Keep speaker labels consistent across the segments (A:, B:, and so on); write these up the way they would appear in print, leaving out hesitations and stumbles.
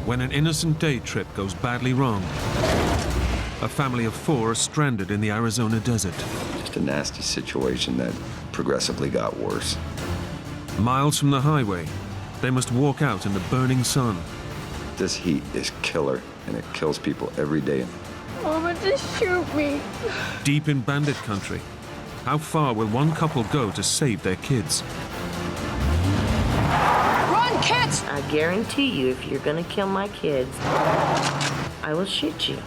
A: when an innocent day trip goes badly wrong. A family of 4 are stranded in the Arizona desert.
B: Just a nasty situation that progressively got worse.
A: Miles from the highway, they must walk out in the burning sun.
B: This heat is killer, and it kills people every day.
C: Mama, just shoot me.
A: Deep in Bandit country, how far will one couple go to save their kids?
C: Run, kids!
D: I guarantee you, if you're gonna kill my kids, I will shoot you.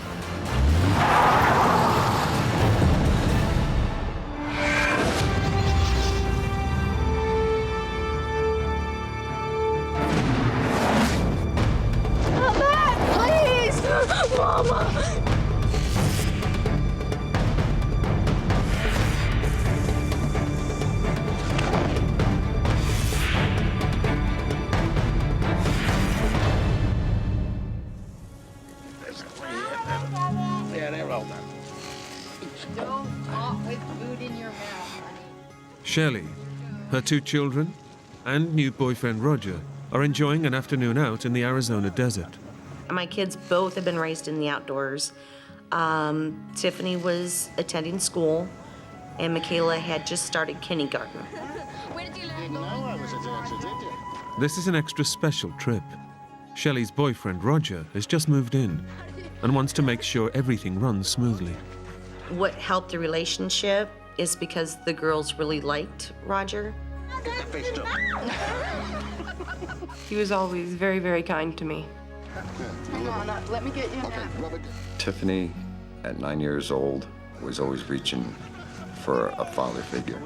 C: Mama!
E: Yeah, they're all done.
F: Don't talk with food in your mouth, honey.
A: Shelley, her 2 children, and new boyfriend Roger are enjoying an afternoon out in the Arizona desert.
D: My kids both have been raised in the outdoors. Tiffany was attending school, and Michaela had just started kindergarten.
F: Where did you learn?
E: No, I was at the
A: This is an extra special trip. Shelley's boyfriend Roger has just moved in and wants to make sure everything runs smoothly.
D: What helped the relationship is because the girls really liked Roger.
E: Get that face up.
G: He was always very, very kind to me.
F: Hang on, let me get you a
E: Okay,
F: nap.
E: rub it.
B: Tiffany, at 9 years old, was always reaching for a father figure.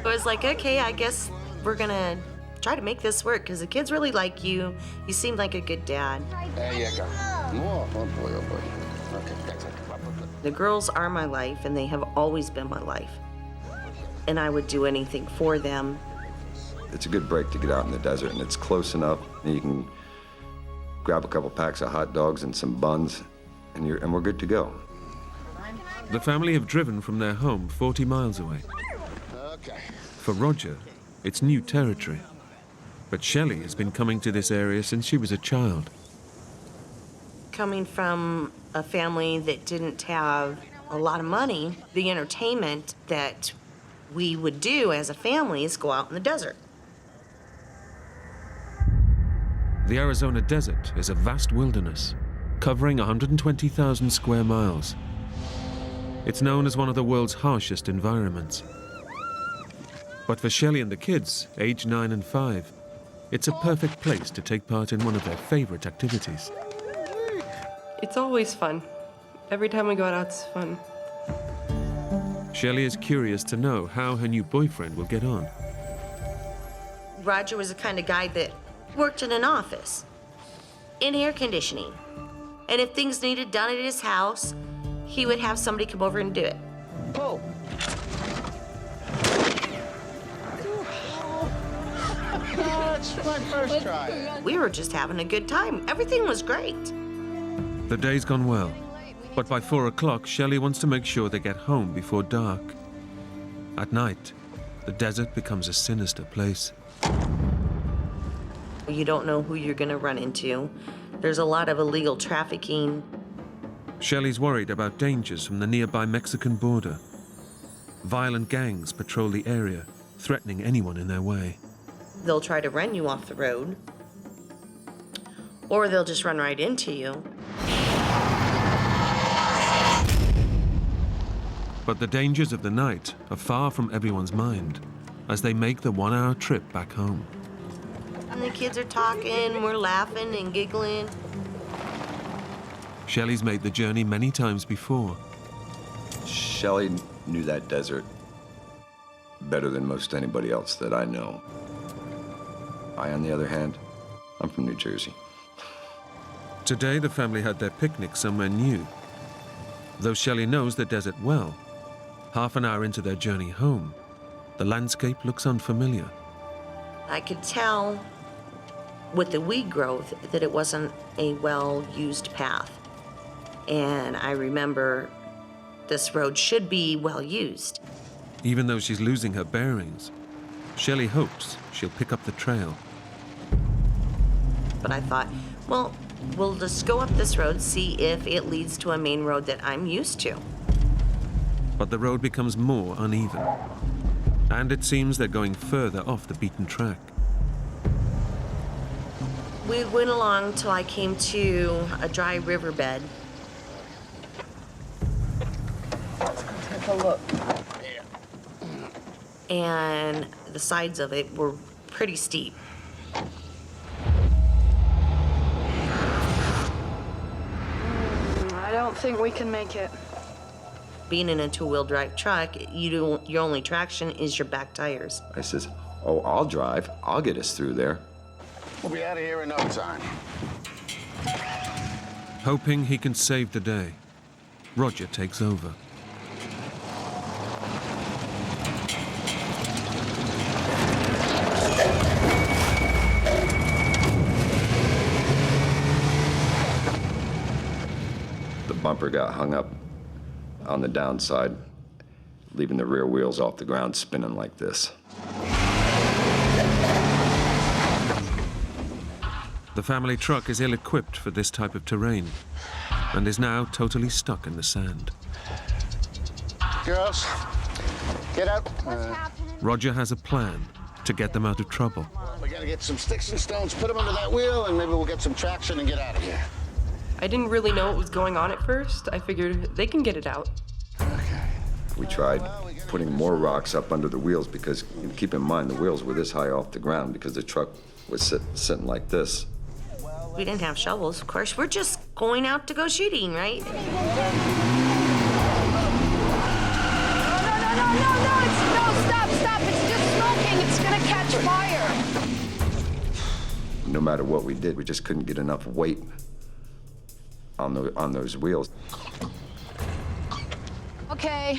D: I was like, okay, I guess we're gonna try to make this work because the kids really like you. You seem like a good dad.
E: There you go. Oh, oh boy, oh boy. Okay, that's it. Rub it.
D: The girls are my life, and they have always been my life. And I would do anything for them.
B: It's a good break to get out in the desert, and it's close enough, and you can grab a couple packs of hot dogs and some buns, and we're good to go.
A: The family have driven from their home 40 miles away.
E: Okay.
A: For Roger, it's new territory. But Shelley has been coming to this area since she was a child.
D: Coming from a family that didn't have a lot of money, the entertainment that we would do as a family is go out in the desert.
A: The Arizona desert is a vast wilderness, covering 120,000 square miles. It's known as one of the world's harshest environments. But for Shelley and the kids, aged 9 and 5, it's a perfect place to take part in one of their favorite activities.
G: It's always fun. Every time we go out, it's fun.
A: Shelley is curious to know how her new boyfriend will get on.
D: Roger was the kind of guy that worked in an office, in air conditioning. And if things needed done at his house, he would have somebody come over and do it.
E: Pull. That's my first try.
D: We were just having a good time. Everything was great.
A: The day's gone well, but by 4 o'clock, Shelley wants to make sure they get home before dark. At night, the desert becomes a sinister place.
D: You don't know who you're gonna run into. There's a lot of illegal trafficking.
A: Shelley's worried about dangers from the nearby Mexican border. Violent gangs patrol the area, threatening anyone in their way.
D: They'll try to run you off the road, or they'll just run right into you.
A: But the dangers of the night are far from everyone's mind as they make the 1-hour trip back home.
D: And the kids are talking, we're laughing and giggling.
A: Shelley's made the journey many times before.
B: Shelley knew that desert better than most anybody else that I know. I, on the other hand, I'm from New Jersey.
A: Today, the family had their picnic somewhere new. Though Shelley knows the desert well, half an hour into their journey home, the landscape looks unfamiliar.
D: I could tell with the weed growth that it wasn't a well-used path. And I remember this road should be well-used.
A: Even though she's losing her bearings, Shelley hopes she'll pick up the trail.
D: but I thought, well, we'll just go up this road, see if it leads to a main road that I'm used to.
A: But the road becomes more uneven, and it seems they're going further off the beaten track.
D: We went along till I came to a dry riverbed.
C: Take a look.
D: And the sides of it were pretty steep.
C: I don't think we can make it.
D: Being in a two-wheel drive truck, your only traction is your back tires.
B: I says, oh, I'll drive. I'll get us through there.
E: We'll be out of here in no time.
A: Hoping he can save the day, Roger takes over.
B: The bumper got hung up on the downside, leaving the rear wheels off the ground spinning like this.
A: The family truck is ill-equipped for this type of terrain and is now totally stuck in the sand.
E: Girls, get out.
A: Roger has a plan to get them out of trouble.
E: We gotta get some sticks and stones, put them under that wheel, and maybe we'll get some traction and get out of here.
G: I didn't really know what was going on at first. I figured they can get it out.
B: We tried putting more rocks up under the wheels because, keep in mind, the wheels were this high off the ground because the truck was sitting like this.
D: We didn't have shovels, of course. We're just going out to go shooting, right?
C: No, stop. It's just smoking. It's gonna catch fire.
B: No matter what we did, we just couldn't get enough weight on those wheels.
C: Okay,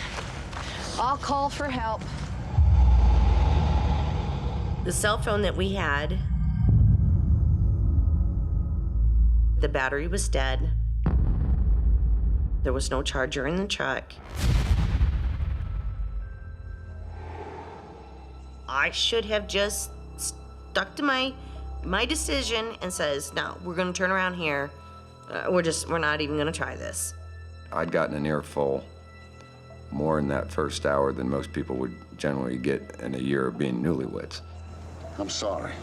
C: I'll call for help.
D: The cell phone that we had, the battery was dead. There was no charger in the truck. I should have just stuck to my decision and says, no, we're gonna turn around here. We're not even gonna try this.
B: I'd gotten an earful more in that first hour than most people would generally get in a year of being newlyweds.
E: I'm sorry.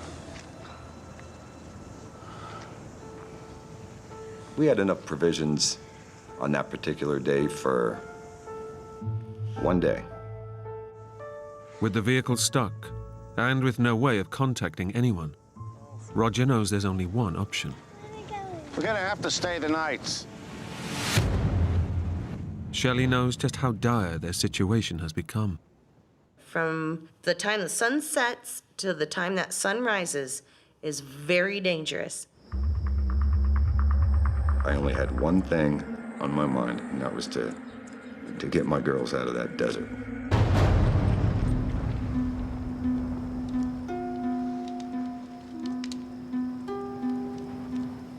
B: We had enough provisions on that particular day for one day.
A: With the vehicle stuck and with no way of contacting anyone, Roger knows there's only one option.
E: We're gonna have to stay the night.
A: Shelley knows just how dire their situation has become.
D: From the time the sun sets to the time that sun rises is very dangerous.
B: I only had one thing on my mind, and that was to get my girls out of that desert.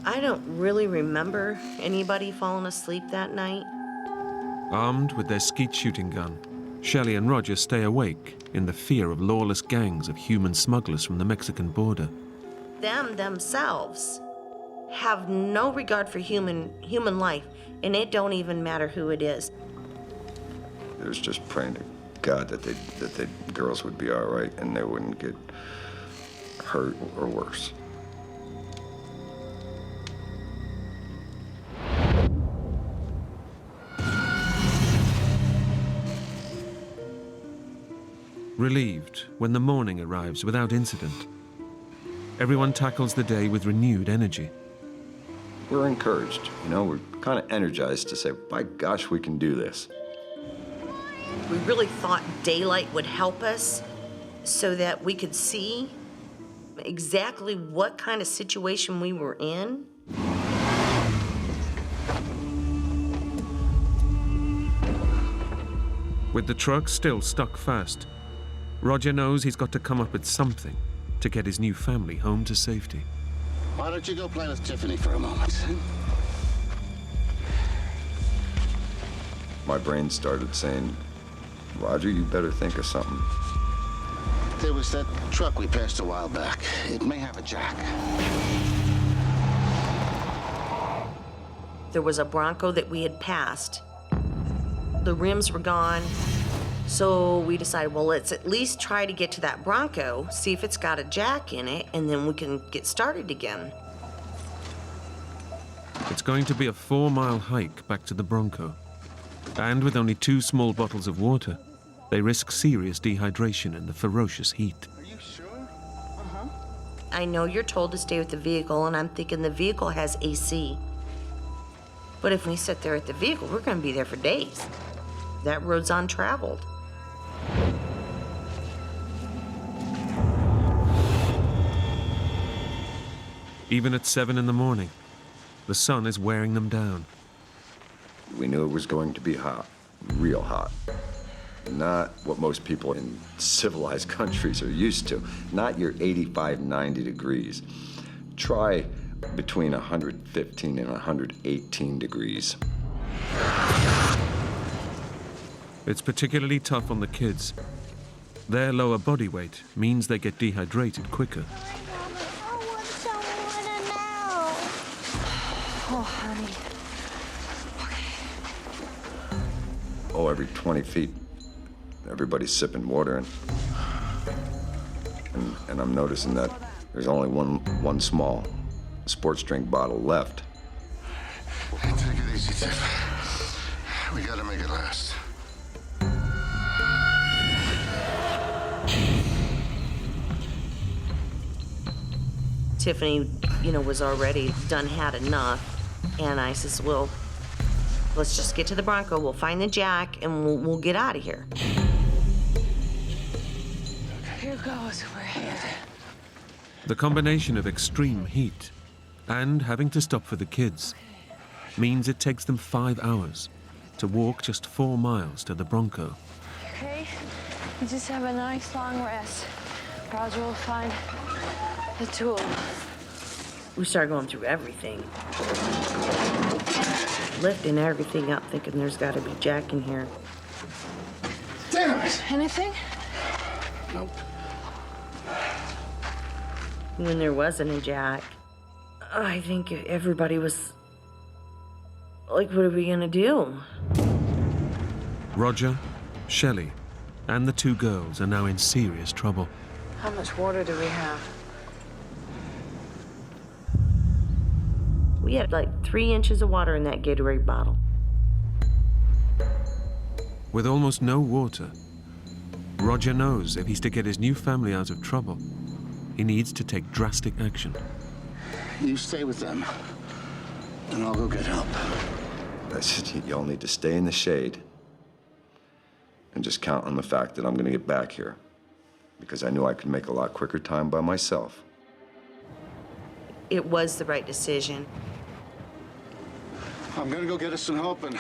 D: I don't really remember anybody falling asleep that night.
A: Armed with their skeet shooting gun, Shelley and Roger stay awake in the fear of lawless gangs of human smugglers from the Mexican border.
D: Them themselves have no regard for human life, and it don't even matter who it is.
B: It was just praying to God that the girls would be all right and they wouldn't get hurt or worse.
A: Relieved when the morning arrives without incident, everyone tackles the day with renewed energy.
B: We're encouraged, we're kind of energized to say, by gosh, we can do this.
D: We really thought daylight would help us so that we could see exactly what kind of situation we were in.
A: With the truck still stuck fast, Roger knows he's got to come up with something to get his new family home to safety.
E: Why don't you go play with Tiffany for a moment?
B: My brain started saying, Roger, you better think of something.
E: There was that truck we passed a while back. It may have a jack.
D: There was a Bronco that we had passed. The rims were gone. So we decided, well, let's at least try to get to that Bronco, see if it's got a jack in it, and then we can get started again.
A: It's going to be a 4-mile hike back to the Bronco. And with only 2 small bottles of water, they risk serious dehydration in the ferocious heat.
E: Are you sure?
D: I know you're told to stay with the vehicle, and I'm thinking the vehicle has AC. But if we sit there at the vehicle, we're going to be there for days. That road's untraveled.
A: Even at 7 in the morning, the sun is wearing them down.
B: We knew it was going to be hot, real hot. Not what most people in civilized countries are used to. Not your 85, 90 degrees. Try between 115 and 118 degrees.
A: It's particularly tough on the kids. Their lower body weight means they get dehydrated quicker.
C: I want some water now.
F: Oh, honey.
B: Oh, every 20 feet, everybody's sipping water, and I'm noticing that there's only one small sports drink bottle left.
E: Hey, take it easy, Tiff. We gotta make it last.
D: Tiffany, was already had enough. And I says, well, let's just get to the Bronco. We'll find the jack and we'll get out of here.
F: Here goes. We're here.
A: The combination of extreme heat and having to stop for the kids means it takes them 5 hours to walk just 4 miles to the Bronco.
F: Okay? You just have a nice long rest. Roger will find the tool.
D: We started going through everything. Lifting everything up, thinking there's got to be jack in here.
E: Damn it!
F: Anything?
E: Nope.
D: When there wasn't a jack, I think everybody was like, what are we gonna do?
A: Roger, Shelley, and the 2 girls are now in serious trouble.
F: How much water do we have?
D: We had like 3 inches of water in that Gatorade bottle.
A: With almost no water, Roger knows if he's to get his new family out of trouble, he needs to take drastic action.
E: You stay with them, and I'll go get help.
B: I said, y'all need to stay in the shade and just count on the fact that I'm gonna get back here, because I knew I could make a lot quicker time by myself.
D: It was the right decision.
E: I'm gonna go get us some help, and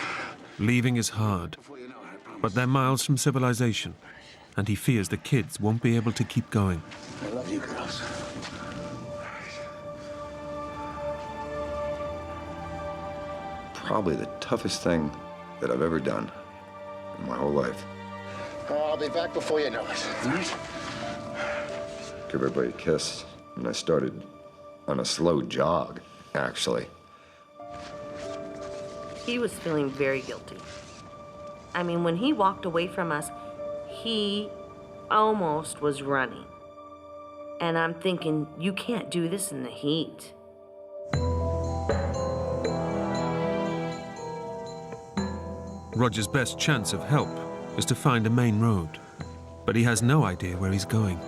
A: Leaving is hard,
E: before you know it, I promise.
A: but they're miles from civilization, and he fears the kids won't be able to keep going.
E: I love you, girls.
B: Probably the toughest thing that I've ever done in my whole life.
E: I'll be back before you know it. All right?
B: Give everybody a kiss, and I started on a slow jog, actually.
D: He was feeling very guilty. I mean, when he walked away from us, he almost was running. And I'm thinking, you can't do this in the heat.
A: Roger's best chance of help is to find a main road, but he has no idea where he's going.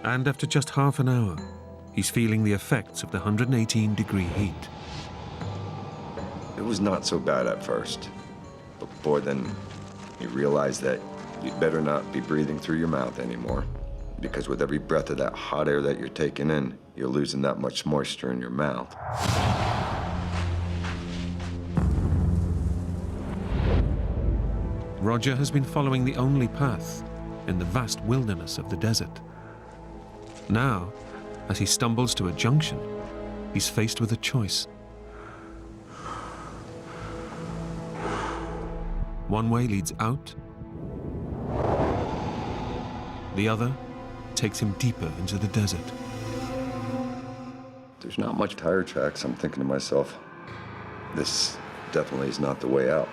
A: And after just half an hour, he's feeling the effects of the 118-degree heat.
B: It was not so bad at first, but boy, then you realize that you'd better not be breathing through your mouth anymore, because with every breath of that hot air that you're taking in, you're losing that much moisture in your mouth.
A: Roger has been following the only path in the vast wilderness of the desert. Now, as he stumbles to a junction, he's faced with a choice. One way leads out, the other takes him deeper into the desert.
B: There's not much tire tracks. I'm thinking to myself, this definitely is not the way out.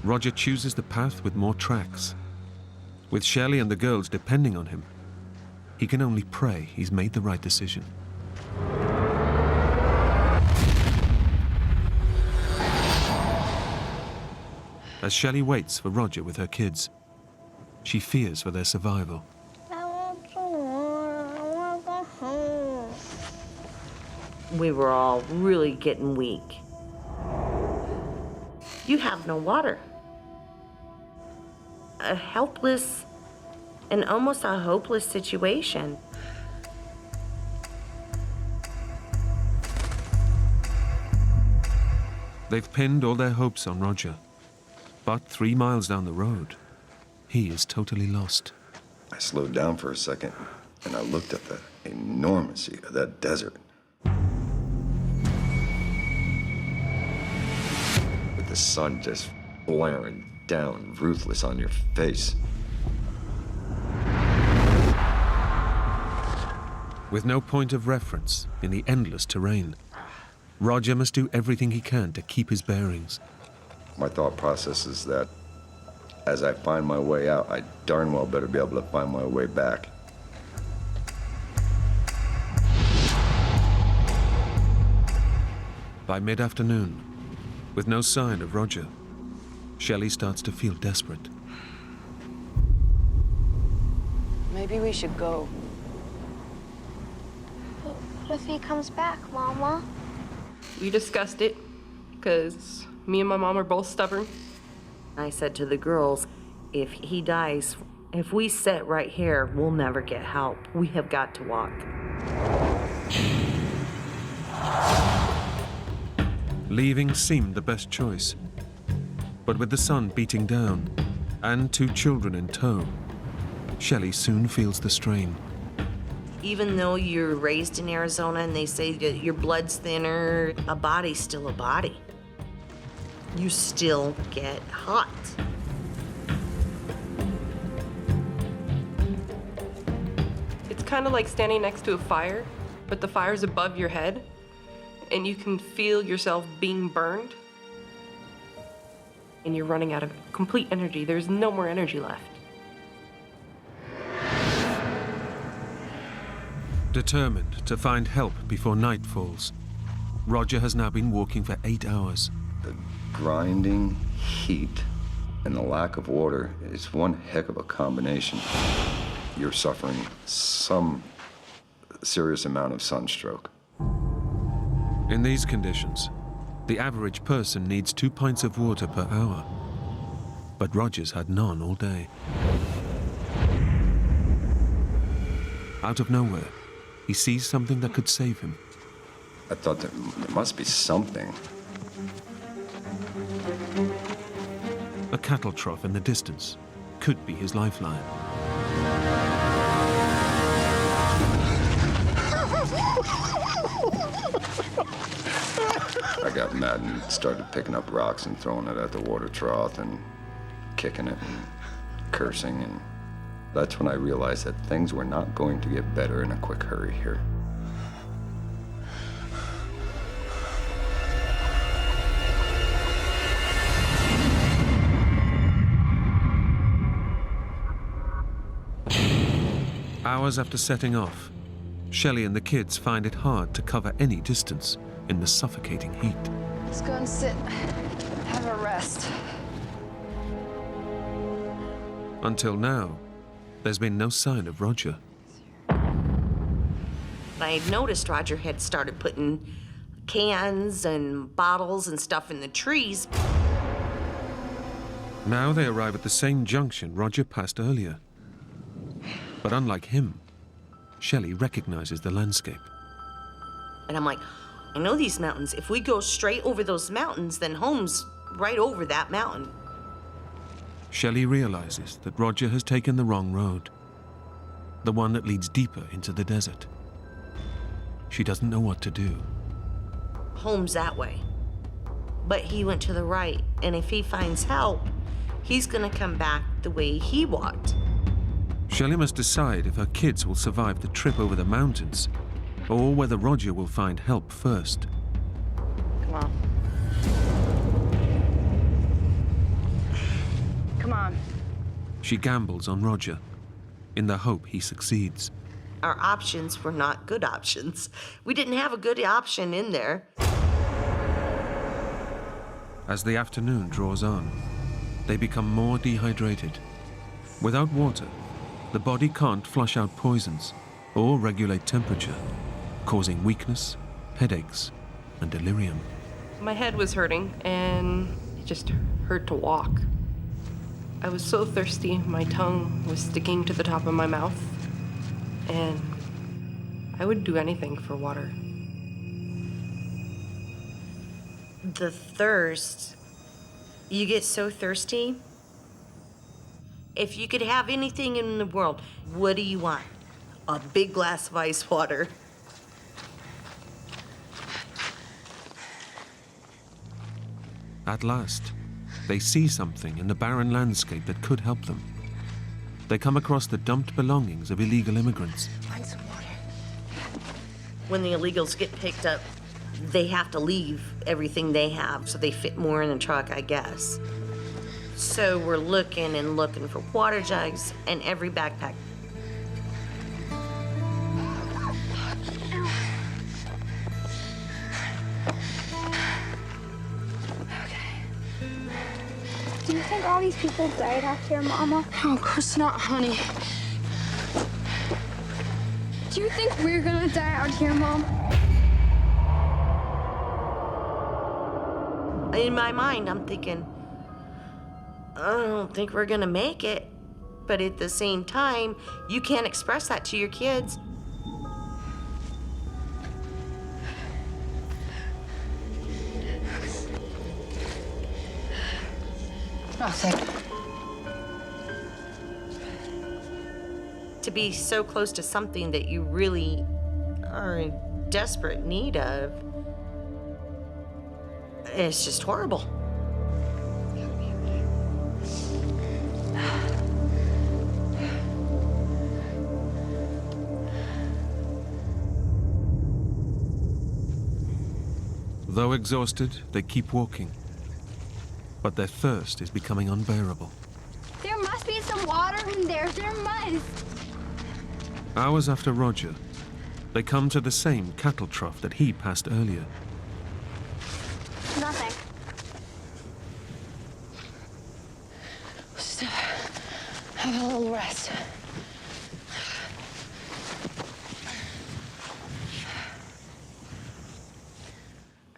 A: Roger chooses the path with more tracks. With Shelley and the girls depending on him, he can only pray he's made the right decision. As Shelley waits for Roger with her kids, she fears for their survival.
F: I want to go home.
D: We were all really getting weak. You have no water. A helpless and almost a hopeless situation.
A: They've pinned all their hopes on Roger. But 3 miles down the road, he is totally lost.
B: I slowed down for a second, and I looked at the enormity of that desert. With the sun just blaring down, ruthless on your face.
A: With no point of reference in the endless terrain, Roger must do everything he can to keep his bearings.
B: My thought process is that as I find my way out, I darn well better be able to find my way back.
A: By mid-afternoon, with no sign of Roger, Shelley starts to feel desperate.
F: Maybe we should go.
C: What if he comes back, Mama?
G: We discussed it, because me and my mom are both stubborn.
D: I said to the girls, if he dies, if we sit right here, we'll never get help. We have got to walk.
A: Leaving seemed the best choice. But with the sun beating down and 2 children in tow, Shelley soon feels the strain.
D: Even though you're raised in Arizona and they say that your blood's thinner, a body's still a body. You still get hot.
G: It's kind of like standing next to a fire, but the fire's above your head, and you can feel yourself being burned. And you're running out of complete energy. There's no more energy left.
A: Determined to find help before night falls, Roger has now been walking for 8 hours.
B: The grinding heat and the lack of water is one heck of a combination. You're suffering some serious amount of sunstroke.
A: In these conditions, the average person needs 2 pints of water per hour. But Roger's had none all day. Out of nowhere, he sees something that could save him.
B: I thought there must be something.
A: A cattle trough in the distance could be his lifeline.
B: I got mad and started picking up rocks and throwing it at the water trough and kicking it and cursing, and that's when I realized that things were not going to get better in a quick hurry here.
A: Hours after setting off, Shelley and the kids find it hard to cover any distance in the suffocating heat.
F: Let's go and sit, have a rest.
A: Until now, there's been no sign of Roger.
D: I had noticed Roger had started putting cans and bottles and stuff in the trees.
A: Now they arrive at the same junction Roger passed earlier. But unlike him, Shelley recognizes the landscape.
D: And I'm like, I know these mountains. If we go straight over those mountains, then home's right over that mountain.
A: Shelley realizes that Roger has taken the wrong road, the one that leads deeper into the desert. She doesn't know what to do.
D: Home's that way. But he went to the right, and if he finds help, he's gonna come back the way he walked.
A: Shelley must decide if her kids will survive the trip over the mountains or whether Roger will find help first.
F: Come on. Come on.
A: She gambles on Roger in the hope he succeeds.
D: Our options were not good options. We didn't have a good option in there.
A: As the afternoon draws on, they become more dehydrated. Without water, the body can't flush out poisons or regulate temperature, causing weakness, headaches, and delirium.
G: My head was hurting, and it just hurt to walk. I was so thirsty, my tongue was sticking to the top of my mouth, and I would do anything for water.
D: The thirst, you get so thirsty. If you could have anything in the world, what do you want? A big glass of ice water.
A: At last, they see something in the barren landscape that could help them. They come across the dumped belongings of illegal immigrants.
F: Find some water.
D: When the illegals get picked up, they have to leave everything they have, so they fit more in the truck, I guess. So we're looking and looking for water jugs and every backpack.
H: Do you think all these people died out here, Mama?
F: Oh, of course not, honey.
H: Do you think we're gonna die out here, Mom?
D: In my mind, I'm thinking, I don't think we're gonna make it. But at the same time, you can't express that to your kids.
F: Nothing.
D: To be so close to something that you really are in desperate need of, it's just horrible.
A: Though exhausted, they keep walking. But their thirst is becoming unbearable.
H: There must be some water in there. There must.
A: Hours after Roger, they come to the same cattle trough that he passed earlier.
H: Nothing.
F: Just have a little rest.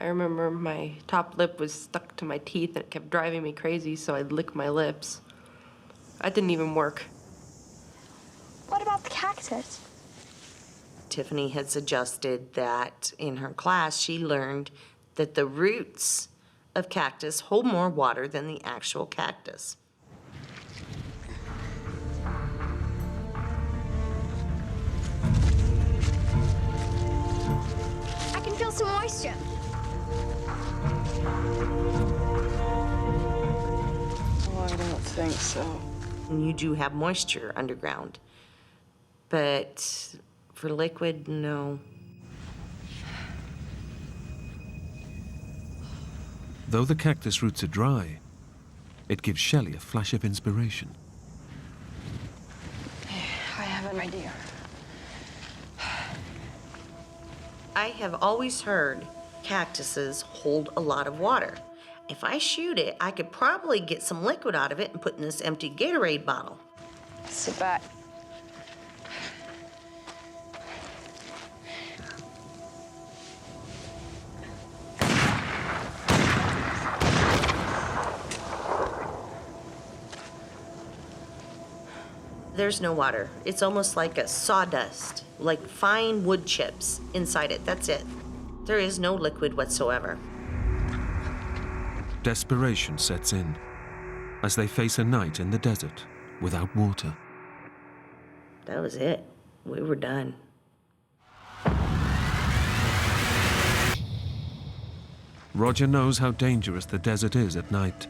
G: I remember my top lip was stuck to my teeth and it kept driving me crazy, so I'd lick my lips. That didn't even work.
H: What about the cactus?
D: Tiffany had suggested that in her class, she learned that the roots of cactus hold more water than the actual cactus.
H: I can feel some moisture.
F: Oh, I don't think so.
D: And you do have moisture underground. But for liquid, no.
A: Though the cactus roots are dry, it gives Shelley a flash of inspiration.
F: I have an idea.
D: I have always heard cactuses hold a lot of water. If I shoot it, I could probably get some liquid out of it and put in this empty Gatorade bottle.
F: Sit back.
D: There's no water. It's almost like a sawdust, like fine wood chips inside it. That's it. There is no liquid whatsoever.
A: Desperation sets in as they face a night in the desert without water.
D: That was it. We were done.
A: Roger knows how dangerous the desert is at night.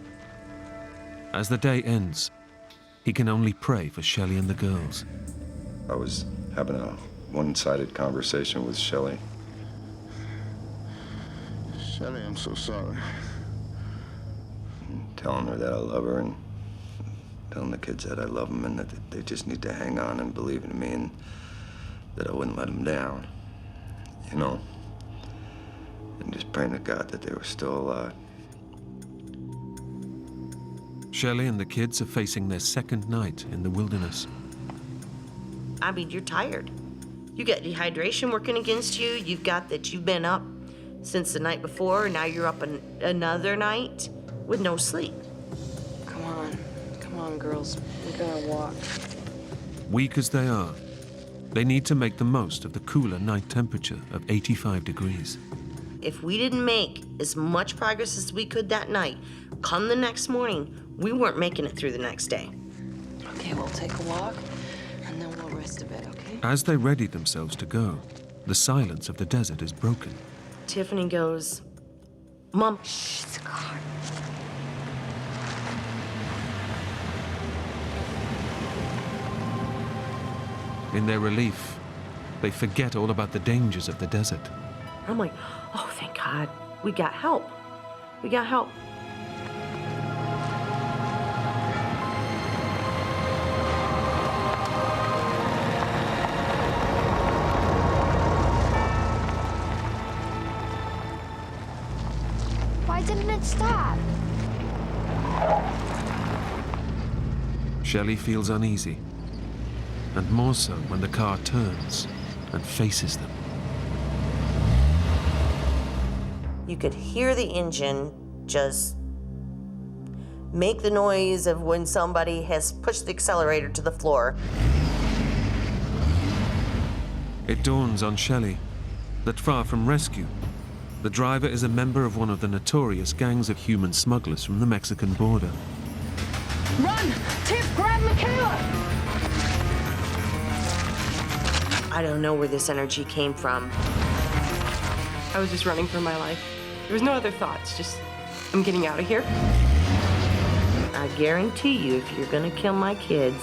A: As the day ends, He can only pray for Shelley and the girls.
B: I was having a one-sided conversation with Shelley.
E: Shelley, I'm so sorry.
B: Telling her that I love her and telling the kids that I love them and that they just need to hang on and believe in me and that I wouldn't let them down, you know? And just praying to God that they were still alive.
A: Shelley and the kids are facing their second night in the wilderness.
D: I mean, you're tired. You got dehydration working against you. You've got that you've been up since the night before, and now you're up another night with no sleep.
G: Come on, girls. We're gonna walk.
A: Weak as they are, they need to make the most of the cooler night temperature of 85 degrees.
D: If we didn't make as much progress as we could that night, come the next morning, we weren't making it through the next day.
G: Okay, we'll take a walk, and then we'll rest a bit, okay?
A: As they ready themselves to go, the silence of the desert is broken.
D: Tiffany goes, Mom.
F: Shh, it's a car.
A: In their relief, they forget all about the dangers of the desert.
D: I'm like, oh, thank God. We got help. We got help.
H: Why didn't it stop?
A: Shelley feels uneasy, and more so when the car turns and faces them.
D: You could hear the engine just make the noise of when somebody has pushed the accelerator to the floor.
A: It dawns on Shelley that far from rescue, the driver is a member of one of the notorious gangs of human smugglers from the Mexican border.
C: Run! Tiff, grab Michaela!
D: I don't know where this energy came from.
G: I was just running for my life. There was no other thoughts, just, I'm getting out of here.
D: I guarantee you, if you're gonna kill my kids,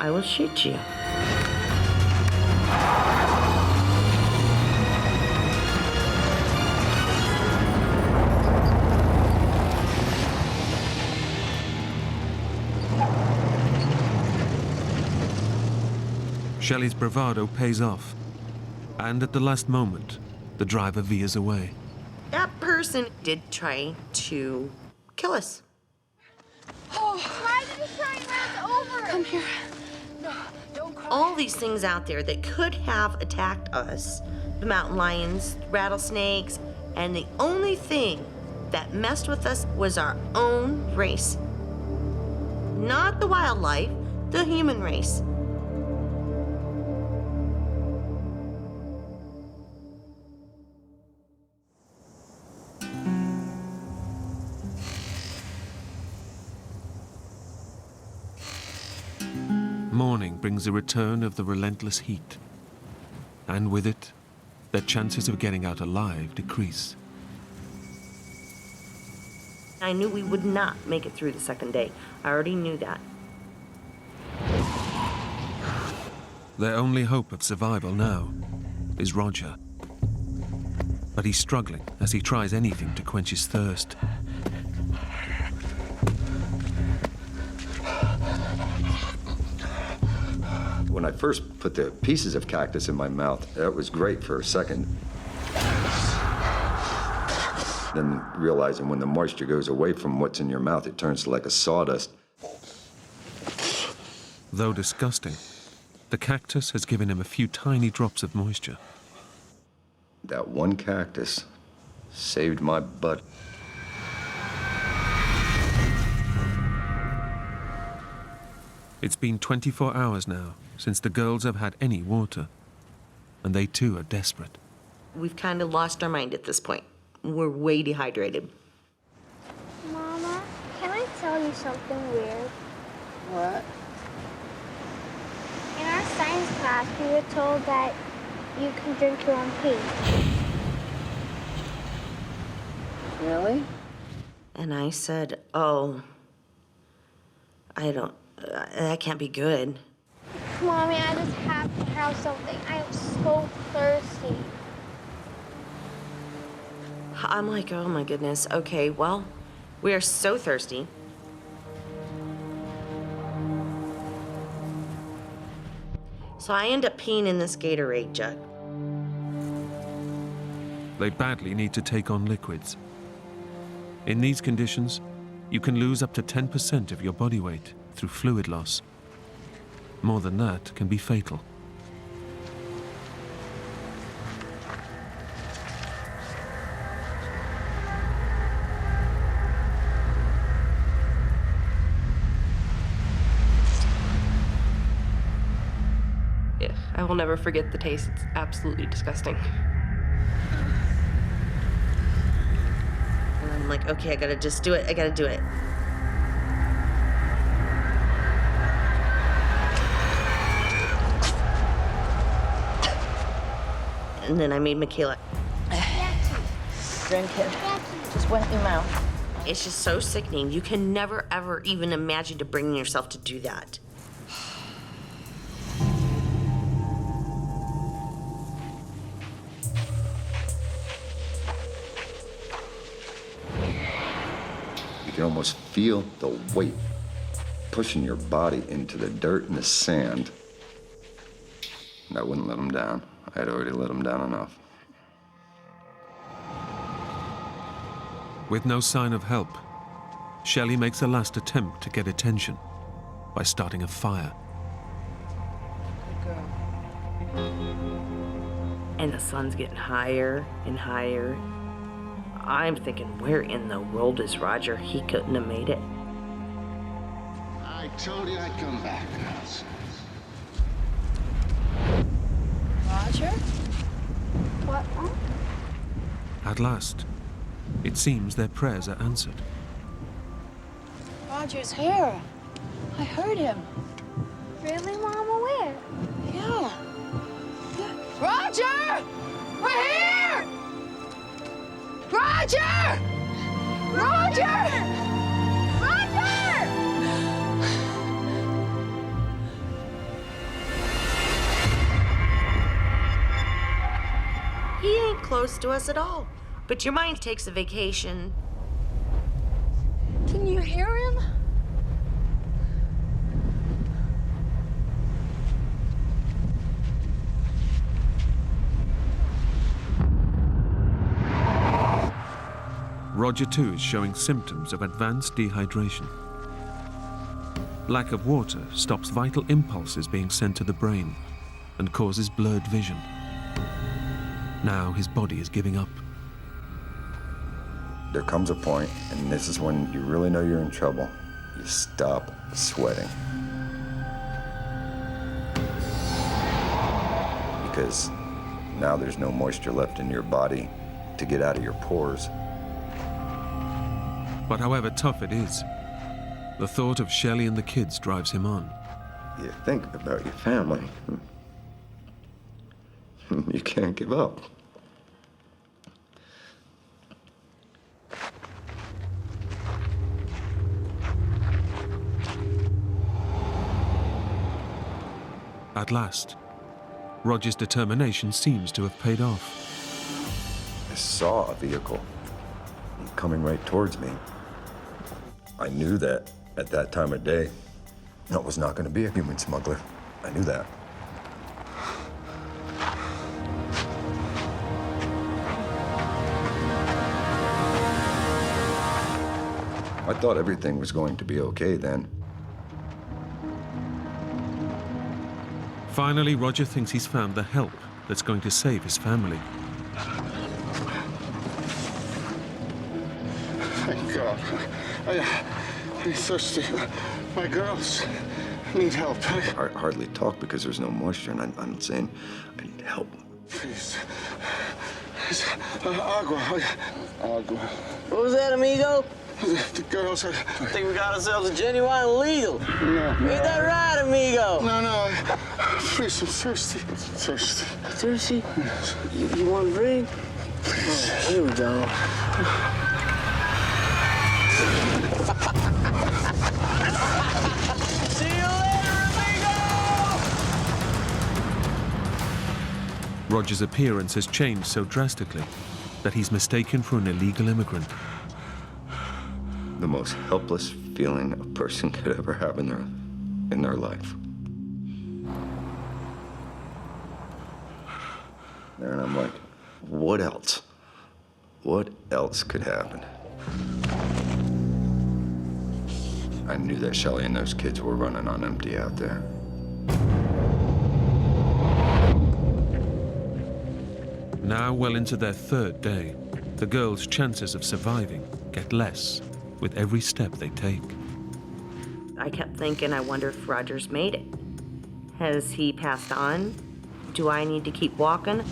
D: I will shoot you.
A: Shelley's bravado pays off, and at the last moment, the driver veers away.
D: That person did try to kill us.
H: Why did he try and run us over?
F: Come here. No, don't cry.
D: All these things out there that could have attacked us, the mountain lions, rattlesnakes, and the only thing that messed with us was our own race. Not the wildlife, the human race.
A: Morning brings a return of the relentless heat, and with it, their chances of getting out alive decrease.
D: I knew we would not make it through the second day. I already knew that.
A: Their only hope of survival now is Roger. But he's struggling as he tries anything to quench his thirst.
B: When I first put the pieces of cactus in my mouth, that was great for a second. Then realizing when the moisture goes away from what's in your mouth, it turns to like a sawdust.
A: Though disgusting, the cactus has given him a few tiny drops of moisture.
B: That one cactus saved my butt.
A: It's been 24 hours now since the girls have had any water, and they too are desperate.
D: We've kind of lost our mind at this point. We're way dehydrated.
H: Mama, can I tell you something weird?
C: What?
H: In our science class, we were told that you can drink your own pee.
C: Really?
D: And I said, oh, That can't be good.
H: Mommy, I just have to have something. I am so thirsty.
D: I'm like, oh my goodness. Okay, well, we are so thirsty. So I end up peeing in this Gatorade jug.
A: They badly need to take on liquids. In these conditions, you can lose up to 10% of your body weight through fluid loss. More than that can be fatal.
G: Yeah, I will never forget the taste. It's absolutely disgusting.
D: And I'm like, okay, I gotta just do it. I gotta do it. And then I made Michaela.
F: Drink it. Just wet your mouth.
D: It's just so sickening. You can never, ever even imagine to bring yourself to do that.
B: You can almost feel the weight pushing your body into the dirt and the sand. And I wouldn't let him down. I had already let him down enough.
A: With no sign of help, Shelley makes a last attempt to get attention by starting a fire.
D: And the sun's getting higher and higher. I'm thinking, where in the world is Roger? He couldn't have made it.
E: I told you I'd come back, girls.
F: Roger?
H: What, Mom?
A: At last, it seems their prayers are answered.
F: Roger's here. I heard him.
H: Really, Mama? Where?
F: Yeah. Roger! We're here! Roger! Roger! Roger!
D: He ain't close to us at all. But your mind takes a vacation.
F: Can you hear him?
A: Roger, too, is showing symptoms of advanced dehydration. Lack of water stops vital impulses being sent to the brain and causes blurred vision. Now his body is giving up.
B: There comes a point, and this is when you really know you're in trouble. You stop sweating. Because now there's no moisture left in your body to get out of your pores.
A: But however tough it is, the thought of Shelley and the kids drives him on.
B: You think about your family. You can't give up.
A: At last, Roger's determination seems to have paid off.
B: I saw a vehicle coming right towards me. I knew that at that time of day, that was not going to be a human smuggler. I knew that. I thought everything was going to be okay then.
A: Finally, Roger thinks he's found the help that's going to save his family.
E: Thank God. I'm thirsty. My girls need help.
B: I hardly talk because there's no moisture, and I'm saying I need help.
E: Please. Agua. Agua.
I: What was that, amigo?
E: The girls are...
I: I think we got ourselves a genuine legal.
E: No.
I: Ain't that right, amigo?
E: No. Please, I'm thirsty. Thirsty.
I: Thirsty?
E: Yes.
I: You want a drink?
E: Please.
I: Oh, here we go.
A: Roger's appearance has changed so drastically that he's mistaken for an illegal immigrant.
B: The most helpless feeling a person could ever have in their life. And I'm like, what else? What else could happen? I knew that Shelley and those kids were running on empty out there.
A: Now well into their third day, the girls' chances of surviving get less with every step they take.
D: I kept thinking, I wonder if Roger's made it. Has he passed on? Do I need to keep walking?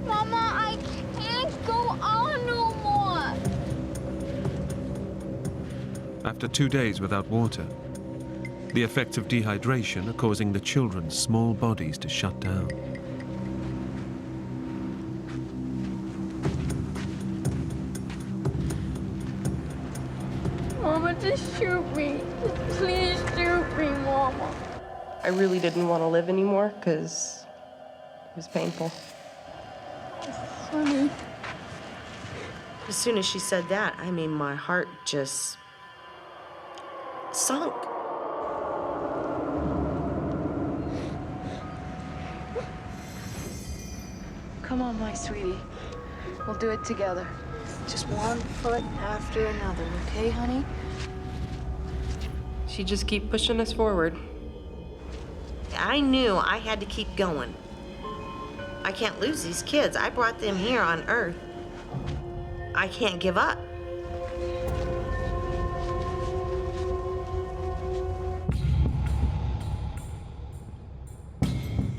H: Mama, I can't go on no more.
A: After 2 days without water, the effects of dehydration are causing the children's small bodies to shut down.
F: Mama, just shoot me. Just please shoot me, Mama.
G: I really didn't want to live anymore because it was painful.
F: Honey.
D: As soon as she said that, I mean, my heart just sunk.
F: Come on, my sweetie. We'll do it together. Just one foot after another, okay, honey?
G: She just keep pushing us forward.
D: I knew I had to keep going. I can't lose these kids. I brought them here on Earth. I can't give up.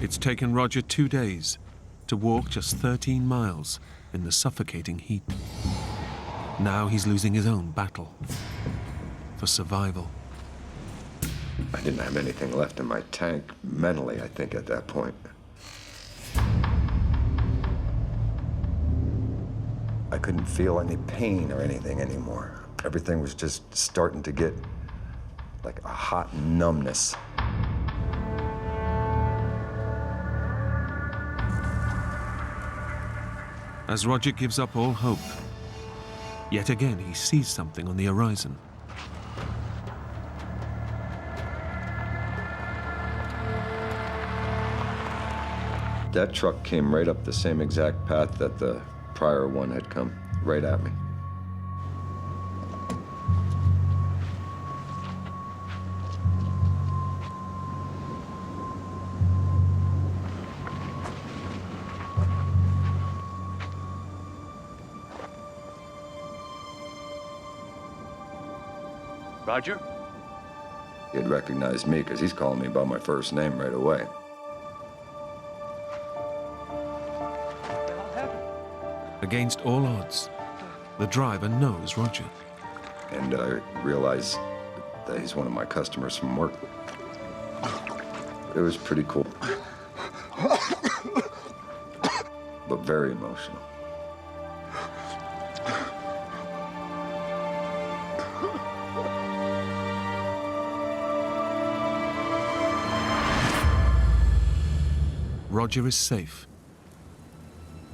A: It's taken Roger 2 days to walk just 13 miles in the suffocating heat. Now he's losing his own battle for survival.
B: I didn't have anything left in my tank mentally, I think, at that point. I couldn't feel any pain or anything anymore. Everything was just starting to get like a hot numbness.
A: As Roger gives up all hope, yet again he sees something on the horizon.
B: That truck came right up the same exact path that the prior one had come, right at me.
J: Roger?
B: He had recognized me because he's calling me by my first name right away.
A: Against all odds, the driver knows Roger.
B: And I realized that he's one of my customers from work. It was pretty cool. But very emotional.
A: Roger is safe.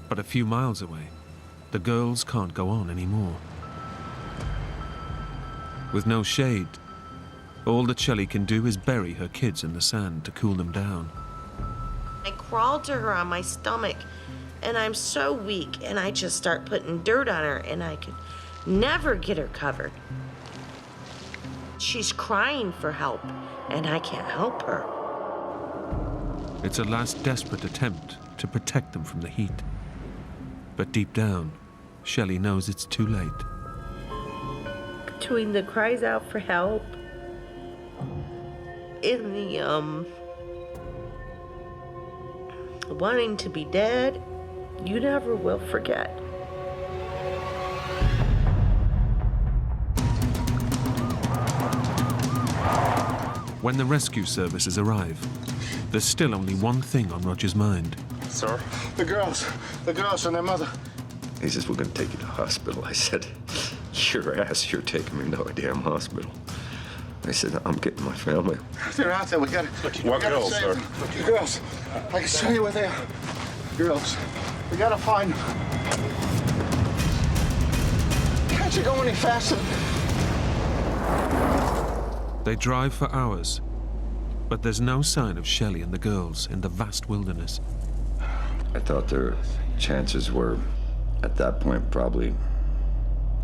A: But a few miles away, the girls can't go on anymore. With no shade, all that Shelley can do is bury her kids in the sand to cool them down.
D: I crawled to her on my stomach, and I'm so weak, and I just start putting dirt on her, and I could never get her covered. She's crying for help, and I can't help her.
A: It's a last desperate attempt to protect them from the heat. But deep down, Shelley knows it's too late.
D: Between the cries out for help and the wanting to be dead, you never will forget.
A: When the rescue services arrive, there's still only one thing on Roger's mind.
E: Sir? The girls and their mother.
B: He says, we're gonna take you to the hospital. I said, your ass, you're taking me to a damn hospital. I said, I'm getting my family.
E: They're out there. We gotta.
J: What girls, sir?
E: The girls. I can show you where they are. Girls. We gotta find them. Can't you go any faster?
A: They drive for hours, but there's no sign of Shelley and the girls in the vast wilderness.
B: I thought their chances were, at that point, probably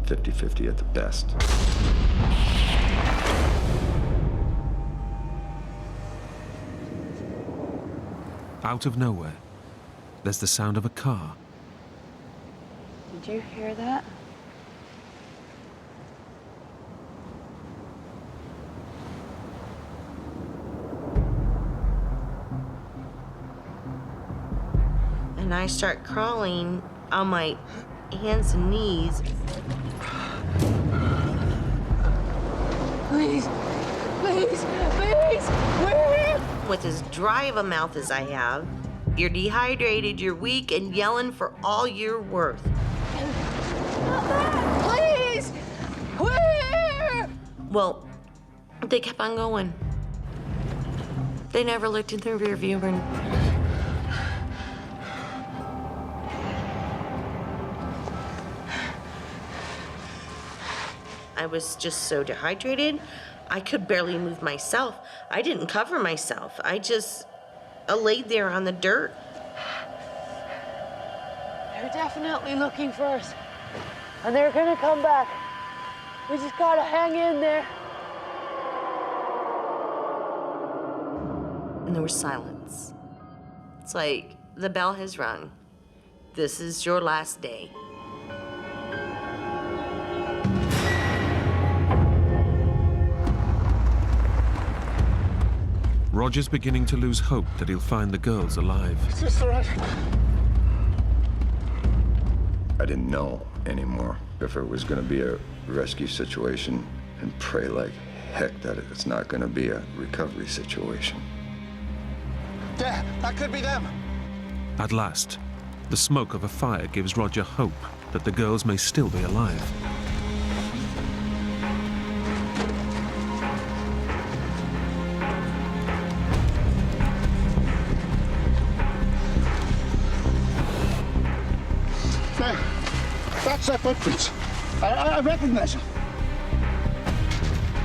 B: 50-50 at the best.
A: Out of nowhere, there's the sound of a car.
F: Did you hear that?
D: And I start crawling on my hands and knees.
F: Please, please, please, where?
D: With as dry of a mouth as I have, you're dehydrated, you're weak, and yelling for all you're worth.
F: Please, where?
D: Well, they kept on going. They never looked in the rearview mirror. I was just so dehydrated, I could barely move myself. I didn't cover myself. I just laid there on the dirt.
F: They're definitely looking for us. And they're gonna come back. We just gotta hang in there.
D: And there was silence. It's like the bell has rung. This is your last day.
A: Roger's beginning to lose hope that he'll find the girls alive.
E: Is this all right?
B: I didn't know anymore if it was going to be a rescue situation, and pray like heck that it's not going to be a recovery situation.
E: There, that could be them.
A: At last, the smoke of a fire gives Roger hope that the girls may still be alive.
E: There, that's their footprints. I recognize them.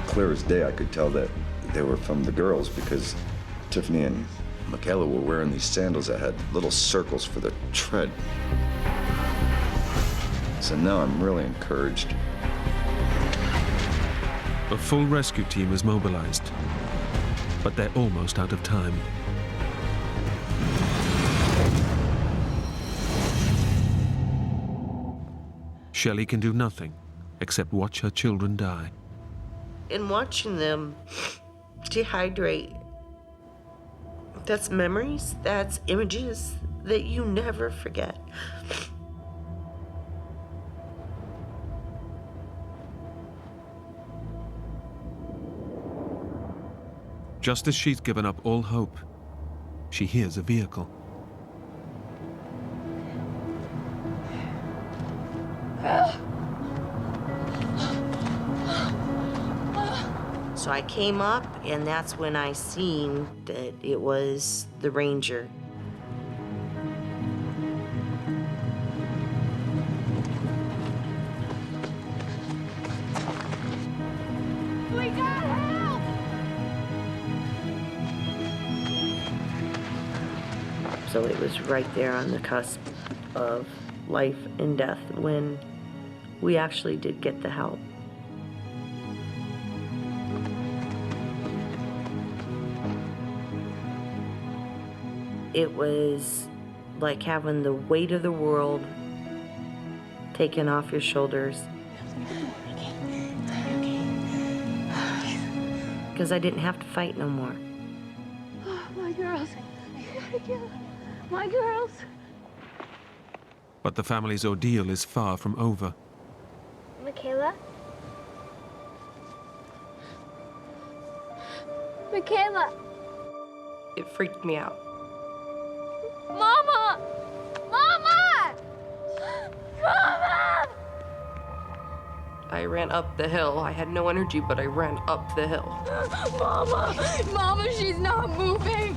B: Clear as day, I could tell that they were from the girls because Tiffany and Michaela were wearing these sandals that had little circles for the tread. So now I'm really encouraged.
A: A full rescue team is mobilized, but they're almost out of time. Shelley can do nothing except watch her children die.
D: And watching them dehydrate, that's memories, that's images that you never forget.
A: Just as she's given up all hope, she hears a vehicle.
D: So I came up, and that's when I seen that it was the ranger.
F: We got help!
D: So it was right there on the cusp of life and death when we actually did get the help. It was like having the weight of the world taken off your shoulders. Because I didn't have to fight no more.
F: Oh, my girls. You gotta get them. My girls.
A: But the family's ordeal is far from over.
H: Michaela?
F: Michaela.
G: It freaked me out.
F: Mama! Mama! Mama!
G: I ran up the hill. I had no energy, but I ran up the hill.
F: Mama! Mama, she's not moving!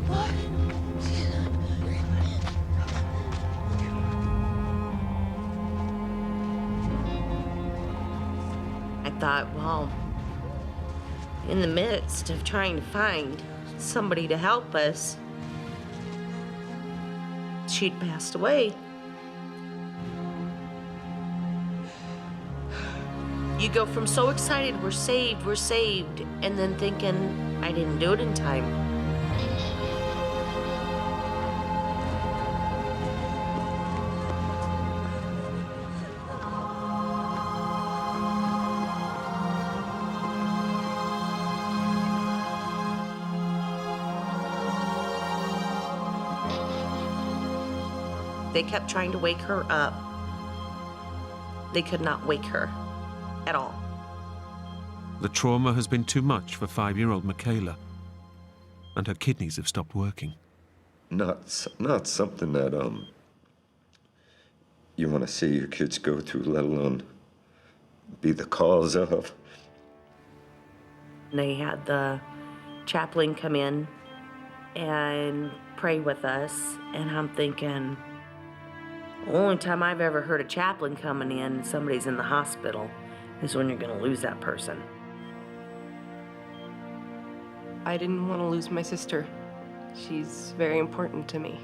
F: What?
D: I thought, well, in the midst of trying to find somebody to help us, she'd passed away. You go from so excited, we're saved, and then thinking, I didn't do it in time. They kept trying to wake her up. They could not wake her at all.
A: The trauma has been too much for 5-year-old Michaela, and her kidneys have stopped working.
B: Not something that you want to see your kids go through, let alone be the cause of.
D: They had the chaplain come in and pray with us, and I'm thinking, the only time I've ever heard a chaplain coming in and somebody's in the hospital is when you're going to lose that person.
G: I didn't want to lose my sister. She's very important to me.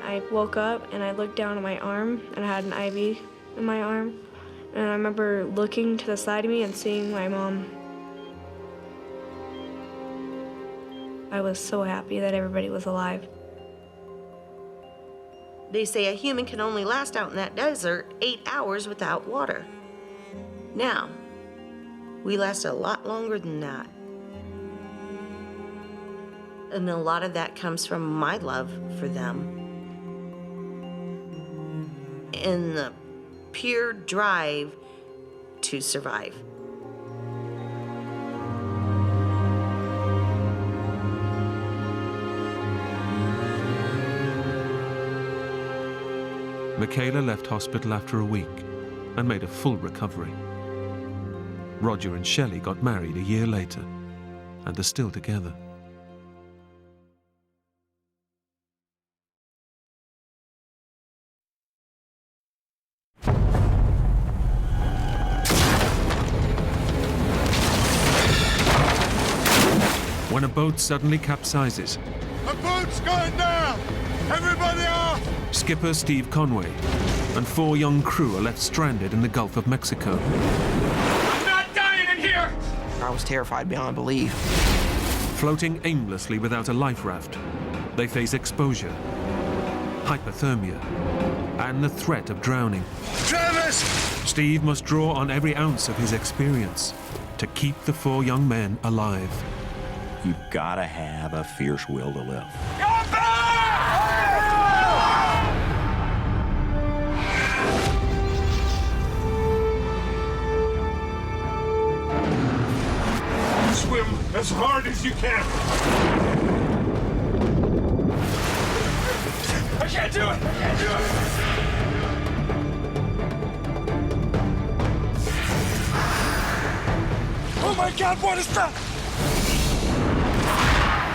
J: I woke up and I looked down at my arm and I had an IV in my arm. And I remember looking to the side of me and seeing my mom. I was so happy that everybody was alive.
D: They say a human can only last out in that desert 8 hours without water. Now, we lasted a lot longer than that. And a lot of that comes from my love for them. And the pure drive to survive.
A: Michaela left hospital after a week and made a full recovery. Roger and Shelley got married a year later and are still together. When a boat suddenly capsizes,
K: a boat's going down! Everybody off!
A: Skipper Steve Conway and 4 young crew are left stranded in the Gulf of Mexico.
K: I'm not dying in here!
L: I was terrified beyond belief.
A: Floating aimlessly without a life raft, they face exposure, hypothermia, and the threat of drowning.
K: Travis!
A: Steve must draw on every ounce of his experience to keep the 4 young men alive.
M: You've got to have a fierce will to live.
K: Come back! Swim as hard as you can. I can't do it! I can't do it! Oh my God, what is that?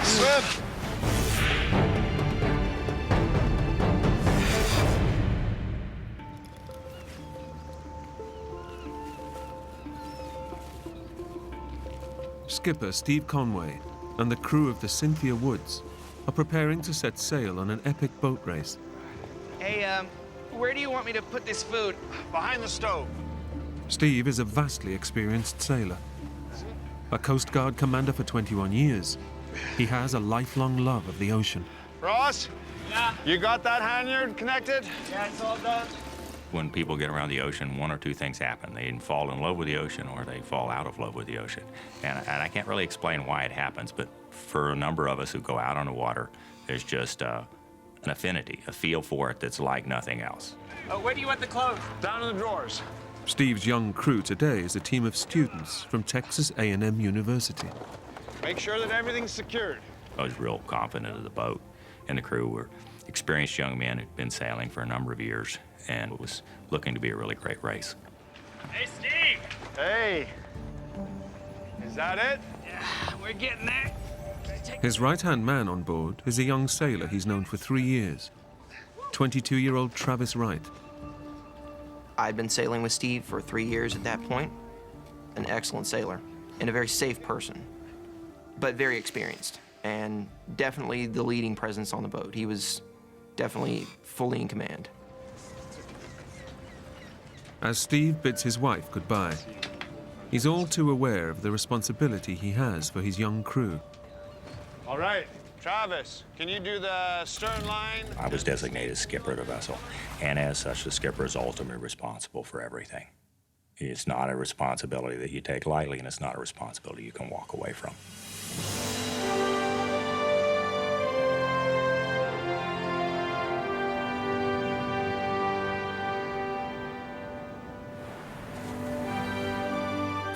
K: Swim!
A: Skipper Steve Conway and the crew of the Cynthia Woods are preparing to set sail on an epic boat race.
N: Hey, where do you want me to put this food?
K: Behind the stove.
A: Steve is a vastly experienced sailor. A Coast Guard commander for 21 years, he has a lifelong love of the ocean.
K: Ross?
N: Yeah?
K: You got that halyard connected?
N: Yeah, it's all done.
M: When people get around the ocean, one or two things happen. They either fall in love with the ocean or they fall out of love with the ocean. And I can't really explain why it happens, but for a number of us who go out on the water, there's just a an affinity, a feel for it that's like nothing else.
N: Where do you want the clothes?
K: Down in the drawers.
A: Steve's young crew today is a team of students from Texas A&M University.
K: Make sure that everything's secured.
M: I was real confident of the boat, and the crew were experienced young men who'd been sailing for a number of years, and it was looking to be a really great race.
N: Hey, Steve!
K: Hey. Is that it?
N: Yeah, we're getting there.
A: His right-hand man on board is a young sailor he's known for 3 years, 22-year-old Travis Wright.
L: I'd been sailing with Steve for 3 years at that point. An excellent sailor and a very safe person, but very experienced and definitely the leading presence on the boat. He was definitely fully in command.
A: As Steve bids his wife goodbye, he's all too aware of the responsibility he has for his young crew.
K: All right, Travis, can you do the stern line?
M: I was designated skipper of the vessel, and as such, the skipper is ultimately responsible for everything. It's not a responsibility that you take lightly, and it's not a responsibility you can walk away from.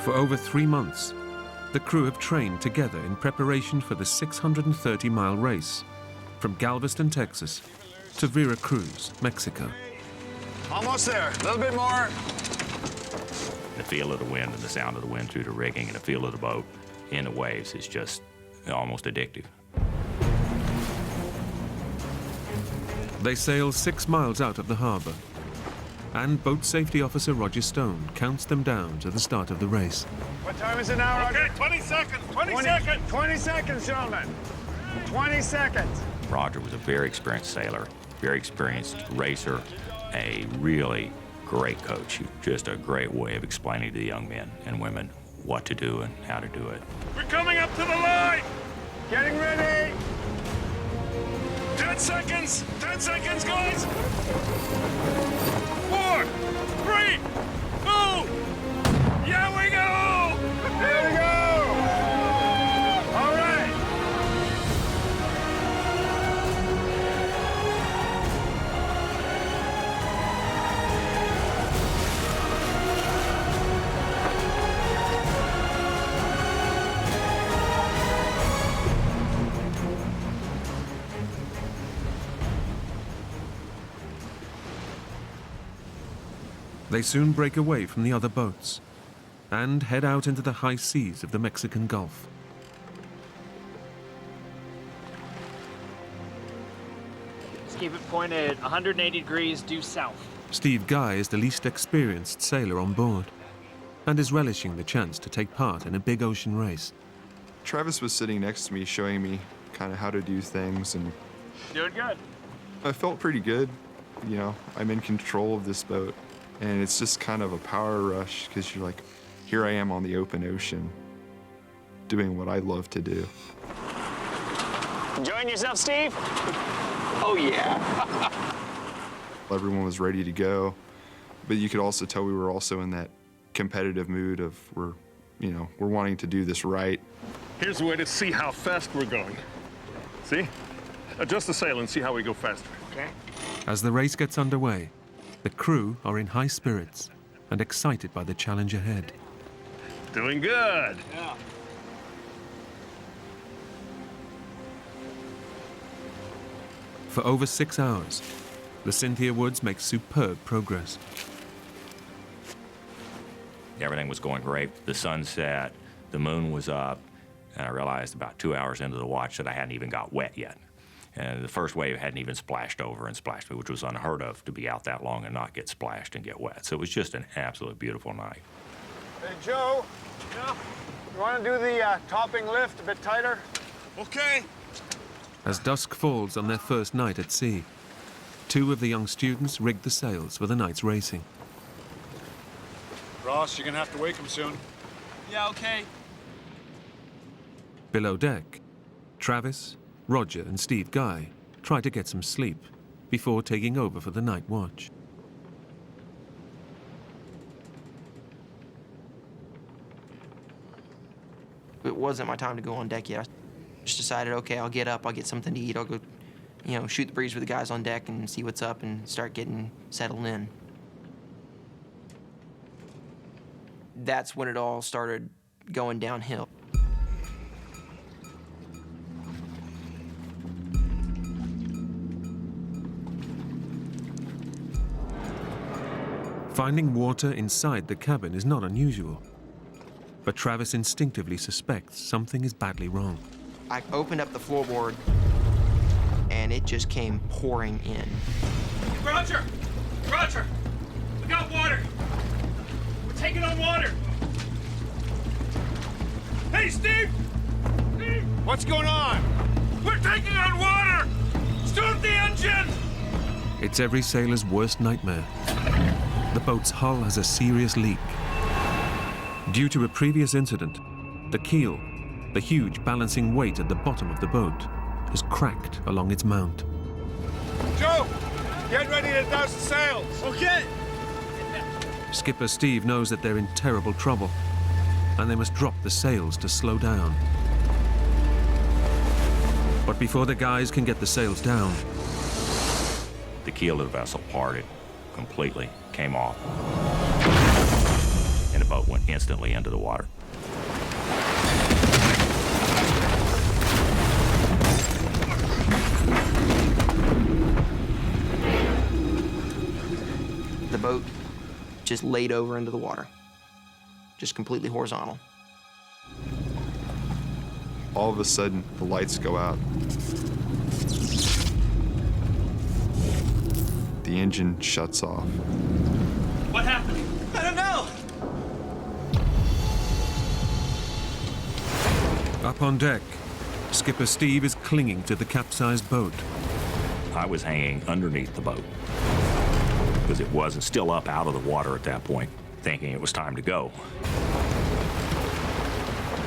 A: For over 3 months, the crew have trained together in preparation for the 630-mile race from Galveston, Texas to Veracruz, Mexico.
K: Almost there, a little bit more.
M: The feel of the wind and the sound of the wind through the rigging and the feel of the boat in the waves is just almost addictive.
A: They sail 6 miles out of the harbor, and boat safety officer Roger Stone counts them down to the start of the race.
K: What time is it now, Roger? Okay, 20 seconds, 20 seconds. 20 seconds, gentlemen. 20 seconds.
M: Roger was a very experienced sailor, very experienced racer, a really great coach. Just a great way of explaining to the young men and women what to do and how to do it.
K: We're coming up to the line. Getting ready. 10 seconds. 10 seconds, guys. 4, 3, 2. Yeah, we go. Here we go. All right.
A: They soon break away from the other boats and head out into the high seas of the Mexican Gulf.
O: Just keep it pointed 180 degrees due south.
A: Steve Guy is the least experienced sailor on board and is relishing the chance to take part in a big ocean race.
P: Travis was sitting next to me showing me kind of how to do things, and
O: Doing good.
P: I felt pretty good. You know, I'm in control of this boat, and it's just kind of a power rush because you're like, here I am on the open ocean doing what I love to do.
O: Enjoying yourself, Steve? Oh, yeah.
P: Everyone was ready to go, but you could also tell we were also in that competitive mood of we're wanting to do this right.
K: Here's a way to see how fast we're going. See? Adjust the sail and see how we go faster.
O: Okay.
A: As the race gets underway, the crew are in high spirits and excited by the challenge ahead.
K: Doing good.
O: Yeah.
A: For over 6 hours, the Cynthia Woods make superb progress.
M: Everything was going great. The sun set, the moon was up, and I realized about 2 hours into the watch that I hadn't even got wet yet. And the first wave hadn't even splashed over and splashed me, which was unheard of, to be out that long and not get splashed and get wet. So it was just an absolutely beautiful night.
K: Hey, Joe. Yeah? You want to do the topping lift a bit tighter? Okay.
A: As dusk falls on their first night at sea, 2 of the young students rig the sails for the night's racing.
K: Ross, you're going to have to wake him soon.
O: Yeah, okay.
A: Below deck, Travis, Roger, and Steve Guy try to get some sleep before taking over for the night watch.
L: It wasn't my time to go on deck yet. I just decided, okay, I'll get up, I'll get something to eat, I'll go you know, shoot the breeze with the guys on deck and see what's up and start getting settled in. That's when it all started going downhill.
A: Finding water inside the cabin is not unusual, but Travis instinctively suspects something is badly wrong.
L: I opened up the floorboard, and it just came pouring in.
K: Roger! Roger! We got water! We're taking on water! Hey, Steve! Steve! What's going on? We're taking on water! Start the engine!
A: It's every sailor's worst nightmare. The boat's hull has a serious leak. Due to a previous incident, the keel, the huge balancing weight at the bottom of the boat, has cracked along its mount.
K: Joe! Get ready to douse the sails! Okay!
A: Skipper Steve knows that they're in terrible trouble, and they must drop the sails to slow down. But before the guys can get the sails down,
M: The keel of the vessel parted completely, came off, and the boat went instantly into the water.
L: The boat just laid over into the water, just completely horizontal.
P: All of a sudden, the lights go out. The engine shuts off.
K: What happened? I don't know!
A: up on deck, Skipper Steve is clinging to the capsized boat.
M: I was hanging underneath the boat because it wasn't still up out of the water at that point, thinking it was time to go.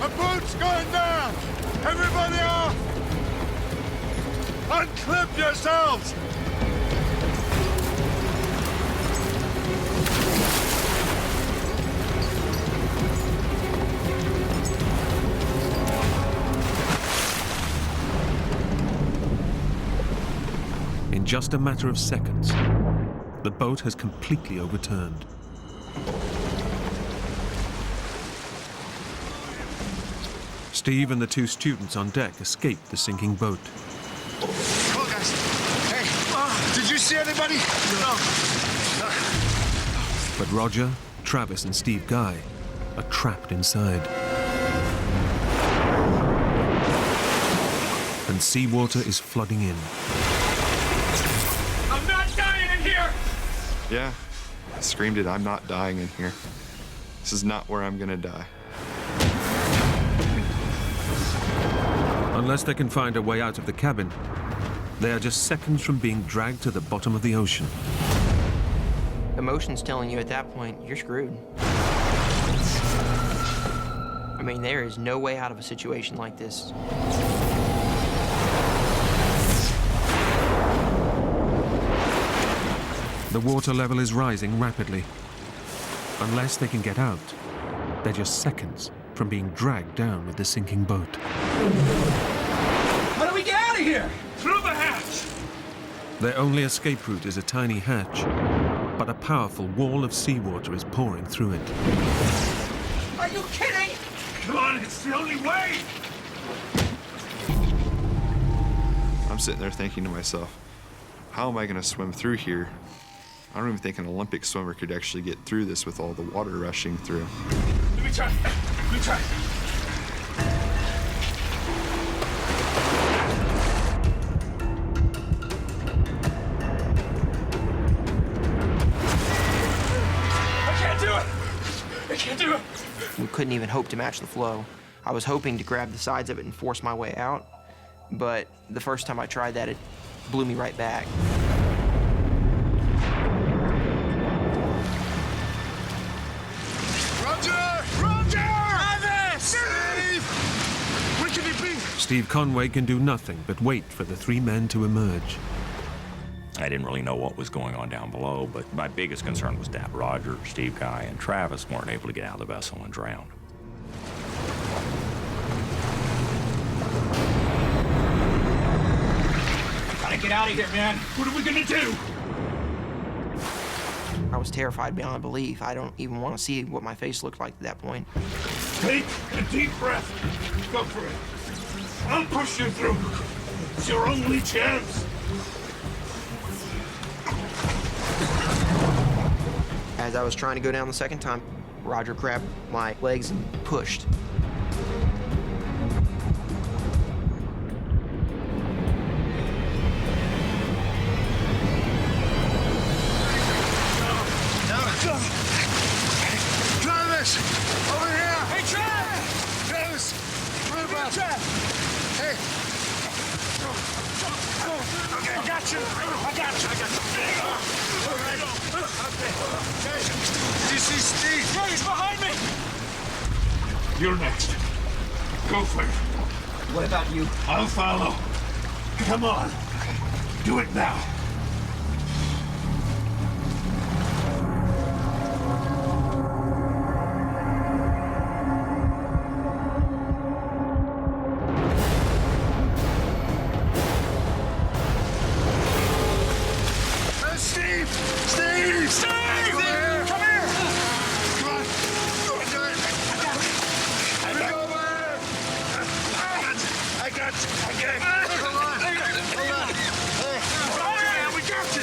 K: A boat's going down! Everybody off! Unclip yourselves!
A: In just a matter of seconds, the boat has completely overturned. Steve and the two students on deck escaped the sinking boat.
K: Oh, guys. Hey, did you see anybody? No.
A: But Roger, Travis, and Steve Guy are trapped inside. And seawater is flooding in.
K: I'm not dying in here!
P: Yeah, I screamed it, I'm not dying in here. This is not where I'm gonna die.
A: Unless they can find a way out of the cabin, they are just seconds from being dragged to the bottom of the ocean.
L: Emotion's telling you at that point, you're screwed. I mean, there is no way out of a situation like this.
A: The water level is rising rapidly. Unless they can get out, they're just seconds from being dragged down with the sinking boat.
K: How do we get out of here? Through the hatch!
A: Their only escape route is a tiny hatch, but a powerful wall of seawater is pouring through it.
K: Are you kidding? Come on, it's the only way!
P: I'm sitting there thinking to myself, how am I gonna swim through here? I don't even think an Olympic swimmer could actually get through this with all the water rushing through.
K: Let me try. Let me try. I can't do it! I can't do it!
L: We couldn't even hope to match the flow. I was hoping to grab the sides of it and force my way out, but the first time I tried that, it blew me right back.
A: Steve Conway can do nothing but wait for the three men to emerge.
M: I didn't really know what was going on down below, but my biggest concern was that Roger, Steve Guy, and Travis weren't able to get out of the vessel and drown.
K: Gotta get
O: out of here, man. What are we gonna do?
L: I was terrified beyond belief. I don't even want to see what my face looked like at that point.
K: Take a deep breath. Go for it. I'll push you through. It's your only chance.
L: As I was trying to go down the second time, Roger grabbed my legs and pushed.
E: Travis! Over here! Hey, Travis! Travis! What about Travis? Hey! Okay, I got you! All right. Okay. Did you see Steve? Yeah, he's behind me!
K: You're next. Go for it.
O: What about you?
K: I'll follow. Come on. Do it now.
E: Steve! Steve! Steve! Come here! Come on! Go on, do it! I got you! Okay! Hold on! Hey! We got you!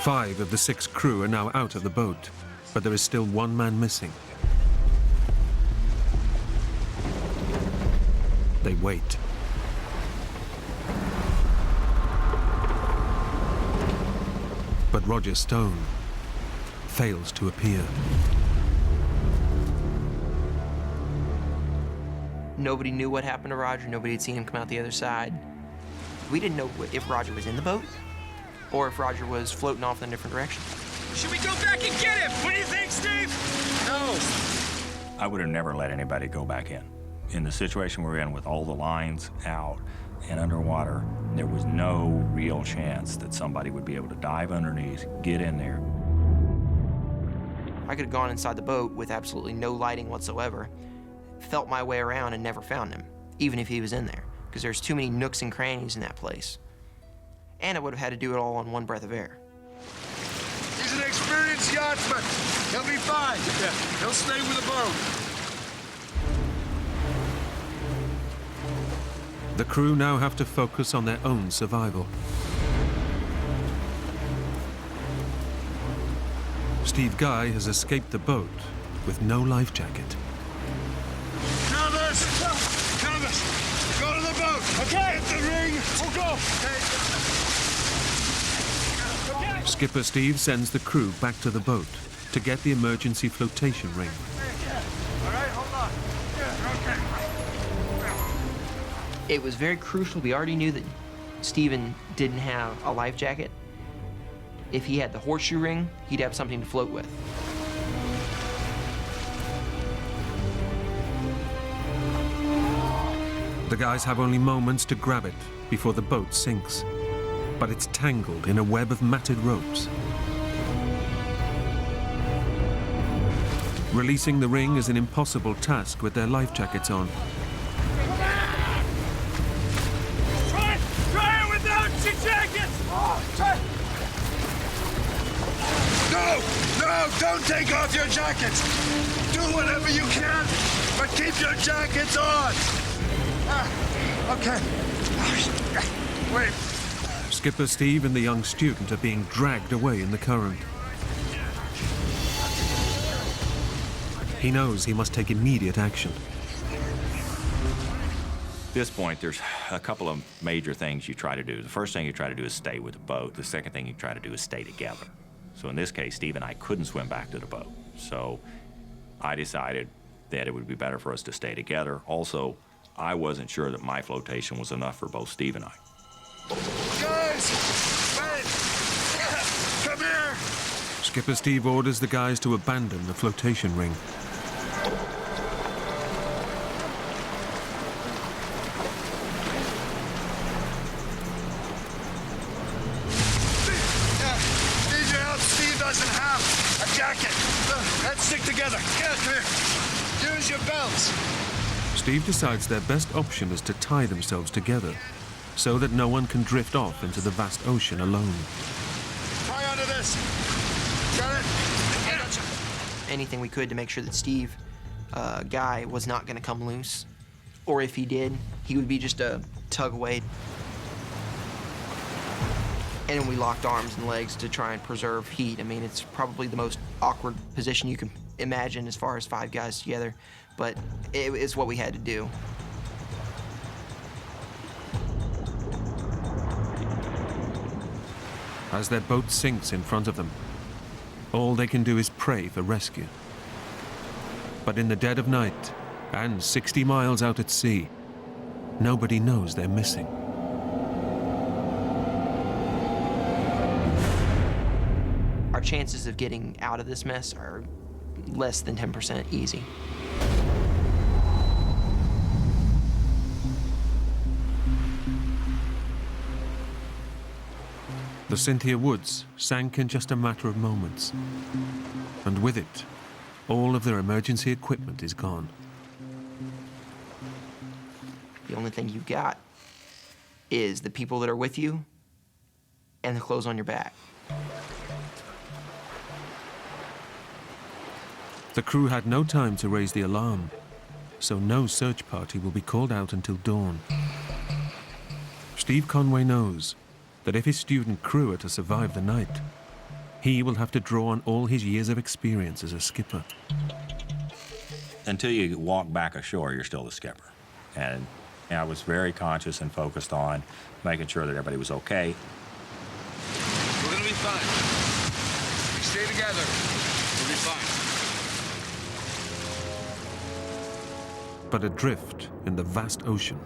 A: 5 of the 6 crew are now out of the boat, but there is still 1 man missing. They wait. But Roger Stone fails to appear.
L: Nobody knew what happened to Roger. Nobody had seen him come out the other side. We didn't know if Roger was in the boat or if Roger was floating off in a different direction.
N: Should we go back and get him? What do you think, Steve?
M: No. I would have never let anybody go back in. In the situation we're in with all the lines out and underwater, there was no real chance that somebody would be able to dive underneath, get in there.
L: I could have gone inside the boat with absolutely no lighting whatsoever, felt my way around and never found him, even if he was in there, because there's too many nooks and crannies in that place. And I would have had to do it all on one breath of air.
E: He's an experienced yachtsman. He'll be fine. Yeah. He'll stay with the boat.
A: The crew now have to focus on their own survival. Steve Guy has escaped the boat with no life jacket.
E: Travis! Travis! Go to the boat! Okay! Hit the ring! We'll go! Okay.
A: Skipper Steve sends the crew back to the boat to get the emergency flotation ring.
E: All right, hold on. Yeah, okay.
L: It was very crucial. We already knew that Steven didn't have a life jacket. If he had the horseshoe ring, he'd have something to float with.
A: The guys have only moments to grab it before the boat sinks, but it's tangled in a web of matted ropes. Releasing the ring is an impossible task with their life jackets on.
E: Try it without your jackets! Try. No, don't take off your jackets. Do whatever you can, but keep your jackets on. Okay. Wait.
A: Skipper Steve and the young student are being dragged away in the current. He knows he must take immediate action.
M: At this point, there's a couple of major things you try to do. The first thing you try to do is stay with the boat. The second thing you try to do is stay together. So in this case, Steve and I couldn't swim back to the boat. So I decided that it would be better for us to stay together. Also, I wasn't sure that my flotation was enough for both Steve and I.
E: Guys, wait! Come here!
A: Skipper Steve orders the guys to abandon the flotation ring.
E: Need your help. Steve doesn't have a jacket. Let's stick together. Get come here. Use your belts.
A: Steve decides their best option is to tie themselves together so that no one can drift off into the vast ocean alone.
E: Tie onto this. Got it? I gotcha.
L: Anything we could to make sure that Steve, Guy, was not going to come loose. Or if he did, he would be just a tug away. And we locked arms and legs to try and preserve heat. I mean, it's probably the most awkward position you can imagine as far as 5 guys together, but it's what we had to do.
A: As their boat sinks in front of them, all they can do is pray for rescue. But in the dead of night, and 60 miles out at sea, nobody knows they're missing.
L: Our chances of getting out of this mess are less than 10% easy.
A: The Cynthia Woods sank in just a matter of moments. And with it, all of their emergency equipment is gone.
L: The only thing you've got is the people that are with you and the clothes on your back.
A: The crew had no time to raise the alarm, so no search party will be called out until dawn. Steve Conway knows that if his student crew are to survive the night, he will have to draw on all his years of experience as a skipper.
M: Until you walk back ashore, you're still the skipper. And I was very conscious and focused on making sure that everybody was okay.
E: We're gonna be fine. We stay together. We'll be fine.
A: But adrift in the vast ocean,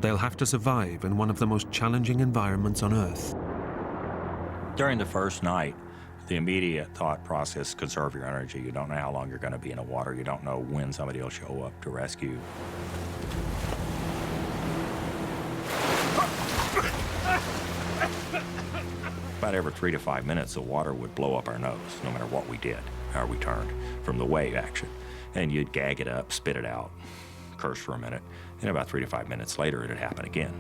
A: they'll have to survive in one of the most challenging environments on Earth.
M: During the first night, the immediate thought process, conserve your energy. You don't know how long you're going to be in the water. You don't know when somebody will show up to rescue you. About every 3 to 5 minutes, the water would blow up our nose, no matter what we did, how we turned from the wave action. And you'd gag it up, spit it out, curse for a minute, and about 3 to 5 minutes later, it'd happen again.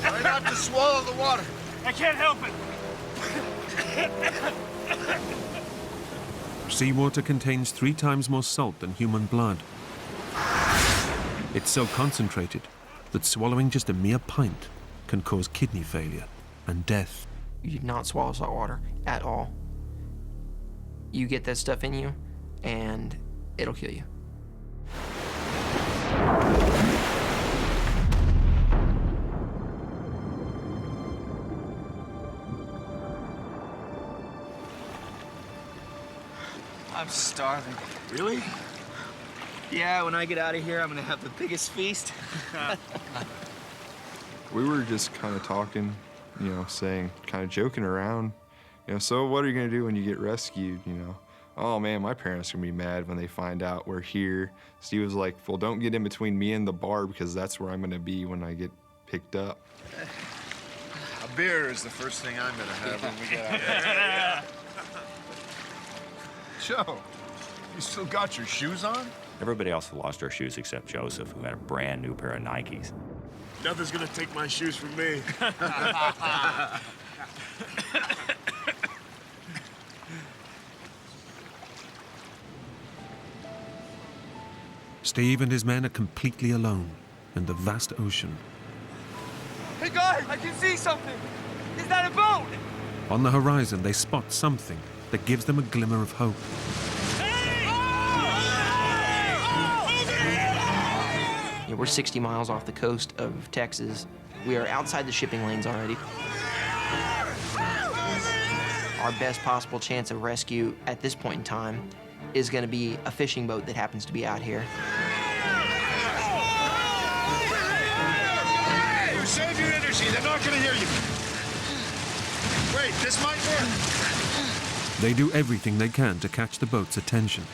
E: Try not to swallow the water.
K: I can't help it.
A: Seawater contains 3 times more salt than human blood. It's so concentrated that swallowing just a mere pint can cause kidney failure and death.
L: You do not swallow salt water at all. You get that stuff in you, and it'll kill you.
N: I'm starving.
E: Really?
N: Yeah, when I get out of here, I'm gonna have the biggest feast.
P: We were just kind of talking, you know, saying, kind of joking around, you know, so what are you gonna do when you get rescued, you know? Oh man, my parents are gonna be mad when they find out we're here. Steve was like, well, don't get in between me and the bar because that's where I'm gonna be when I get picked up.
E: A beer is the first thing I'm gonna have when we get out there. Joe, you still got your shoes on?
M: Everybody else had lost their shoes except Joseph, who had a brand new pair of Nikes.
K: Nothing's gonna take my shoes from me.
A: Steve and his men are completely alone in the vast ocean.
N: Hey guys, I can see something. Is that a boat?
A: On the horizon, they spot something that gives them a glimmer of hope.
L: Yeah, we're 60 miles off the coast of Texas. We are outside the shipping lanes already. Our best possible chance of rescue at this point in time is going to be a fishing boat that happens to be out here.
E: Save your energy, they're not gonna hear you. Wait, this might work.
A: They do everything they can to catch the boat's attention.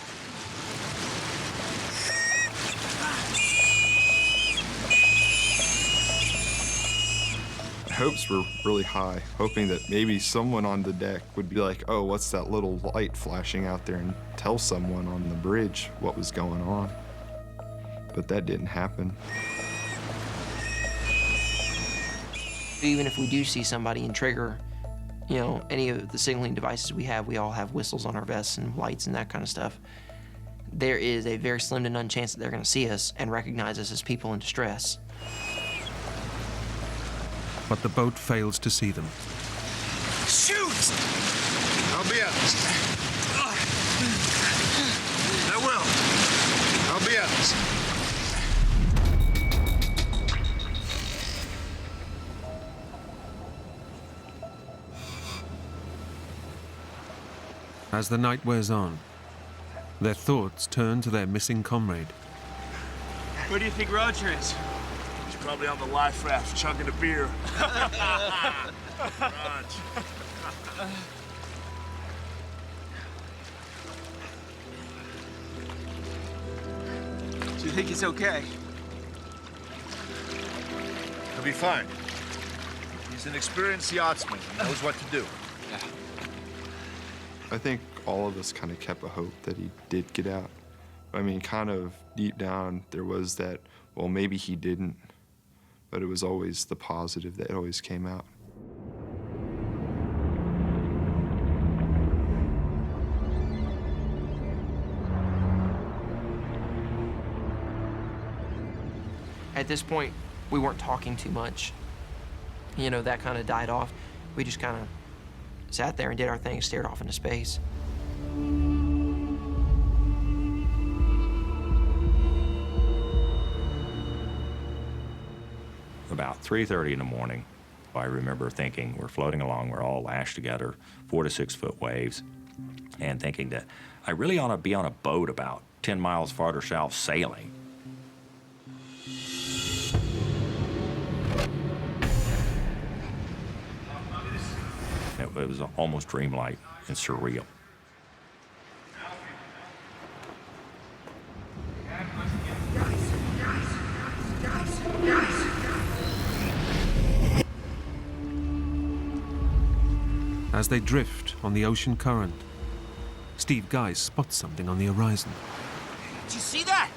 P: hopes were really high, hoping that maybe someone on the deck would be like, oh, what's that little light flashing out there, and tell someone on the bridge what was going on. But that didn't happen.
L: Even if we do see somebody and trigger, you know, any of the signaling devices we all have whistles on our vests and lights and that kind of stuff. There is a very slim to none chance that they're going to see us and recognize us as people in distress.
A: But the boat fails to see them.
E: Shoot! I'll be honest. I will. I'll be honest.
A: As the night wears on, their thoughts turn to their missing comrade.
O: Where do you think Roger is?
K: He's probably on the life raft chugging a beer. Raj.
N: Do you think he's okay?
K: He'll be fine. He's an experienced yachtsman. He knows what to do.
P: I think all of us kind of kept a hope that he did get out. I mean, kind of deep down, there was that, well, maybe he didn't, but it was always the positive that always came out.
L: At this point, we weren't talking too much. You know, that kind of died off. We just kind of sat there and did our thing, stared off into space.
M: About 3:30 in the morning, I remember thinking, we're floating along, we're all lashed together, 4 to 6 foot waves, and thinking that I really ought to be on a boat about 10 miles farther south sailing. It was almost dreamlike and surreal.
A: As they drift on the ocean current, Steve Guy spots something on the horizon.
N: Did you see that?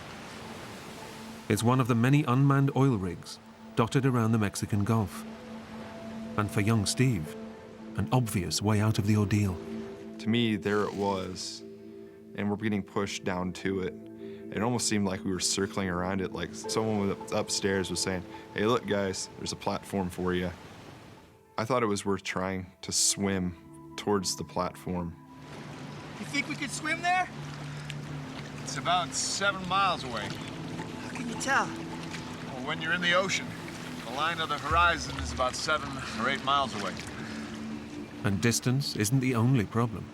A: It's one of the many unmanned oil rigs dotted around the Mexican Gulf. And for young Steve, an obvious way out of the ordeal.
P: To me, there it was, and we're getting pushed down to it. It almost seemed like we were circling around it, like someone upstairs was saying, hey, look, guys, there's a platform for you. I thought it was worth trying to swim towards the platform.
N: You think we could swim there?
K: It's about 7 miles away.
N: How can you tell?
K: Well, when you're in the ocean, the line of the horizon is about 7 or 8 miles away.
A: And distance isn't the only problem.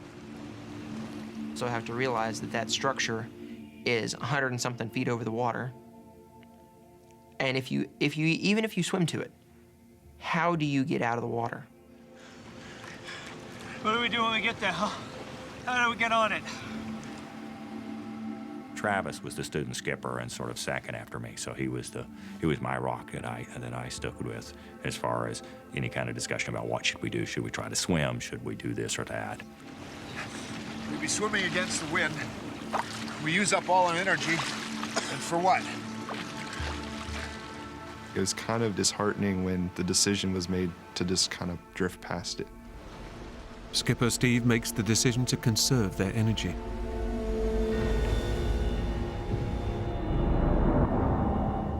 L: So I have to realize that that structure is 100 and something feet over the water. And even if you swim to it, how do you get out of the water?
O: What do we do when we get there, huh? How do we get on it?
M: Travis was the student skipper and sort of second after me, so he was my rock that I stuck with as far as any kind of discussion about what should we do. Should we try to swim? Should we do this or that?
K: We'd be swimming against the wind. We use up all our energy, and for what?
P: It was kind of disheartening when the decision was made to just kind of drift past it.
A: Skipper Steve makes the decision to conserve their energy.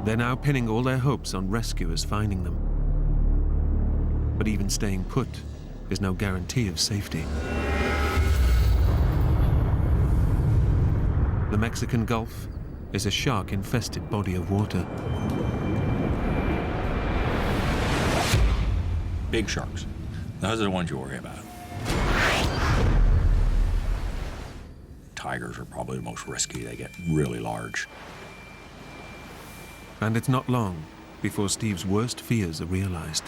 A: They're now pinning all their hopes on rescuers finding them. But even staying put is no guarantee of safety. The Mexican Gulf is a shark-infested body of water.
M: Big sharks. Those are the ones you worry about. Tigers are probably the most risky. They get really large.
A: And it's not long before Steve's worst fears are realized.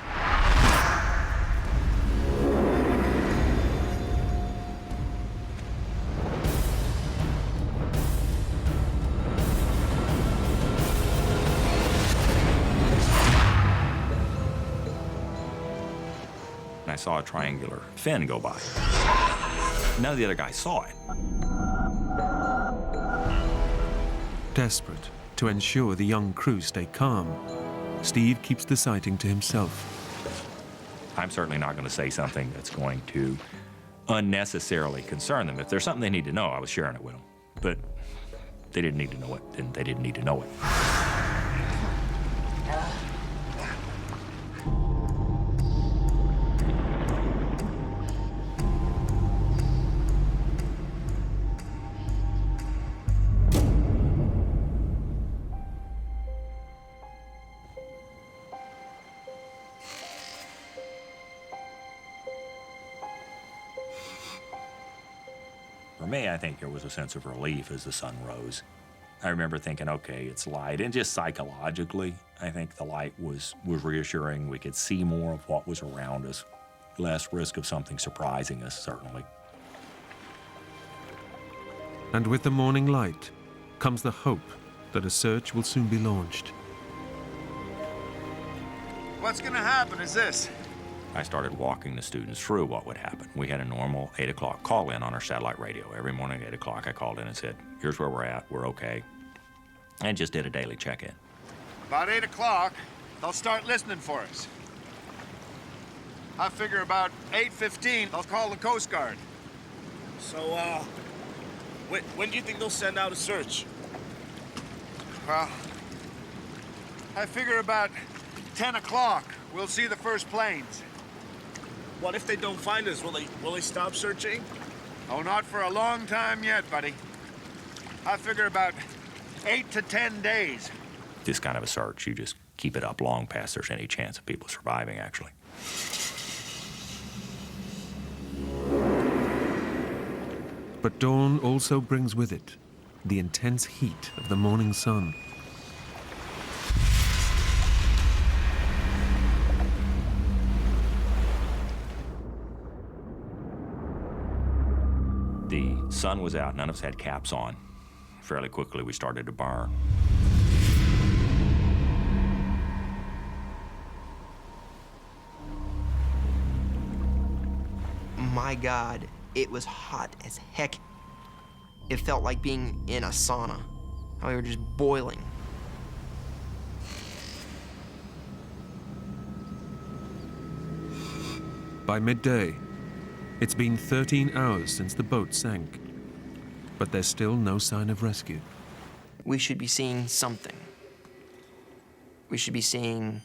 M: saw a triangular fin go by. None of the other guys saw it.
A: Desperate to ensure the young crew stay calm, Steve keeps the sighting to himself.
M: I'm certainly not going to say something that's going to unnecessarily concern them. If there's something they need to know, I was sharing it with them. But they didn't need to know it, and they didn't need to know it. For me, I think there was a sense of relief as the sun rose. I remember thinking, okay, it's light. And just psychologically, I think the light was reassuring. We could see more of what was around us. Less risk of something surprising us, certainly.
A: And with the morning light comes the hope that a search will soon be launched.
K: What's gonna happen is this.
M: I started walking the students through what would happen. We had a normal 8 o'clock call-in on our satellite radio. Every morning at 8 o'clock, I called in and said, here's where we're at, we're okay. And just did a daily check-in.
K: About 8 o'clock, they'll start listening for us. I figure about 8:15, they'll call the Coast Guard.
N: So, when do you think they'll send out a search?
K: Well, I figure about 10 o'clock, we'll see the first planes.
N: What if they don't find us? Will they stop searching?
K: Oh, not for a long time yet, buddy. I figure about 8 to 10 days.
M: This kind of a search, you just keep it up long past there's any chance of people surviving, actually.
A: But dawn also brings with it the intense heat of the morning sun.
M: The sun was out, none of us had caps on. Fairly quickly, we started to burn.
L: My God, it was hot as heck. It felt like being in a sauna. How we were just boiling.
A: By midday, it's been 13 hours since the boat sank, but there's still no sign of rescue.
L: We should be seeing something. We should be seeing,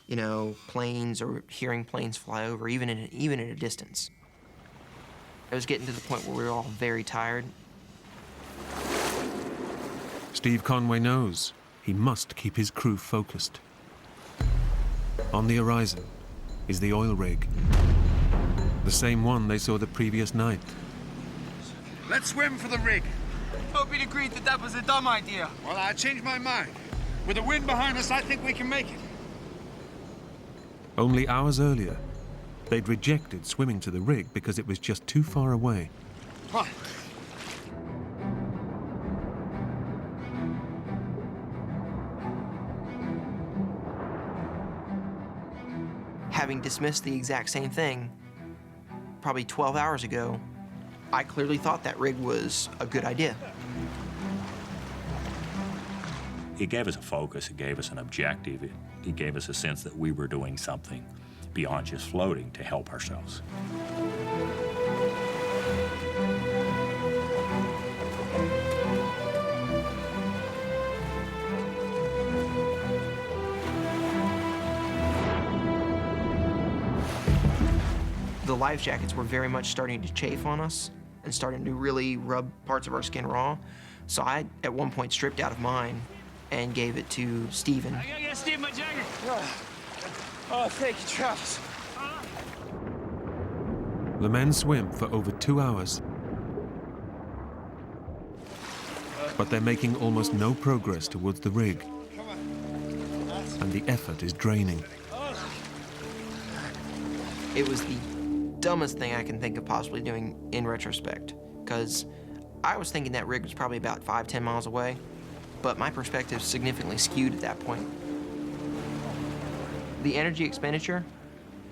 L: you know, planes or hearing planes fly over, even at a distance. It was getting to the point where we were all very tired.
A: Steve Conway knows he must keep his crew focused. On the horizon is the oil rig, the same one they saw the previous night.
K: Let's swim for the rig.
N: Hope you'd agreed that was a dumb idea.
K: Well, I changed my mind. With the wind behind us, I think we can make it.
A: Only hours earlier, they'd rejected swimming to the rig because it was just too far away.
K: What?
L: Having dismissed the exact same thing, probably 12 hours ago, I clearly thought that rig was a good idea.
M: It gave us a focus, it gave us an objective, it gave us a sense that we were doing something beyond just floating to help ourselves.
L: The life jackets were very much starting to chafe on us and starting to really rub parts of our skin raw. So I, at one point, stripped out of mine and gave it to Steven.
O: I gotta get Steve my jacket.
N: Oh, thank you, Travis.
A: The men swim for over 2 hours, but they're making almost no progress towards the rig, and the effort is draining.
L: It was the dumbest thing I can think of possibly doing in retrospect, because I was thinking that rig was probably about 5-10 miles away, but my perspective significantly skewed at that point. The energy expenditure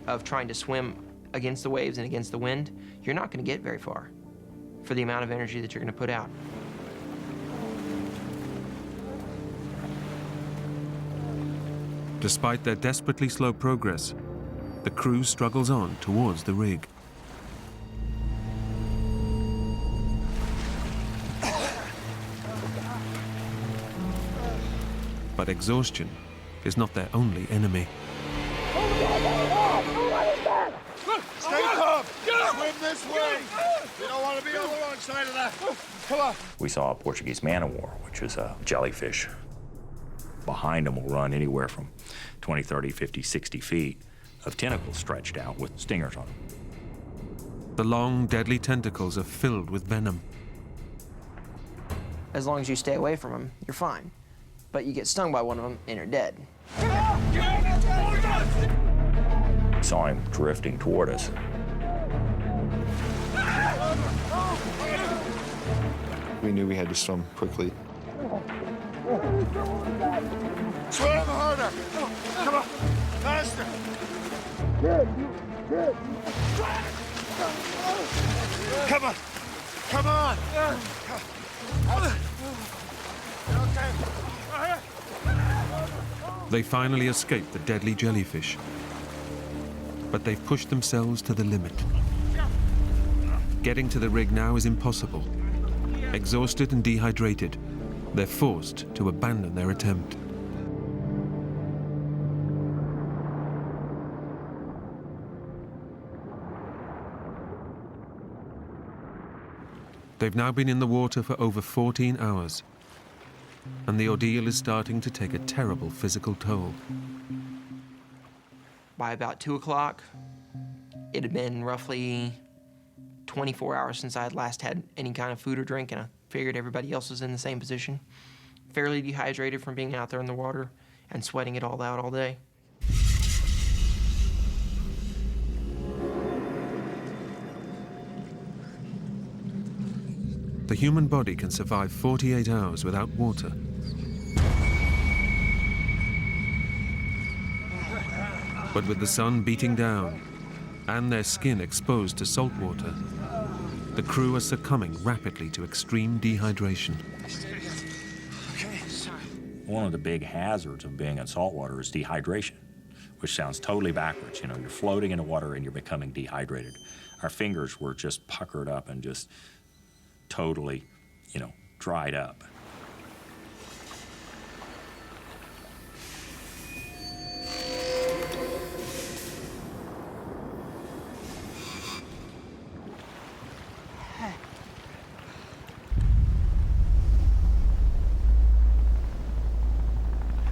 L: of trying to swim against the waves and against the wind, you're not going to get very far for the amount of energy that you're going to put out.
A: Despite their desperately slow progress, the crew struggles on towards the rig. But exhaustion is not their only enemy.
K: Stay calm. Swim this way. You don't want to be on the wrong side of that. Come on.
M: We saw a Portuguese man-o-war, which is a jellyfish. Behind them will run anywhere from 20, 30, 50, 60 feet of tentacles stretched out with stingers on them.
A: The long, deadly tentacles are filled with venom.
L: As long as you stay away from them, you're fine. But you get stung by one of them and you're dead.
M: We saw him drifting toward us.
P: We knew we had to swim quickly.
K: Swim harder. Come on. Faster. Come on. Come on. Okay.
A: They finally escape the deadly jellyfish. But they've pushed themselves to the limit. Getting to the rig now is impossible. Exhausted and dehydrated, they're forced to abandon their attempt. They've now been in the water for over 14 hours, and the ordeal is starting to take a terrible physical toll.
L: By about 2 o'clock, it had been roughly 24 hours since I had last had any kind of food or drink, and I figured everybody else was in the same position. Fairly dehydrated from being out there in the water and sweating it all out all day.
A: The human body can survive 48 hours without water. But with the sun beating down and their skin exposed to salt water, the crew are succumbing rapidly to extreme dehydration.
M: One of the big hazards of being in saltwater is dehydration, which sounds totally backwards. You know, you're floating in the water and you're becoming dehydrated. Our fingers were just puckered up and just totally, dried up.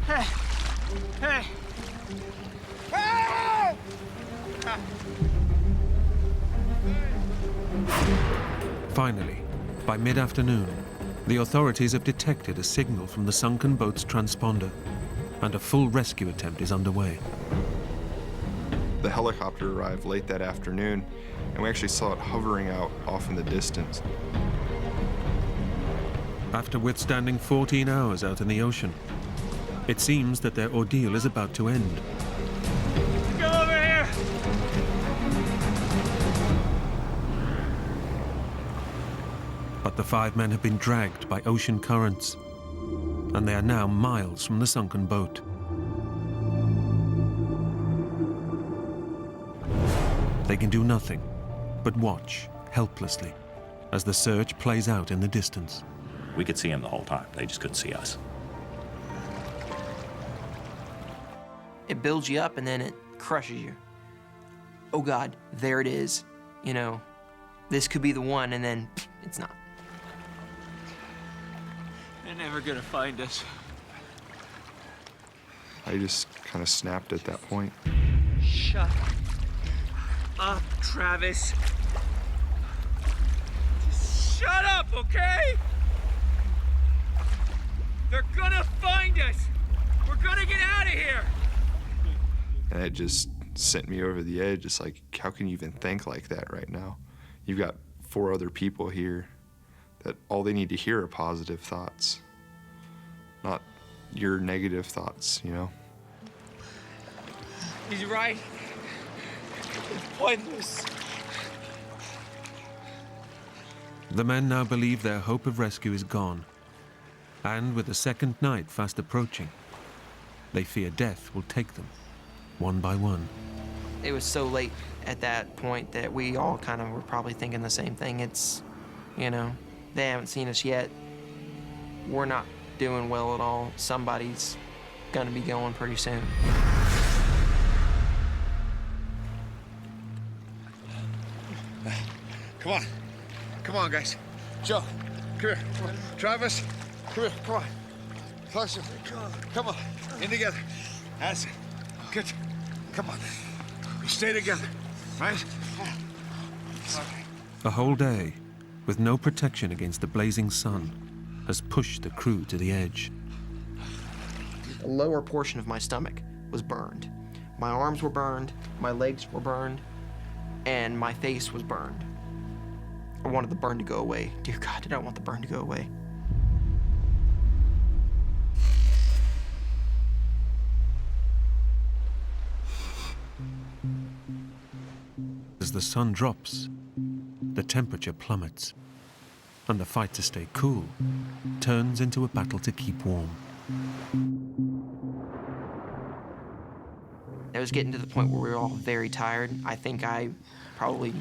N: Hey!
A: Finally, by mid-afternoon, the authorities have detected a signal from the sunken boat's transponder, and a full rescue attempt is underway.
P: The helicopter arrived late that afternoon, and we actually saw it hovering out off in the distance.
A: After withstanding 14 hours out in the ocean, it seems that their ordeal is about to end.
N: Go over here!
A: But the 5 men have been dragged by ocean currents, and they are now miles from the sunken boat. They can do nothing but watch helplessly as the search plays out in the distance.
M: We could see them the whole time. They just couldn't see us.
L: It builds you up and then it crushes you. Oh God, there it is. This could be the one, and then it's not.
N: They're never gonna find us.
P: I just kind of snapped at that point.
N: Shut up, Travis. Just shut up, okay? They're gonna find us. We're gonna get out of here.
P: And it just sent me over the edge. It's like, how can you even think like that right now? You've got 4 other people here that all they need to hear are positive thoughts, not your negative thoughts,
N: He's right. It's pointless.
A: The men now believe their hope of rescue is gone. And with the second night fast approaching, they fear death will take them, one by one.
L: It was so late at that point that we all kind of were probably thinking the same thing. It's, you know, they haven't seen us yet. We're not doing well at all. Somebody's gonna be going pretty soon.
K: Come on. Come on, guys. Joe, come here. Travis, come here. Come on. Closer. Come on. In together. That's it. Good. Come on. We stay together, right?
A: A whole day, with no protection against the blazing sun, has pushed the crew to the edge.
L: The lower portion of my stomach was burned. My arms were burned, my legs were burned, and my face was burned. I wanted the burn to go away. Dear God, did I want the burn to go away?
A: As the sun drops, the temperature plummets, and the fight to stay cool turns into a battle to keep warm.
L: It was getting to the point where we were all very tired. I think I probably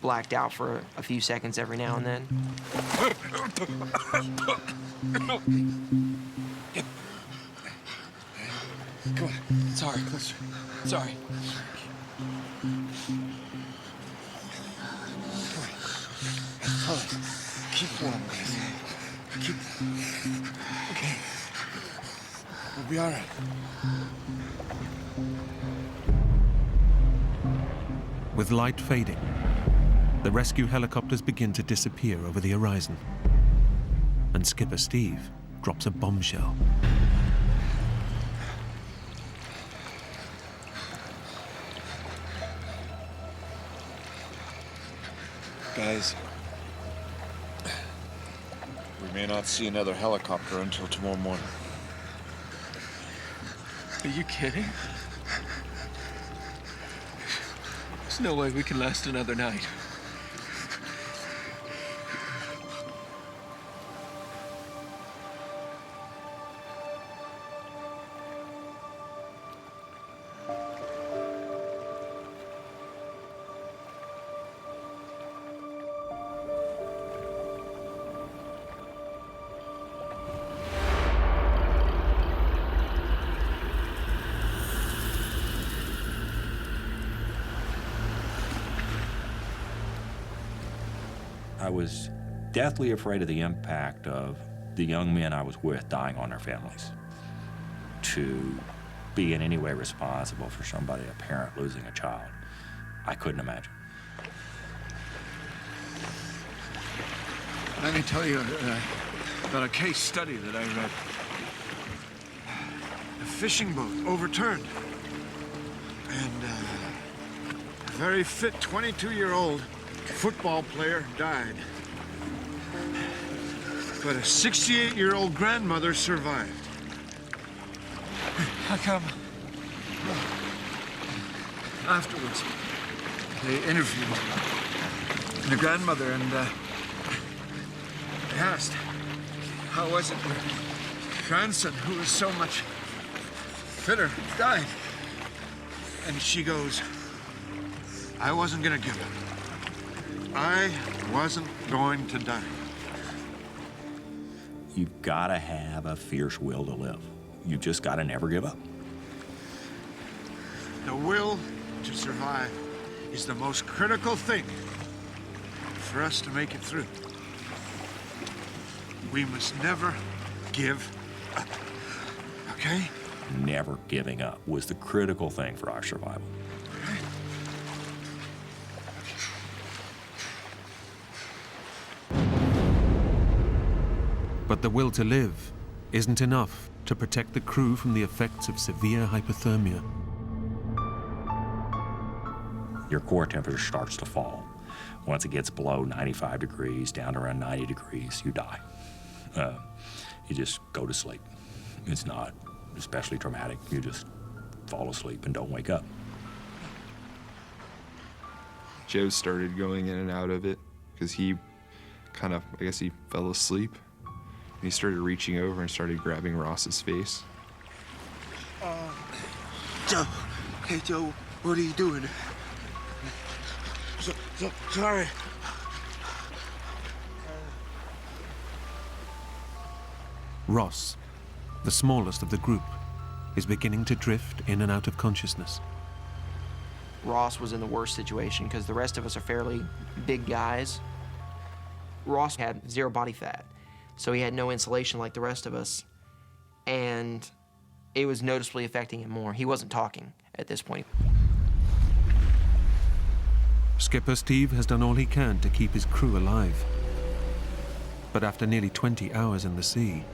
L: blacked out for a few seconds every now and then.
N: Come on. Sorry, closer. Sorry.
K: Come on. Keep warm, guys. Keep. Okay. We'll be all right.
A: With light fading, the rescue helicopters begin to disappear over the horizon. And Skipper Steve drops a bombshell.
K: Guys, we may not see another helicopter until tomorrow morning.
N: Are you kidding? There's no way we can last another night.
M: I was deathly afraid of the impact of the young men I was with dying on their families. To be in any way responsible for somebody, a parent, losing a child, I couldn't imagine.
K: Let me tell you about a case study that I read. A fishing boat overturned, and a very fit 22-year-old football player died. But a 68-year-old grandmother survived. How come? Afterwards, they interviewed the grandmother, and they asked, how was it your grandson, who was so much fitter, died? And she goes, I wasn't gonna give up. I wasn't going to die.
M: You've got to have a fierce will to live. You've just got to never give up.
K: The will to survive is the most critical thing for us to make it through. We must never give up, okay?
M: Never giving up was the critical thing for our survival.
A: But the will to live isn't enough to protect the crew from the effects of severe hypothermia.
M: Your core temperature starts to fall. Once it gets below 95 degrees, down to around 90 degrees, you die. You just go to sleep. It's not especially traumatic. You just fall asleep and don't wake up.
P: Joe started going in and out of it because he kind of, I guess he fell asleep. And he started reaching over and started grabbing Ross's face.
E: Joe. Hey, Joe, what are you doing? Sorry.
A: Ross, the smallest of the group, is beginning to drift in and out of consciousness.
L: Ross was in the worst situation because the rest of us are fairly big guys. Ross had 0 body fat, so he had no insulation like the rest of us, and it was noticeably affecting him more. He wasn't talking at this point.
A: Skipper Steve has done all he can to keep his crew alive. But after nearly 20 hours in the sea,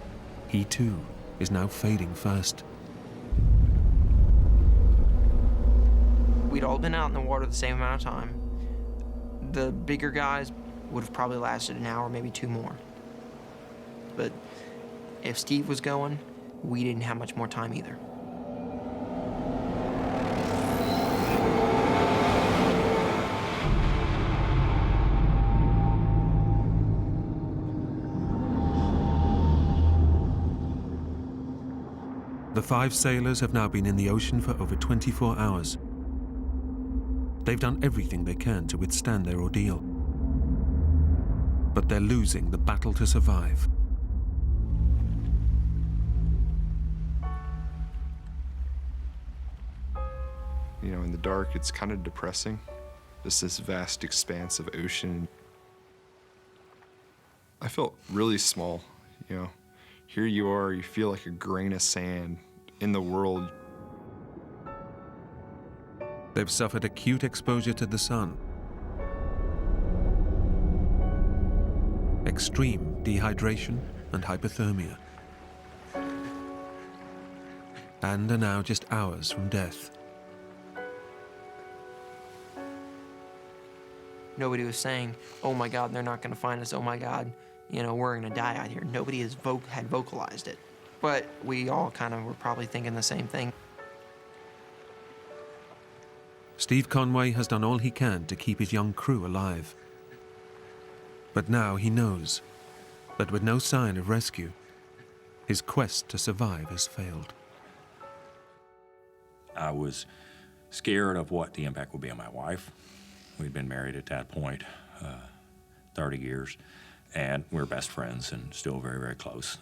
A: he too is now fading fast.
L: We'd all been out in the water the same amount of time. The bigger guys would have probably lasted an hour, maybe 2 more. But if Steve was going, we didn't have much more time either.
A: The 5 sailors have now been in the ocean for over 24 hours. They've done everything they can to withstand their ordeal. But they're losing the battle to survive.
P: You know, in the dark, it's kind of depressing. Just this vast expanse of ocean. I felt really small, you know. Here you are, you feel like a grain of sand in the world.
A: They've suffered acute exposure to the sun, extreme dehydration and hypothermia, and are now just hours from death.
L: Nobody was saying, oh my God, they're not gonna find us, oh my God, you know, we're gonna die out here. Nobody had vocalized it. But we all kind of were probably thinking the same thing.
A: Steve Conway has done all he can to keep his young crew alive. But now he knows that with no sign of rescue, his quest to survive has failed.
M: I was scared of what the impact would be on my wife. We'd been married at that point 30 years, and we're best friends and still very, very close.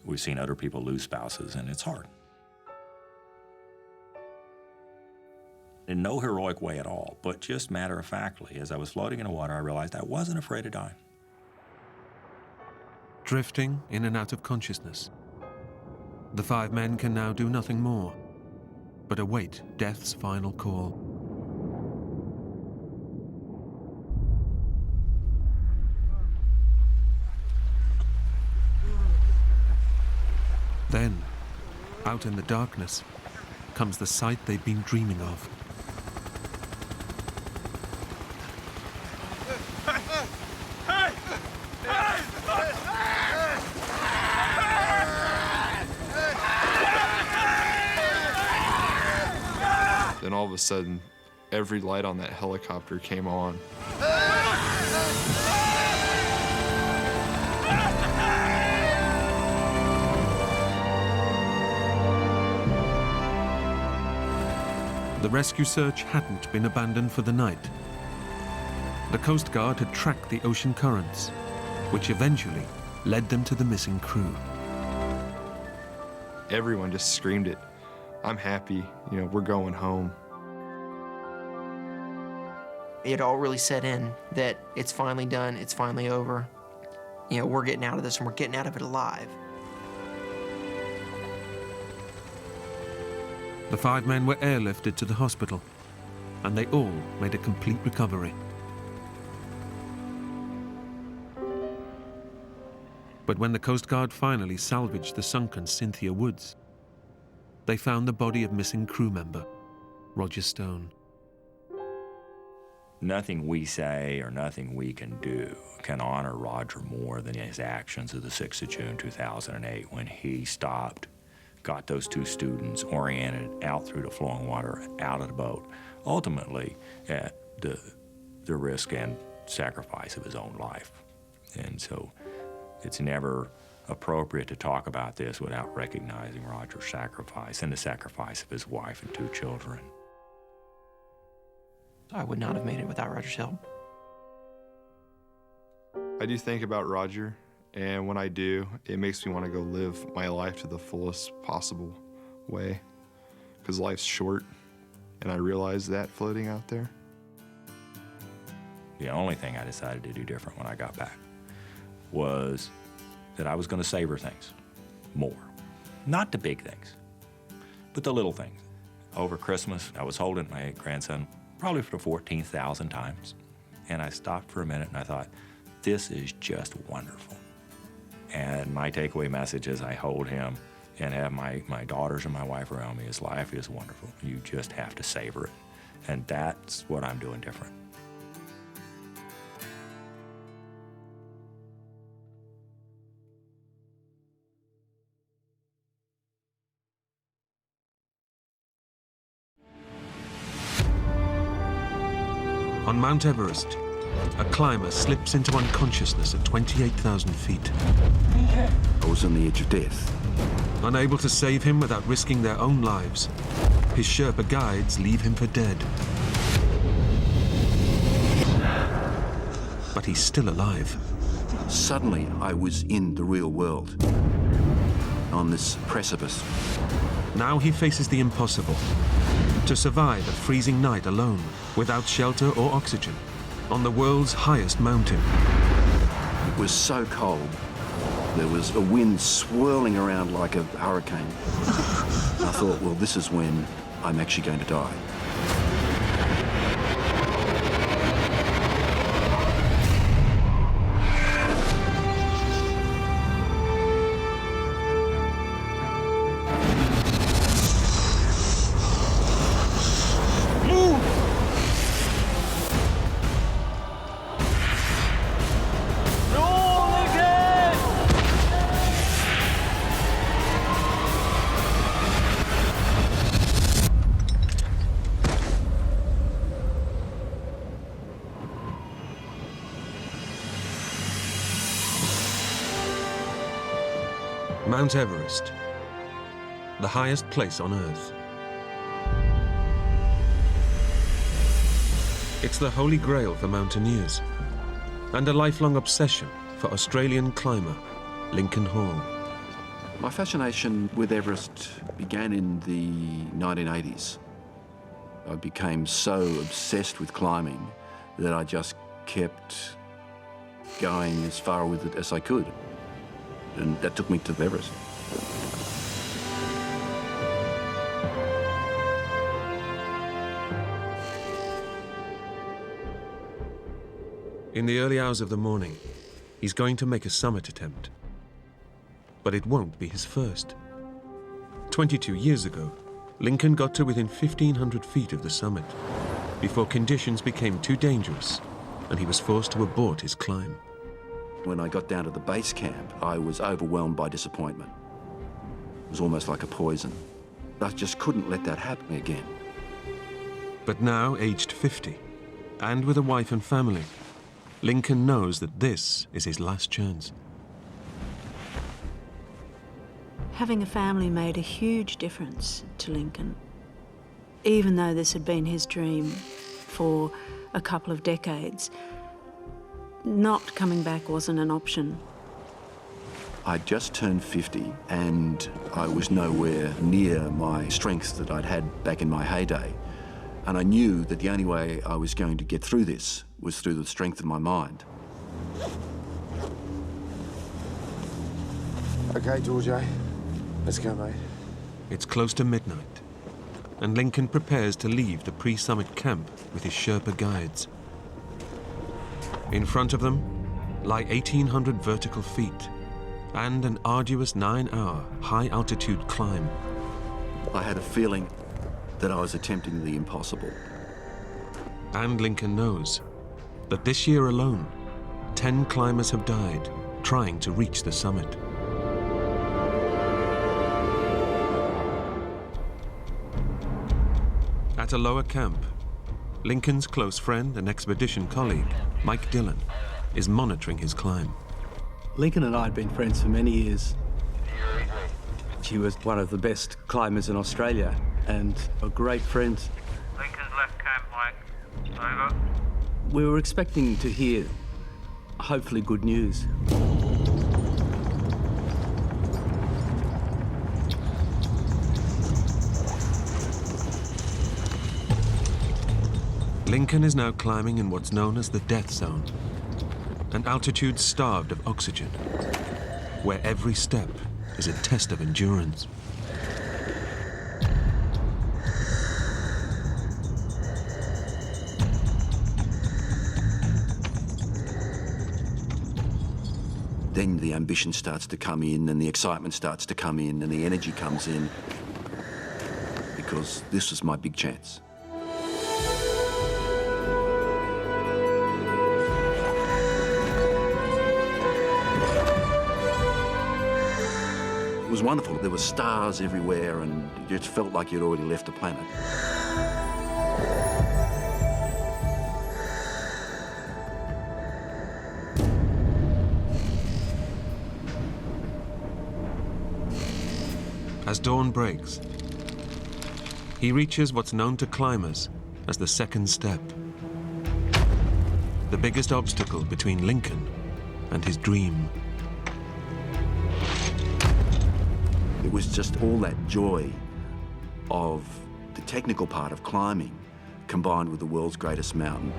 M: We've seen other people lose spouses, and it's hard. In no heroic way at all, but just matter-of-factly, as I was floating in the water, I realized I wasn't afraid of dying.
A: Drifting in and out of consciousness, the 5 men can now do nothing more but await death's final call. Then, out in the darkness, comes the sight they've been dreaming of.
P: Then all of a sudden, every light on that helicopter came on.
A: The rescue search hadn't been abandoned for the night. The Coast Guard had tracked the ocean currents, which eventually led them to the missing crew.
P: Everyone just screamed it. I'm happy, you know, we're going home.
L: It all really set in that it's finally done, it's finally over. You know, we're getting out of this and we're getting out of it alive.
A: The 5 men were airlifted to the hospital, and they all made a complete recovery. But when the Coast Guard finally salvaged the sunken Cynthia Woods, they found the body of missing crew member Roger Stone.
M: Nothing we say or nothing we can do can honor Roger more than his actions of the 6th of June 2008 when he stopped, got those 2 students oriented out through the flowing water, out of the boat. Ultimately, at the the risk and sacrifice of his own life. And so it's never appropriate to talk about this without recognizing Roger's sacrifice and the sacrifice of his wife and 2 children.
L: I would not have made it without Roger's help.
P: I do think about Roger, and when I do, it makes me want to go live my life to the fullest possible way, because life's short, and I realize that floating out there.
M: The only thing I decided to do different when I got back was that I was going to savor things more. Not the big things, but the little things. Over Christmas, I was holding my grandson probably for the 14,000th time, and I stopped for a minute and I thought, this is just wonderful. And my takeaway message as I hold him and have my daughters and my wife around me is life is wonderful. You just have to savor it. And that's what I'm doing different.
A: On Mount Everest, a climber slips into unconsciousness at 28,000 feet.
B: I was on the edge of death.
A: Unable to save him without risking their own lives, his Sherpa guides leave him for dead. But he's still alive.
Q: Suddenly, I was in the real world, on this precipice.
A: Now he faces the impossible. To survive a freezing night alone, without shelter or oxygen, on the world's highest mountain.
Q: It was so cold. There was a wind swirling around like a hurricane. I thought, well, this is when I'm actually going to die.
A: Mount Everest, the highest place on Earth. It's the holy grail for mountaineers and a lifelong obsession for Australian climber Lincoln Hall.
Q: My fascination with Everest began in the 1980s. I became so obsessed with climbing that I just kept going as far with it as I could. And that took me to Everest.
A: In the early hours of the morning, he's going to make a summit attempt. But it won't be his first. 22 years ago, Lincoln got to within 1,500 feet of the summit before conditions became too dangerous and he was forced to abort his climb.
Q: When I got down to the base camp, I was overwhelmed by disappointment. It was almost like a poison. I just couldn't let that happen again.
A: But now, aged 50, and with a wife and family, Lincoln knows that this is his last chance.
R: Having a family made a huge difference to Lincoln. Even though this had been his dream for a couple of decades, not coming back wasn't an option.
Q: I just turned 50 and I was nowhere near my strength that I'd had back in my heyday. And I knew that the only way I was going to get through this was through the strength of my mind.
K: Okay, George, let's go, mate.
A: It's close to midnight, and Lincoln prepares to leave the pre-summit camp with his Sherpa guides. In front of them lie 1,800 vertical feet and an arduous 9-hour high-altitude climb.
Q: I had a feeling that I was attempting the impossible.
A: And Lincoln knows that this year alone, 10 climbers have died trying to reach the summit. At a lower camp, Lincoln's close friend and expedition colleague, Mike Dillon, is monitoring his climb.
S: Lincoln and I had been friends for many years. She was one of the best climbers in Australia and a great friend.
O: Lincoln's left camp, Mike. Over.
S: We were expecting to hear, hopefully, good news.
A: Lincoln is now climbing in what's known as the death zone, an altitude starved of oxygen, where every step is a test of endurance.
Q: Then the ambition starts to come in, and the excitement starts to come in, and the energy comes in, because this was my big chance. It was wonderful. There were stars everywhere, and it just felt like you'd already left the planet.
A: As dawn breaks, he reaches what's known to climbers as the second step, the biggest obstacle between Lincoln and his dream.
Q: It was just all that joy of the technical part of climbing combined with the world's greatest mountain.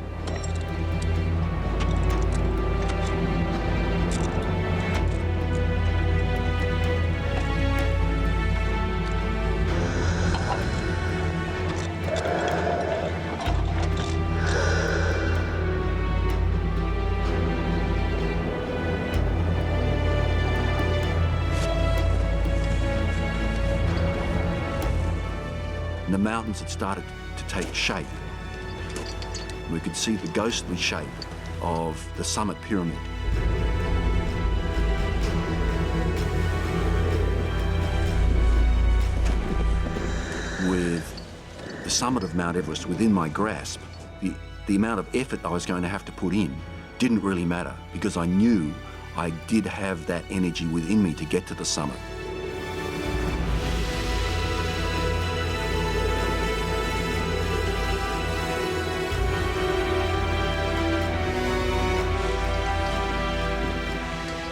Q: And the mountains had started to take shape. We could see the ghostly shape of the summit pyramid. With the summit of Mount Everest within my grasp, the amount of effort I was going to have to put in didn't really matter, because I knew I did have that energy within me to get to the summit.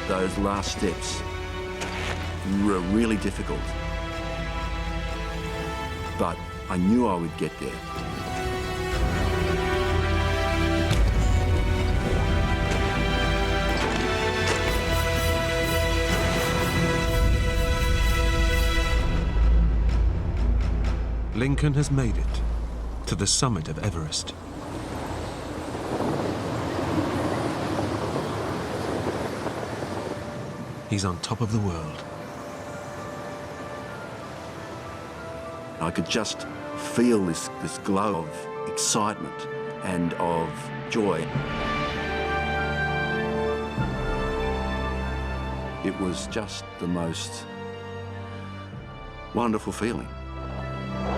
Q: Those last steps were really difficult, but I knew I would get there.
A: Lincoln has made it to the summit of Everest. He's on top of the world.
Q: I could just feel this glow of excitement and of joy. It was just the most wonderful feeling. It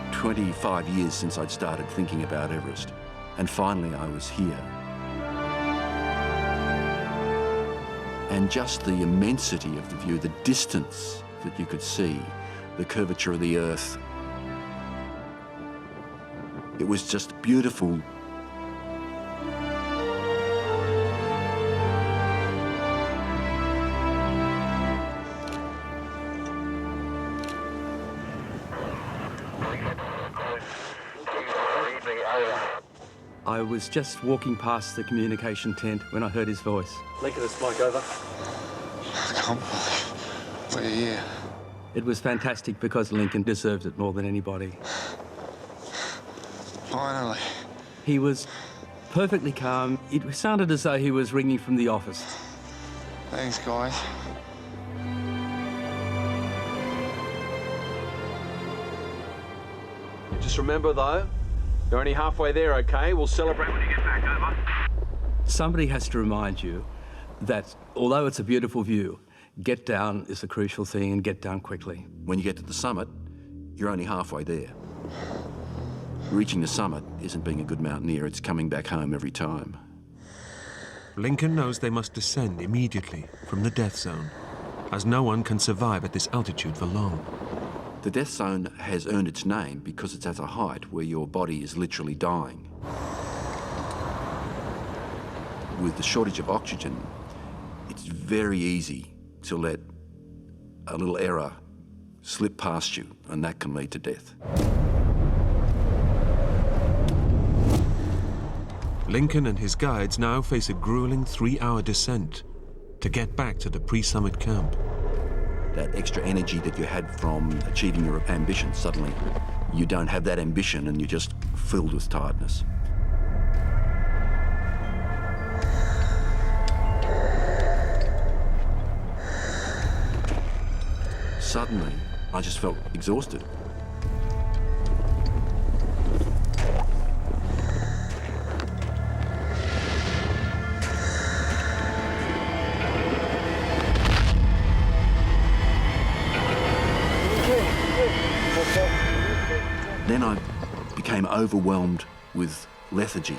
Q: was 25 years since I'd started thinking about Everest, and finally I was here. And just the immensity of the view, the distance that you could see, the curvature of the earth. It was just beautiful.
S: I was just walking past the communication tent when I heard his voice.
O: Lincoln, it's Mike, over.
E: I can't believe we're here.
S: It was fantastic because Lincoln deserved it more than anybody.
E: Finally.
S: He was perfectly calm. It sounded as though he was ringing from the office.
E: Thanks, guys.
O: Just remember, though, you're only halfway there, okay? We'll celebrate when you get back, over.
S: Somebody has to remind you that although it's a beautiful view, get down is a crucial thing, and get down quickly.
Q: When you get to the summit, you're only halfway there. Reaching the summit isn't being a good mountaineer, it's coming back home every time.
A: Lincoln knows they must descend immediately from the death zone, as no one can survive at this altitude for long.
Q: The death zone has earned its name because it's at a height where your body is literally dying. With the shortage of oxygen, it's very easy to let a little error slip past you, and that can lead to death.
A: Lincoln and his guides now face a grueling 3-hour descent to get back to the pre-summit camp.
Q: That extra energy that you had from achieving your ambition, suddenly you don't have that ambition and you're just filled with tiredness. Suddenly, I just felt exhausted. Then I became overwhelmed with lethargy.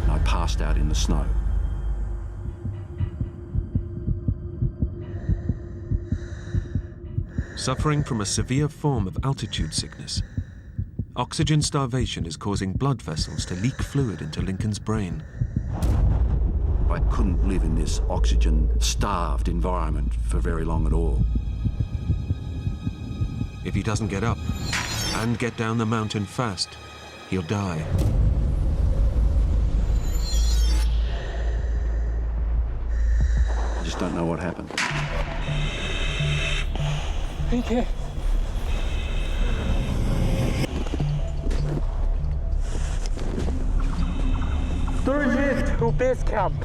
Q: I passed out in the snow.
A: Suffering from a severe form of altitude sickness, oxygen starvation is causing blood vessels to leak fluid into Lincoln's brain.
Q: I couldn't live in this oxygen-starved environment for very long at all.
A: If he doesn't get up and get down the mountain fast, he'll die.
Q: I just don't know what happened.
N: Okay. To base camp.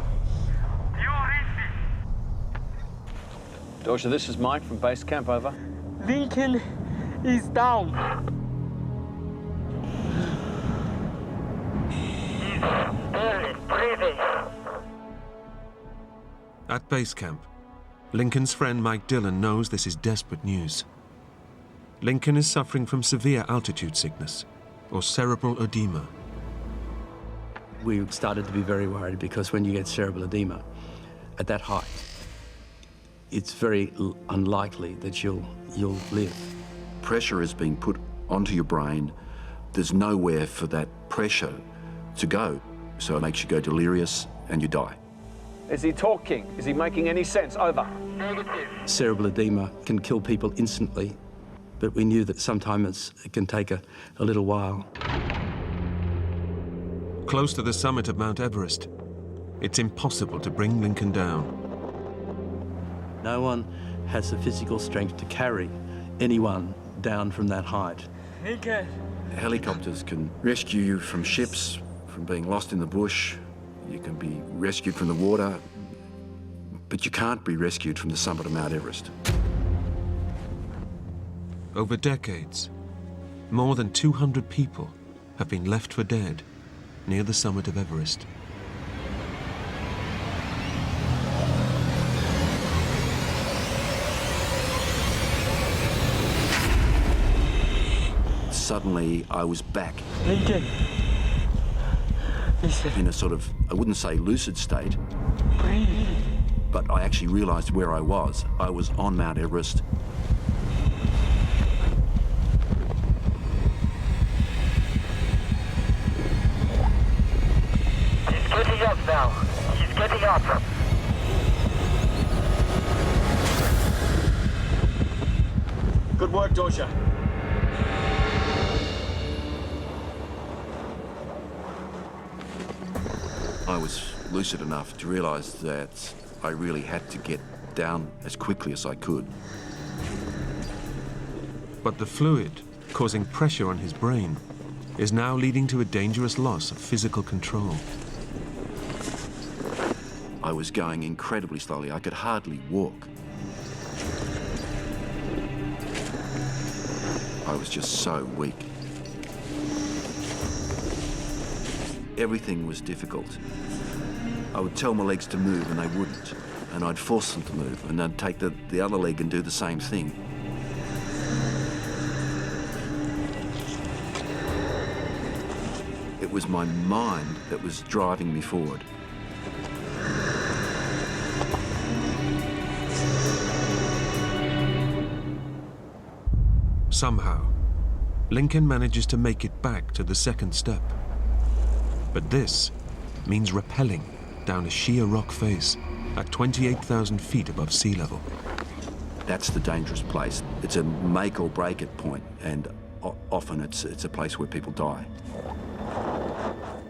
O: Dodger, this is Mike from base camp, over.
N: Lincoln is down. He's barely breathing.
A: At base camp, Lincoln's friend Mike Dillon knows this is desperate news. Lincoln is suffering from severe altitude sickness, or cerebral edema.
S: We started to be very worried because when you get cerebral edema at that height, it's very unlikely that you'll live.
Q: Pressure is being put onto your brain. There's nowhere for that pressure to go, so it makes you go delirious and you die.
O: Is he talking? Is he making any sense? Over.
N: Negative.
S: Cerebral edema can kill people instantly, but we knew that sometimes it can take a little while.
A: Close to the summit of Mount Everest, it's impossible to bring Lincoln down.
S: No one has the physical strength to carry anyone down from that height.
N: Lincoln.
Q: Helicopters can rescue you from ships, from being lost in the bush. You can be rescued from the water, but you can't be rescued from the summit of Mount Everest.
A: Over decades, more than 200 people have been left for dead near the summit of Everest.
Q: Suddenly, I was back.
N: Lincoln.
Q: In a sort of, I wouldn't say lucid state, but I actually realized where I was. I was on Mount Everest.
N: He's getting up now. He's getting up.
O: Good work, Dodger.
Q: I was lucid enough to realize that I really had to get down as quickly as I could.
A: But the fluid causing pressure on his brain is now leading to a dangerous loss of physical control.
Q: I was going incredibly slowly. I could hardly walk. I was just so weak. Everything was difficult. I would tell my legs to move and they wouldn't. And I'd force them to move, and I'd take the other leg and do the same thing. It was my mind that was driving me forward.
A: Somehow, Lincoln manages to make it back to the second step. But this means rappelling down a sheer rock face at 28,000 feet above sea level.
Q: That's the dangerous place. It's a make or break it point, and often it's a place where people die.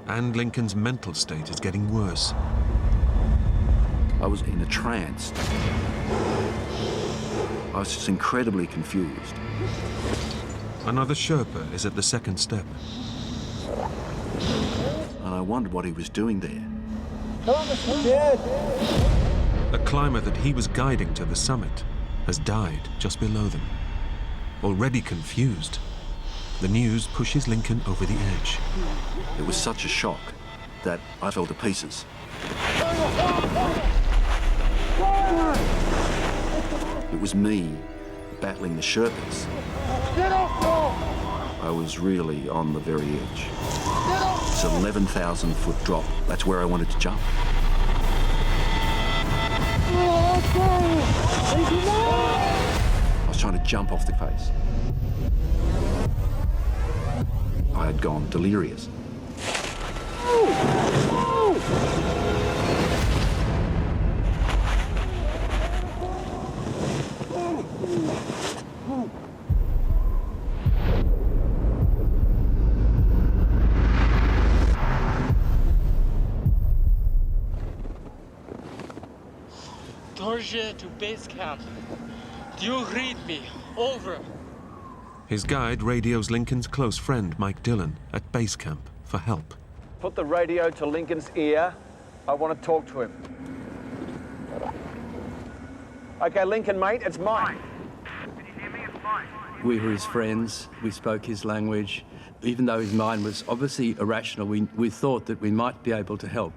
A: And Lincoln's mental state is getting worse.
Q: I was in a trance. I was just incredibly confused.
A: Another Sherpa is at the second step.
Q: And I wondered what he was doing there.
A: A climber that he was guiding to the summit has died just below them. Already confused, the news pushes Lincoln over the edge.
Q: It was such a shock that I fell to pieces. It was me battling the Sherpas. I was really on the very edge. It's an 11,000-foot drop. That's where I wanted to jump. I was trying to jump off the face. I had gone delirious.
T: Dorje to base camp. Do you read me? Over.
A: His guide radios Lincoln's close friend, Mike Dillon, at base camp for help.
O: Put the radio to Lincoln's ear. I want to talk to him. Okay, Lincoln, mate, it's Mike.
N: Can you hear me? It's Mike.
S: We were his friends. We spoke his language. Even though his mind was obviously irrational, we thought that we might be able to help.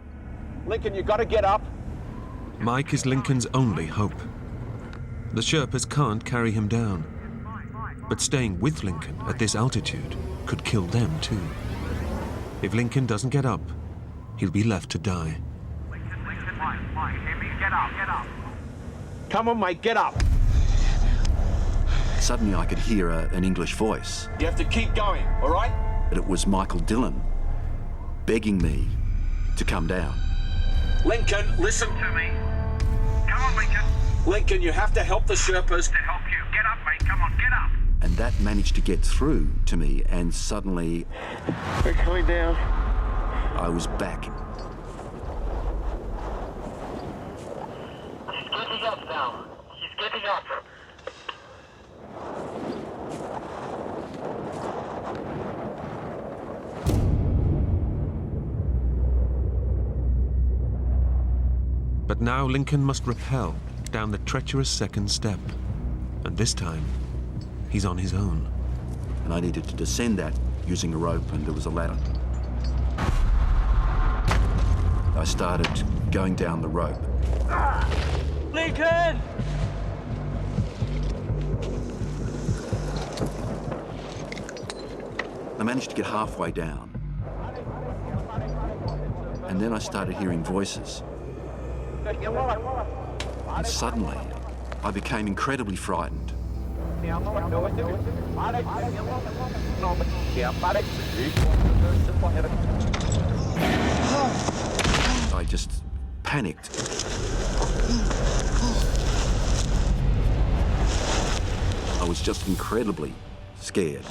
O: Lincoln, you got to get up.
A: Mike is Lincoln's only hope. The Sherpas can't carry him down. But staying with Lincoln at this altitude could kill them too. If Lincoln doesn't get up, he'll be left to die.
N: Lincoln, Mike, hear me? Get up.
O: Come on, mate, get up.
Q: Suddenly I could hear an English voice.
O: You have to keep going, all right?
Q: But it was Michael Dillon begging me to come down.
O: Lincoln, listen
N: to me. Come on, Lincoln.
O: Lincoln, you have to help the Sherpas.
N: To help you. Get up, mate. Come on, get up.
Q: And that managed to get through to me, and suddenly...
O: We're coming down.
Q: I was back.
N: He's getting up now. He's getting up.
A: But now Lincoln must rappel down the treacherous second step. And this time, he's on his own.
Q: And I needed to descend that using a rope, and there was a ladder. I started going down the rope.
T: Lincoln!
Q: I managed to get halfway down. And then I started hearing voices. And suddenly, I became incredibly frightened. I just panicked. I was just incredibly scared.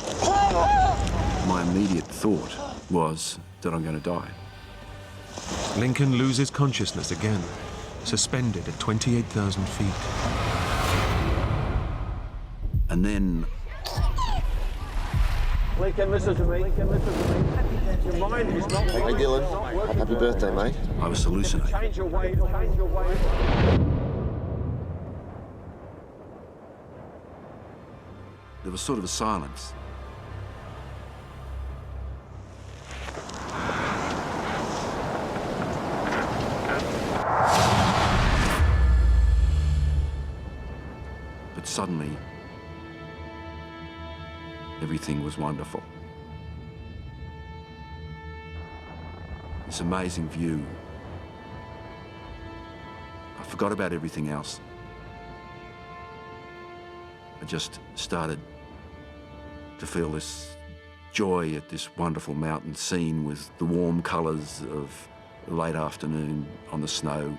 Q: My immediate thought was that I'm going to die.
A: Lincoln loses consciousness again, suspended at 28,000 feet.
Q: And then...
O: Lincoln, listen to me. Your mind is not...
B: Hey, Dylan. Happy birthday, mate.
Q: I was hallucinating.
O: Change your way.
Q: there was sort of a silence. But suddenly, everything was wonderful. This amazing view. I forgot about everything else. I just started to feel this joy at this wonderful mountain scene with the warm colours of the late afternoon on the snow.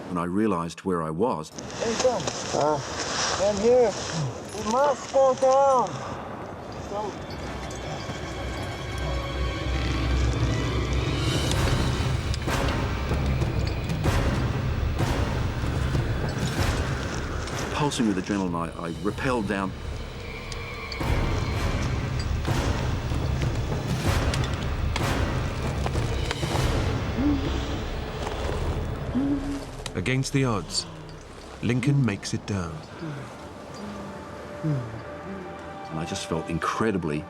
Q: When I realised where I was,
I: I'm here. We must go down.
Q: pulsing with adrenaline, I rappelled down.
A: Against the odds, Lincoln makes it down.
Q: And I just felt incredibly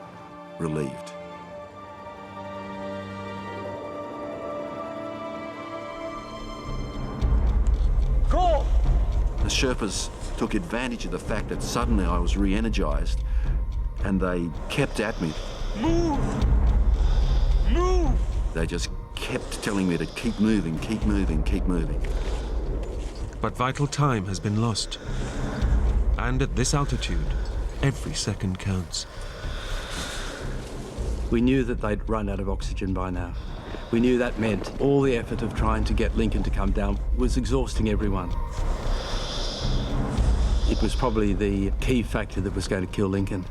Q: relieved.
I: Go!
Q: The Sherpas took advantage of the fact that suddenly I was re-energized, and they kept at me.
I: Move! Move!
Q: They just kept telling me to keep moving, keep moving, keep moving.
A: But vital time has been lost. And at this altitude, every second counts.
S: We knew that they'd run out of oxygen by now. We knew that meant all the effort of trying to get Lincoln to come down was exhausting everyone. It was probably the key factor that was going to kill Lincoln.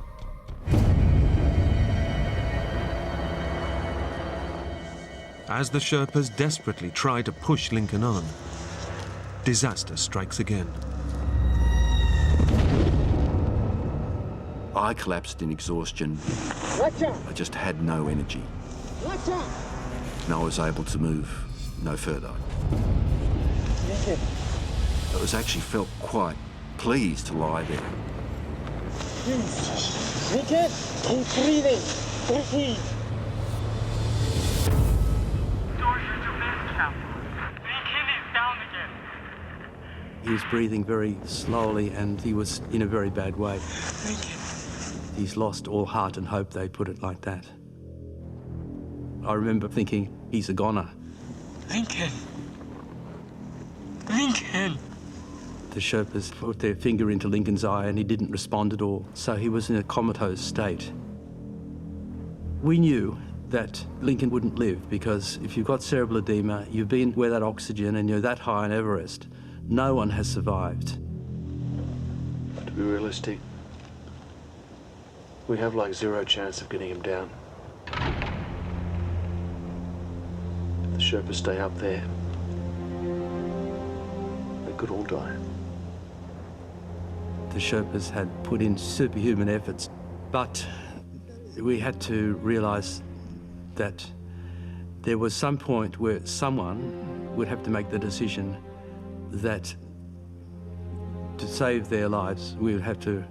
A: As the Sherpas desperately try to push Lincoln on, disaster strikes again.
Q: I collapsed in exhaustion. I just had no energy. And I was able to move no further. I was actually felt quite pleased to lie there.
I: Lincoln, keep breathing. Breathe.
S: He was breathing very slowly and he was in a very bad way. He's lost all heart and hope, they put it like that. I remember thinking, he's a goner.
T: Lincoln! Lincoln!
S: The Sherpas put their finger into Lincoln's eye and he didn't respond at all, so he was in a comatose state. We knew that Lincoln wouldn't live because if you've got cerebral edema, you've been where that oxygen and you're that high on Everest, no one has survived.
U: To be realistic, we have like zero chance of getting him down. If the Sherpas stay up there, they could all die.
S: The Sherpas had put in superhuman efforts, but we had to realise that there was some point where someone would have to make the decision that to save their lives, we would have to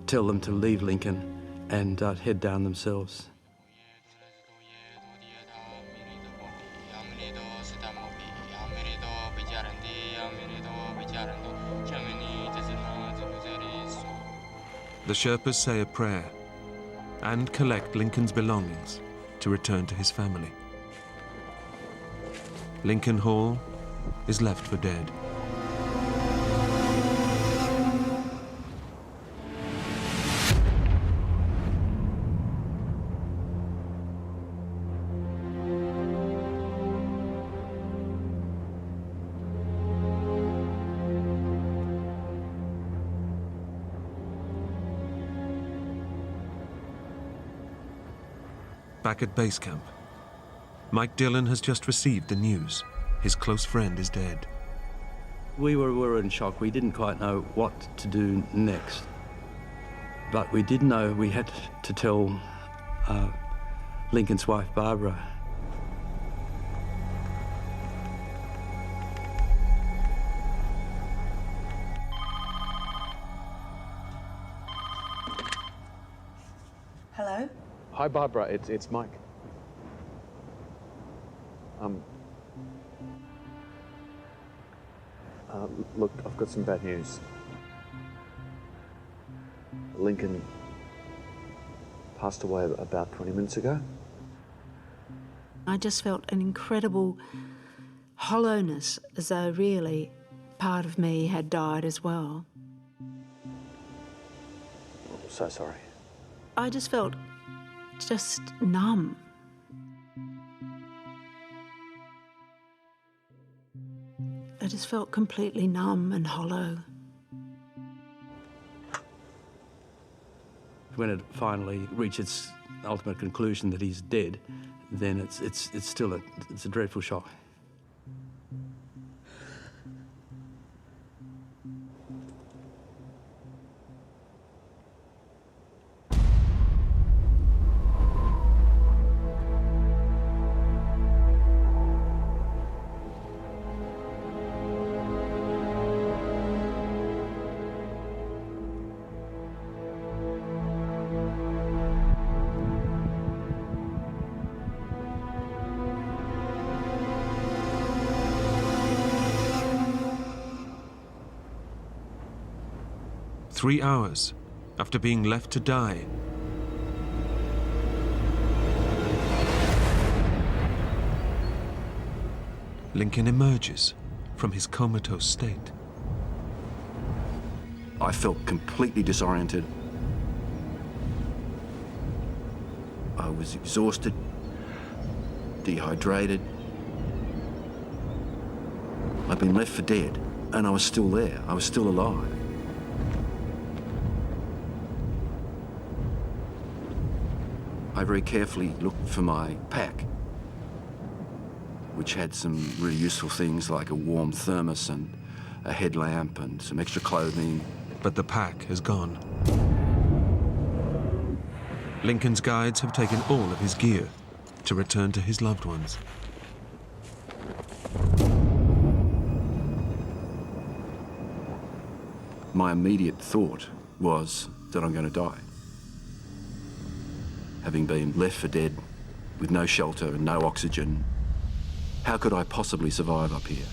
S: tell them to leave Lincoln and head down themselves.
A: The Sherpas say a prayer and collect Lincoln's belongings to return to his family. Lincoln Hall is left for dead. Back at base camp, Mike Dillon has just received the news. His close friend is dead.
S: We were in shock. We didn't quite know what to do next. But we did know we had to tell Lincoln's wife, Barbara.
F: Hello?
U: Hi, Barbara. It's Mike. Look, I've got some bad news. Lincoln passed away about 20 minutes ago.
R: I just felt an incredible hollowness, as though really part of me had died as well.
U: I'm so sorry.
R: I just felt just numb. I just felt completely numb and hollow.
S: When it finally reached its ultimate conclusion that he's dead, then it's still a dreadful shock.
A: "3 hours after being left to die, Lincoln emerges from his comatose state.
Q: I felt completely disoriented. I was exhausted, dehydrated. I'd been left for dead, and I was still there. I was still alive. I very carefully looked for my pack, which had some really useful things like a warm thermos and a headlamp and some extra clothing.
A: But the pack has gone. Lincoln's guides have taken all of his gear to return to his loved ones.
Q: My immediate thought was that I'm going to die. Having been left for dead with no shelter and no oxygen, how could I possibly survive up here?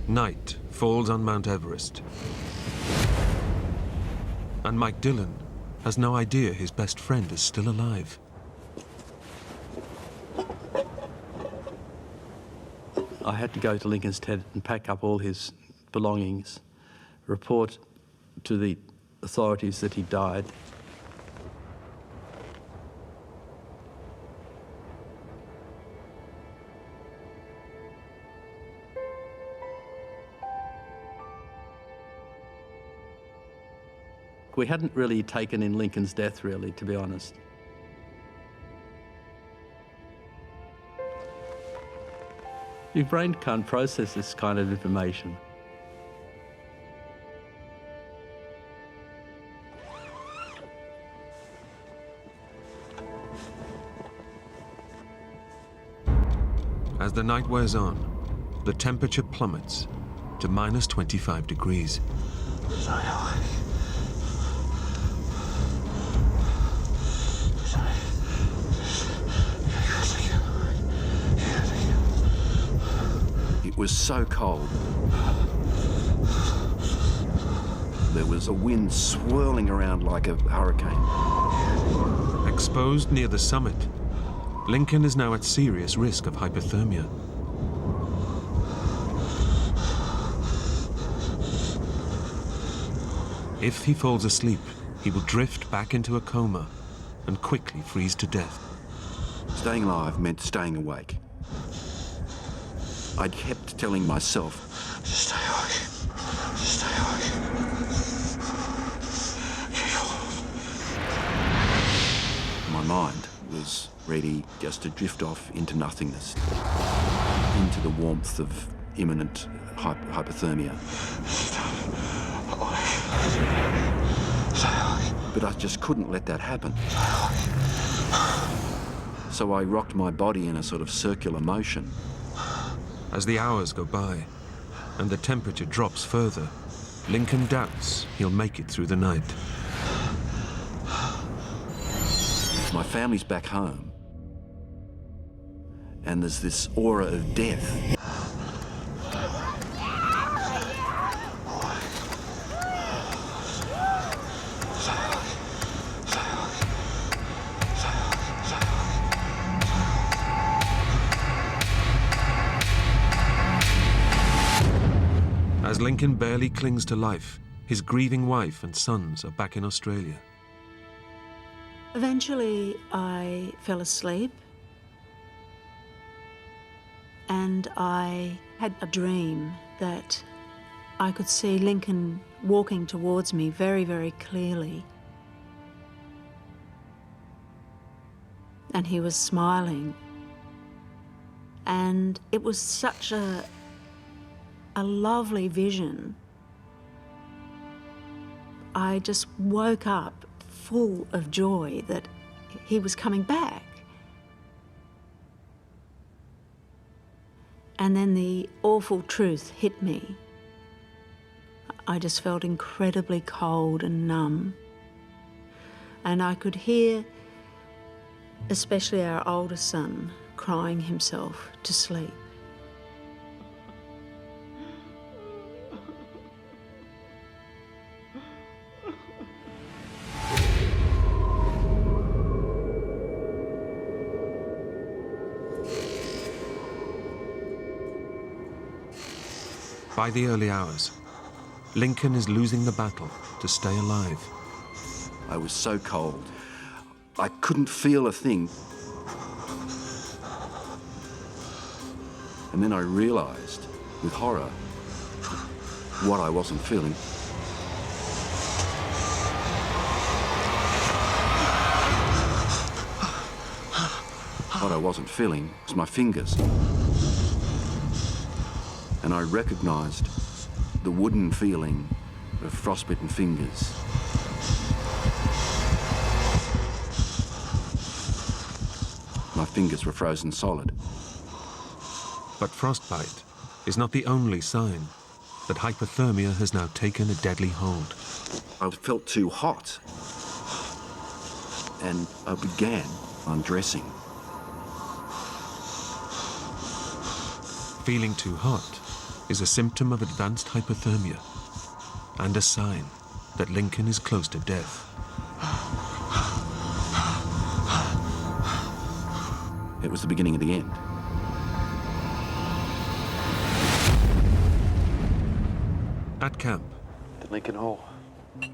A: Night falls on Mount Everest. And Mike Dillon has no idea his best friend is still alive.
S: I had to go to Lincoln's tent and pack up all his belongings, report to the authorities that he died. We hadn't really taken in Lincoln's death, really, to be honest. Your brain can't process this kind of information.
A: As the night wears on, the temperature plummets to minus 25 degrees.
Q: It was so cold. There was a wind swirling around like a hurricane.
A: Exposed near the summit, Lincoln is now at serious risk of hypothermia. If he falls asleep, he will drift back into a coma and quickly freeze to death.
Q: Staying alive meant staying awake. I kept telling myself, just stay awake, just stay awake. My mind was ready just to drift off into nothingness, into the warmth of imminent hypothermia. But I just couldn't let that happen. So I rocked my body in a sort of circular motion.
A: As the hours go by and the temperature drops further, Lincoln doubts he'll make it through the night.
Q: My family's back home, and there's this aura of death.
A: As Lincoln barely clings to life, his grieving wife and sons are back in Australia.
R: Eventually, I fell asleep, and I had a dream that I could see Lincoln walking towards me very, very clearly. And he was smiling. And it was such a lovely vision. I just woke up full of joy that he was coming back. And then the awful truth hit me. I just felt incredibly cold and numb. And I could hear, especially our oldest son, crying himself to sleep.
A: By the early hours, Lincoln is losing the battle to stay alive.
Q: I was so cold. I couldn't feel a thing. And then I realized, with horror, what I wasn't feeling. What I wasn't feeling was my fingers. And I recognized the wooden feeling of frostbitten fingers. My fingers were frozen solid.
A: But frostbite is not the only sign that hypothermia has now taken a deadly hold.
Q: I felt too hot, and I began undressing.
A: Feeling too hot is a symptom of advanced hypothermia and a sign that Lincoln is close to death.
Q: It was the beginning of the end.
A: At camp,
U: The Lincoln Hall.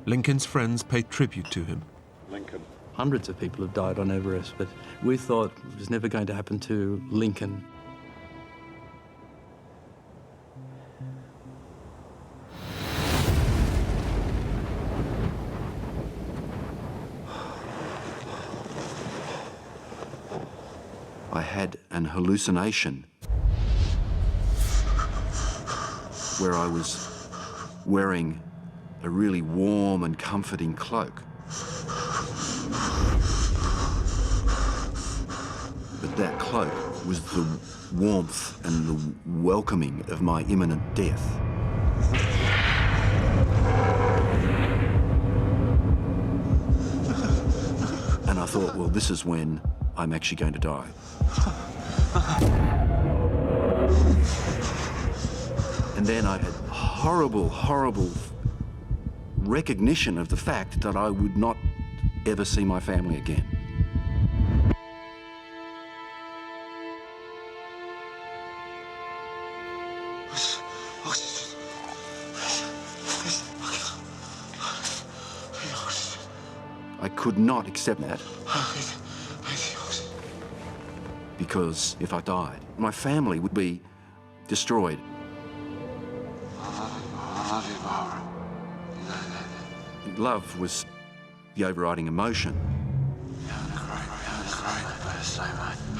A: Lincoln's friends pay tribute to him.
U: Lincoln.
S: Hundreds of people have died on Everest, but we thought it was never going to happen to Lincoln.
Q: I had an hallucination where I was wearing a really warm and comforting cloak. But that cloak was the warmth and the welcoming of my imminent death. And I thought, well, this is when I'm actually going to die. And then I had horrible, horrible recognition of the fact that I would not ever see my family again. I could not accept that. Because if I died, my family would be destroyed. Love was the overriding emotion.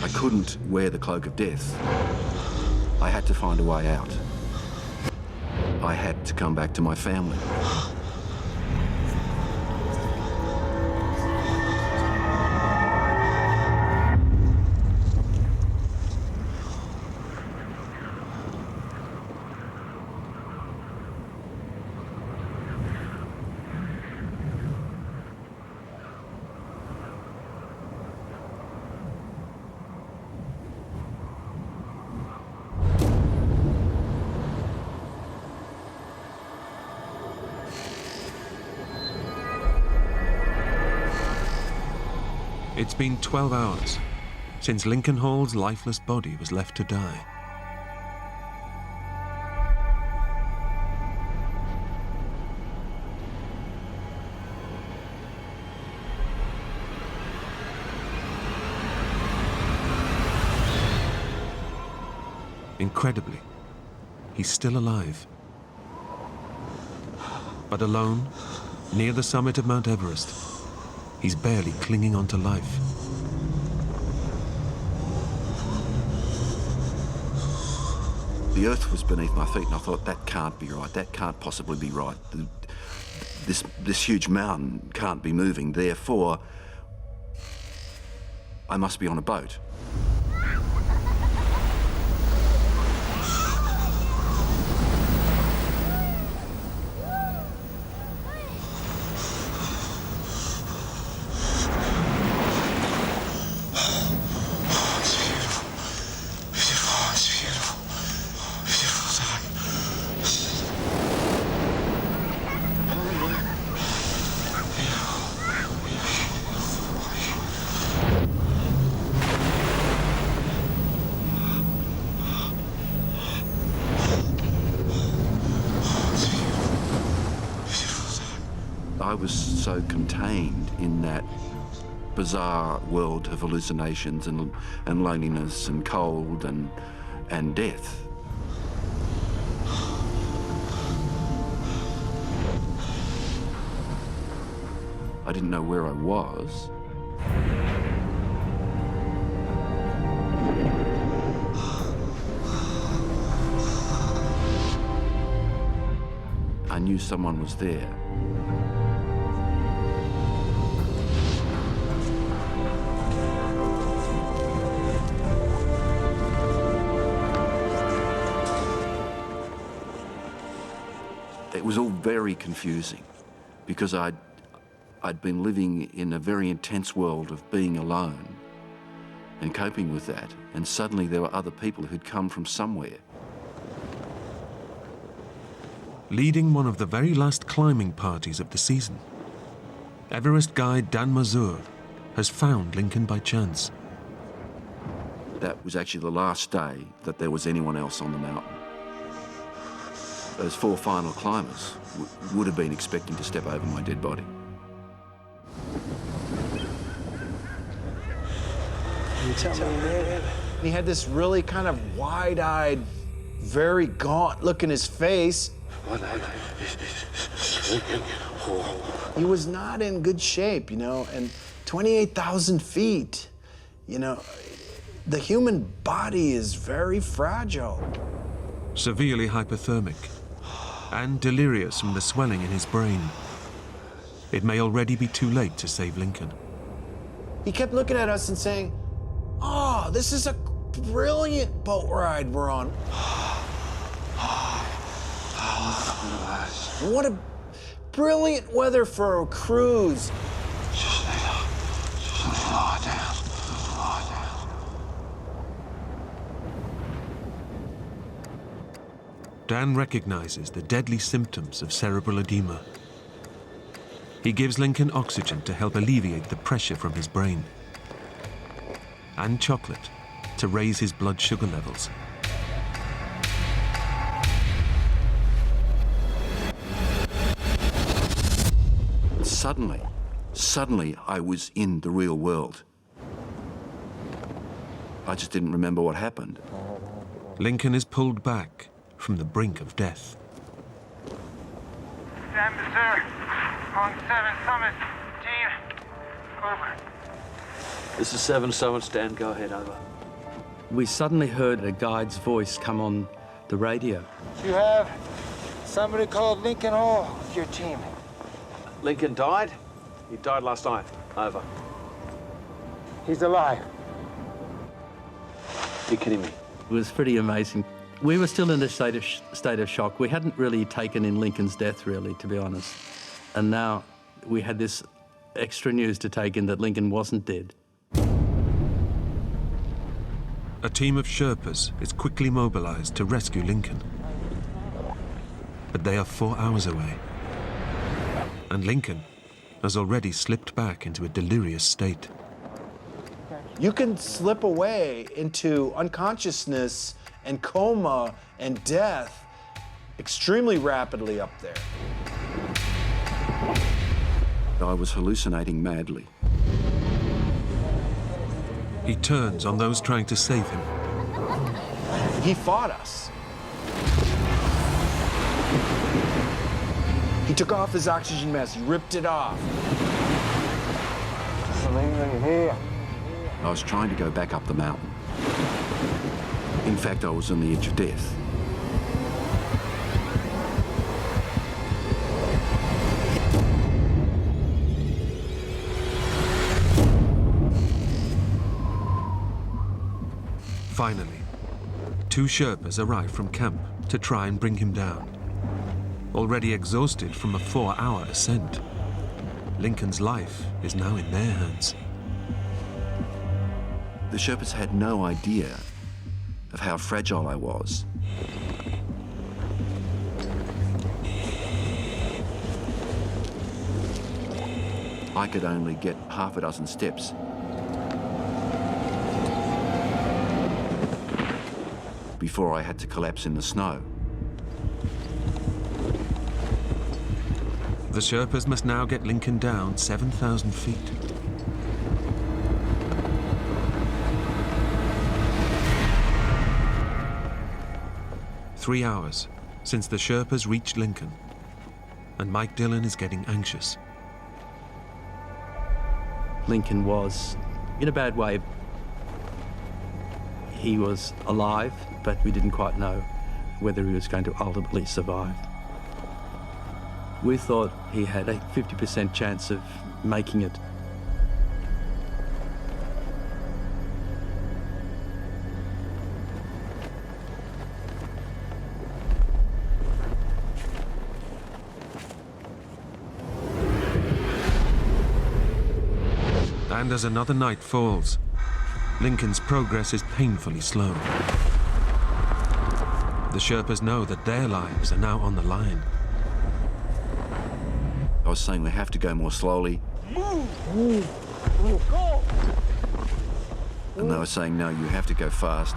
Q: I couldn't wear the cloak of death. I had to find a way out. I had to come back to my family.
A: It's been 12 hours since Lincoln Hall's lifeless body was left to die. Incredibly, he's still alive. But alone, near the summit of Mount Everest, he's barely clinging on to life.
Q: The earth was beneath my feet, and I thought, that can't be right. That can't possibly be right. This huge mountain can't be moving. Therefore, I must be on a boat. I was so contained in that bizarre world of hallucinations and loneliness and cold and death. I didn't know where I was. I knew someone was there. It was all very confusing because I'd been living in a very intense world of being alone and coping with that, and suddenly there were other people who'd come from somewhere.
A: Leading one of the very last climbing parties of the season, Everest guide Dan Mazur has found Lincoln by chance.
Q: That was actually the last day that there was anyone else on the mountain. Those four final climbers would have been expecting to step over my dead body.
C: You tell me, man. He had this really kind of wide-eyed, very gaunt look in his face. He was not in good shape, you know, and 28,000 feet, you know, the human body is very fragile.
A: Severely hypothermic and delirious from the swelling in his brain. It may already be too late to save Lincoln.
C: He kept looking at us and saying, "Oh, this is a brilliant boat ride we're on. What a brilliant weather for a cruise."
E: Just lie down.
A: Dan recognizes the deadly symptoms of cerebral edema. He gives Lincoln oxygen to help alleviate the pressure from his brain, and chocolate to raise his blood sugar levels.
Q: Suddenly, I was in the real world. I just didn't remember what happened.
A: Lincoln is pulled back from the brink of death.
E: Stand sir. On 7 Summit. Team. Over.
S: This is 7 Summit, Stan. Go ahead, over. We suddenly heard a guide's voice come on the radio.
E: You have
I: Somebody called Lincoln Hall with your team.
U: Lincoln died? He died last night. Over.
I: He's alive.
U: You're kidding me.
S: It was pretty amazing. We were still in a state of shock. We hadn't really taken in Lincoln's death, really, to be honest. And now we had this extra news to take in that Lincoln wasn't dead.
A: A team of Sherpas is quickly mobilized to rescue Lincoln. But they are 4 hours away. And Lincoln has already slipped back into a delirious state.
C: You can slip away into unconsciousness and coma and death extremely rapidly up there.
Q: I was hallucinating madly.
A: He turns on those trying to save him.
C: He fought us. He took off his oxygen mask, he ripped it off.
I: Something here.
Q: I was trying to go back up the mountain. In fact, I was on the edge of death.
A: Finally, 2 Sherpas arrive from camp to try and bring him down. Already exhausted from a 4-hour ascent, Lincoln's life is now in their hands.
Q: The Sherpas had no idea of how fragile I was. I could only get half a dozen steps. Before I had to collapse in the snow.
A: The Sherpas must now get Lincoln down 7,000 feet. Three hours since the Sherpas reached Lincoln, and Mike Dillon is getting anxious.
S: Lincoln was in a bad way. He was alive, but we didn't quite know whether he was going to ultimately survive. We thought he had a 50% chance of making it.
A: And as another night falls, Lincoln's progress is painfully slow. The Sherpas know that their lives are now on the line.
Q: I was saying we have to go more slowly.
I: Move! Go!
Q: And they were saying, no, you have to go fast.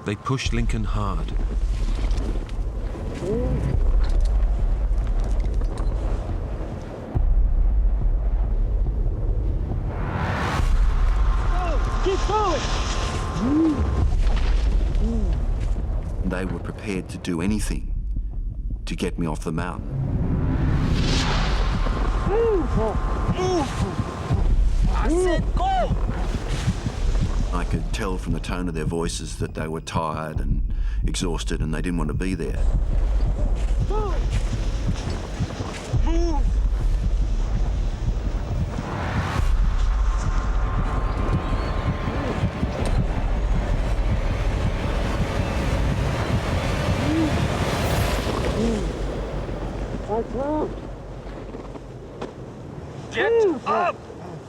A: They push Lincoln hard.
I: Keep going!
Q: They were prepared to do anything to get me off the mountain.
I: Move! I said go!
Q: I could tell from the tone of their voices that they were tired and exhausted and they didn't want to be there.
I: Move! Get up!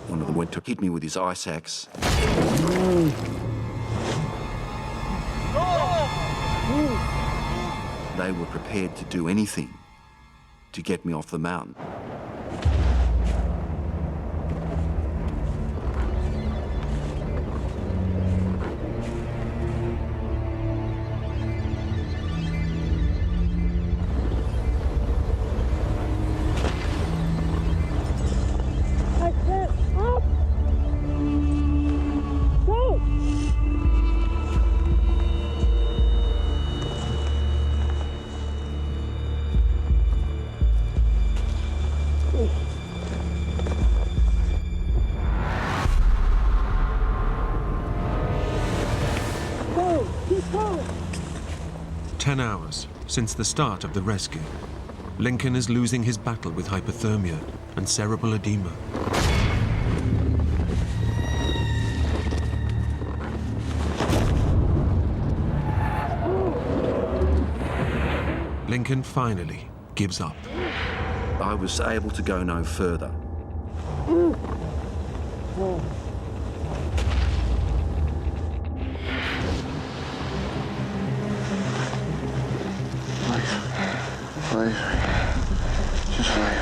Q: One of them went to hit me with his ice axe. They were prepared to do anything to get me off the mountain.
A: Since the start of the rescue, Lincoln is losing his battle with hypothermia and cerebral edema. Lincoln finally gives up.
Q: I was able to go no further.
E: Leave me. Just leave me.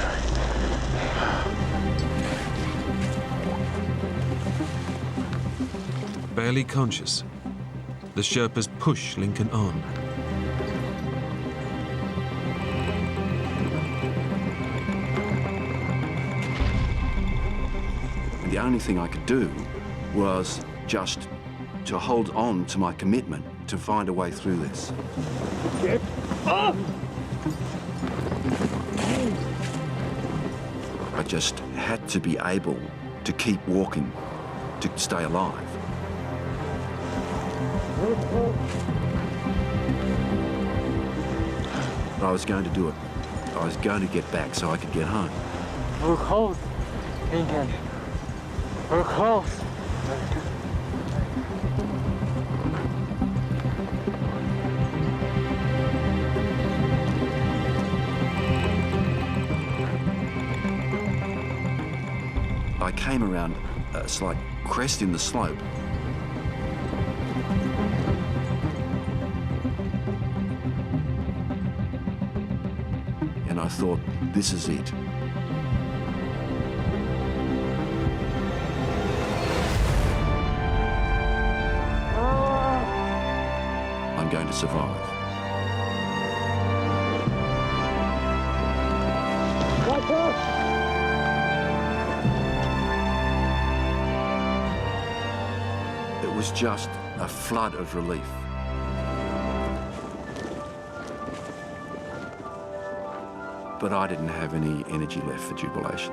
A: Barely conscious, the Sherpas push Lincoln on.
Q: The only thing I could do was just to hold on to my commitment to find a way through this.
I: Get up!
Q: I just had to be able to keep walking to stay alive. But I was going to do it. I was going to get back so I could get home.
I: We're close, Lincoln. We're close.
Q: I came around a slight crest in the slope. And I thought, this is it. I'm going to survive.
I: Watch out!
Q: It was just a flood of relief. But I didn't have any energy left for jubilation.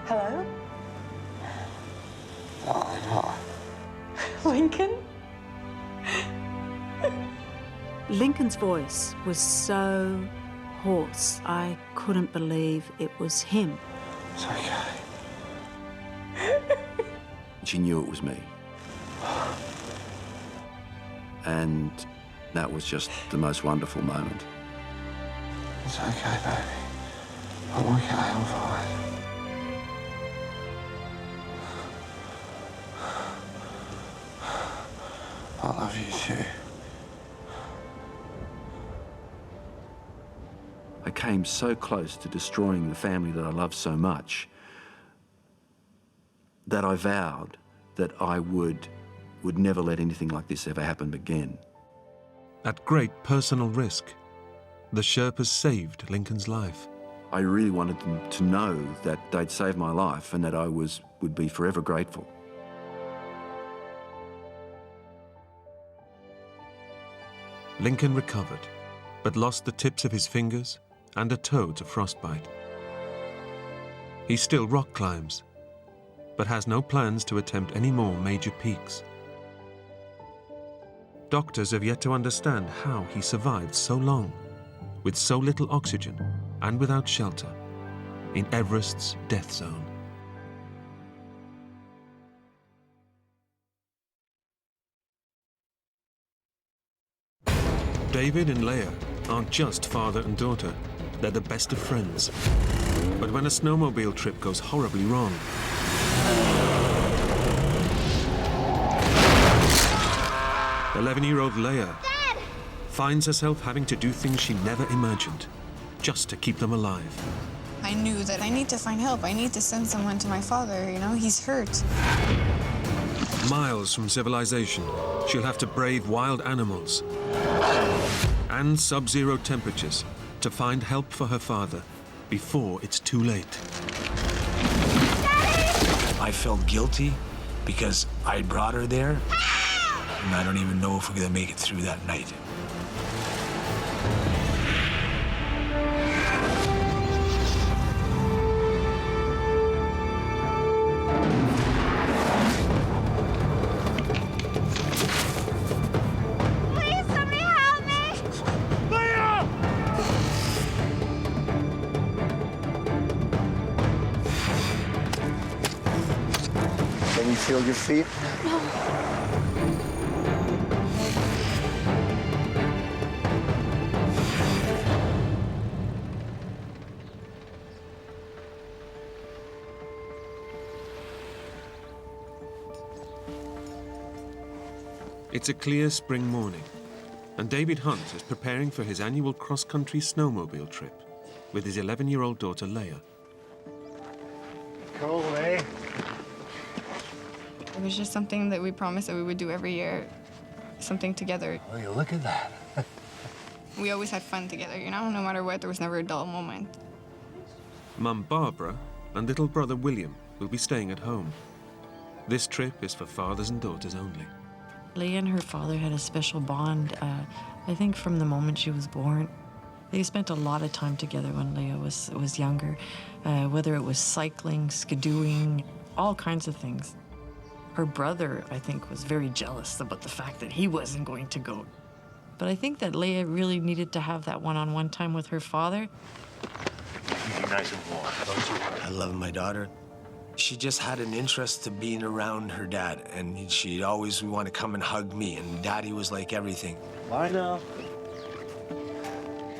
F: Hello? Lincoln?
R: Lincoln's voice was so hoarse, I couldn't believe it was him.
E: It's okay.
Q: She knew it was me. And that was just the most wonderful moment.
E: It's okay, baby. I'm okay, I'm fine. I love you too.
Q: I came so close to destroying the family that I loved so much that I vowed that I would never let anything like this ever happen again.
A: At great personal risk, the Sherpas saved Lincoln's life.
Q: I really wanted them to know that they'd saved my life and that I would be forever grateful.
A: Lincoln recovered, but lost the tips of his fingers and a toe to frostbite. He still rock climbs, but has no plans to attempt any more major peaks. Doctors have yet to understand how he survived so long, with so little oxygen and without shelter, in Everest's death zone. David and Leah aren't just father and daughter, they're the best of friends. But when a snowmobile trip goes horribly wrong, 11-year-old Leah finds herself having to do things she never imagined, just to keep them alive.
H: I knew that I need to find help. I need to send someone to my father, you know, he's hurt.
A: Miles from civilization, she'll have to brave wild animals and sub-zero temperatures to find help for her father before it's too late.
V: I felt guilty because I brought her there, and I don't even know if we're gonna make it through that night.
C: feel your feet?
A: It's a clear spring morning, and David Hunt is preparing for his annual cross-country snowmobile trip with his 11-year-old daughter, Leia.
I: Cool, eh?
H: It was just something that we promised that we would do every year, something together.
I: Will you look at that?
H: We always had fun together, you know? No matter what, there was never a dull moment.
A: Mum Barbara and little brother William will be staying at home. This trip is for fathers and daughters only.
G: Leia and her father had a special bond, I think from the moment she was born. They spent a lot of time together when Leia was younger, whether it was cycling, skidooing, all kinds of things. Her brother, I think, was very jealous about the fact that he wasn't going to go. But I think that Leia really needed to have that one-on-one time with her father.
I: Keep you nice and warm, don't you?
V: I love my daughter. She just had an interest to being around her dad, and she'd always want to come and hug me, and Daddy was like everything.
I: Bye now.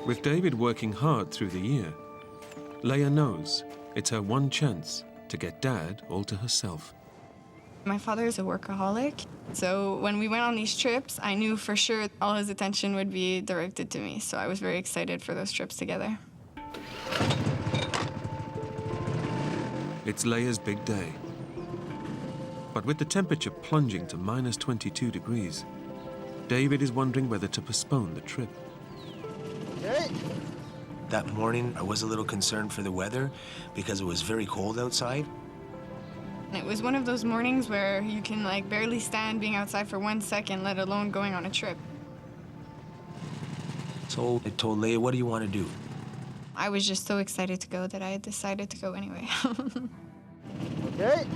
A: With David working hard through the year, Leia knows it's her one chance to get Dad all to herself.
H: My father is a workaholic, so when we went on these trips, I knew for sure all his attention would be directed to me, so I was very excited for those trips together.
A: It's Leia's big day. But with the temperature plunging to minus 22 degrees, David is wondering whether to postpone the trip.
V: Hey. That morning, I was a little concerned for the weather because it was very cold outside.
H: It was one of those mornings where you can like barely stand being outside for 1 second, let alone going on a trip.
V: So I told Leia, what do you want to do?
H: I was just so excited to go that I decided to go anyway.
I: Okay.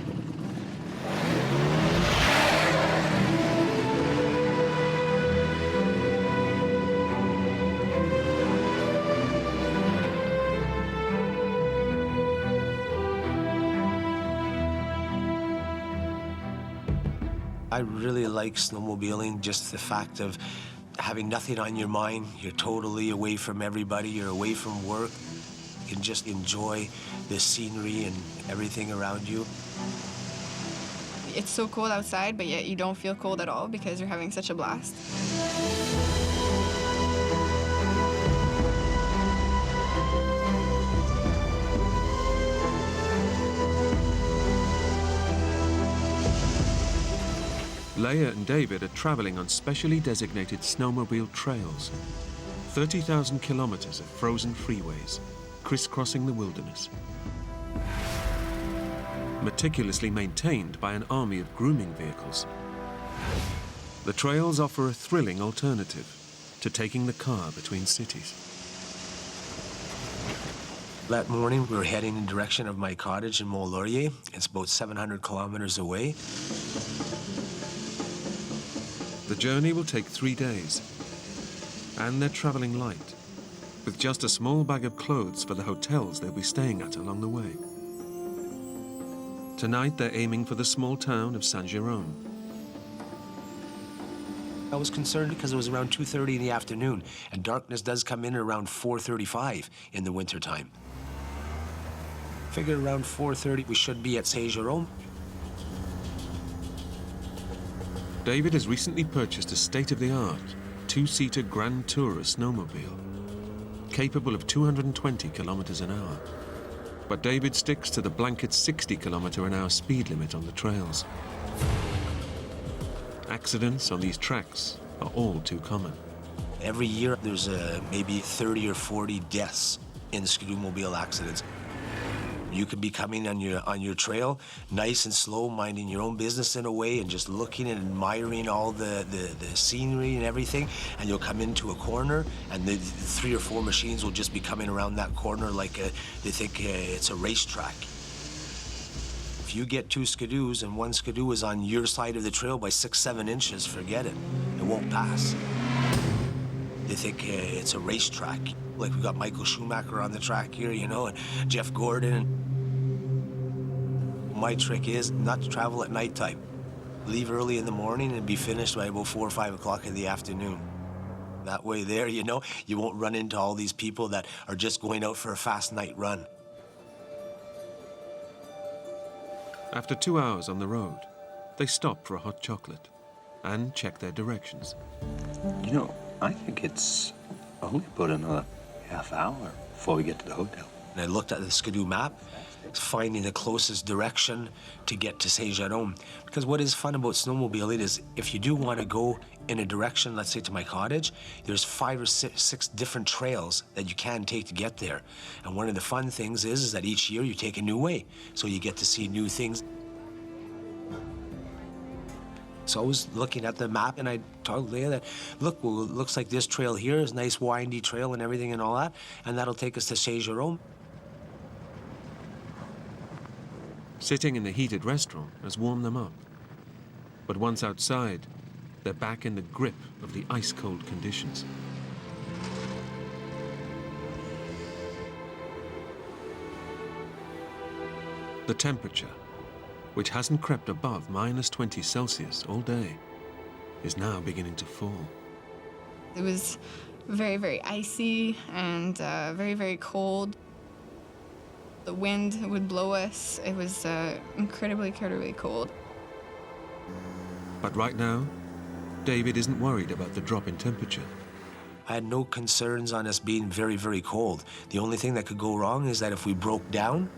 V: I really like snowmobiling, just the fact of having nothing on your mind. You're totally away from everybody, you're away from work. You can just enjoy the scenery and everything around you.
H: It's so cold outside, but yet you don't feel cold at all because you're having such a blast.
A: Leia and David are traveling on specially designated snowmobile trails. 30,000 kilometers of frozen freeways, crisscrossing the wilderness. Meticulously maintained by an army of grooming vehicles. The trails offer a thrilling alternative to taking the car between cities.
V: That morning, we were heading in the direction of my cottage in Mont-Laurier. It's about 700 kilometers away.
A: The journey will take 3 days, and they're traveling light, with just a small bag of clothes for the hotels they'll be staying at along the way. Tonight, they're aiming for the small town of Saint-Jérôme.
V: I was concerned because it was around 2:30 in the afternoon, and darkness does come in around 4:35 in the wintertime. Figured around 4:30 we should be at Saint-Jérôme.
A: David has recently purchased a state-of-the-art, 2-seater Grand Tourer snowmobile, capable of 220 kilometers an hour. But David sticks to the blanket 60-kilometer-an-hour speed limit on the trails. Accidents on these tracks are all too common.
V: Every year there's maybe 30 or 40 deaths in snowmobile accidents. You could be coming on your trail, nice and slow, minding your own business in a way, and just looking and admiring all the scenery and everything, and you'll come into a corner, and the 3 or 4 machines will just be coming around that corner like they think it's a racetrack. If you get 2 skidoos and 1 skidoo is on your side of the trail by 6-7 inches, forget it. It won't pass. They think it's a racetrack. Like we got Michael Schumacher on the track here, you know, and Jeff Gordon. My trick is not to travel at nighttime. Leave early in the morning and be finished by about 4 or 5 o'clock in the afternoon. That way there, you know, you won't run into all these people that are just going out for a fast night run.
A: After 2 hours on the road, they stop for a hot chocolate and check their directions.
D: You know, I think it's only about another half hour before we get to the hotel.
V: And I looked at the Skidoo map, finding the closest direction to get to Saint-Jérôme. Because what is fun about snowmobiling is if you do want to go in a direction, let's say to my cottage, there's 5 or 6 different trails that you can take to get there. And one of the fun things is that each year you take a new way, so you get to see new things. So I was looking at the map and I told Leah that, look, well, it looks like this trail here is a nice windy trail and everything and all that, and that'll take us to Saint-Jérôme.
A: Sitting in the heated restaurant has warmed them up. But once outside, they're back in the grip of the ice-cold conditions. The temperature, which hasn't crept above -20 Celsius all day, is now beginning to fall.
H: It was very, very icy and very, very cold. The wind would blow us. It was incredibly, incredibly cold.
A: But right now, David isn't worried about the drop in temperature.
V: I had no concerns on us being very, very cold. The only thing that could go wrong is that if we broke down,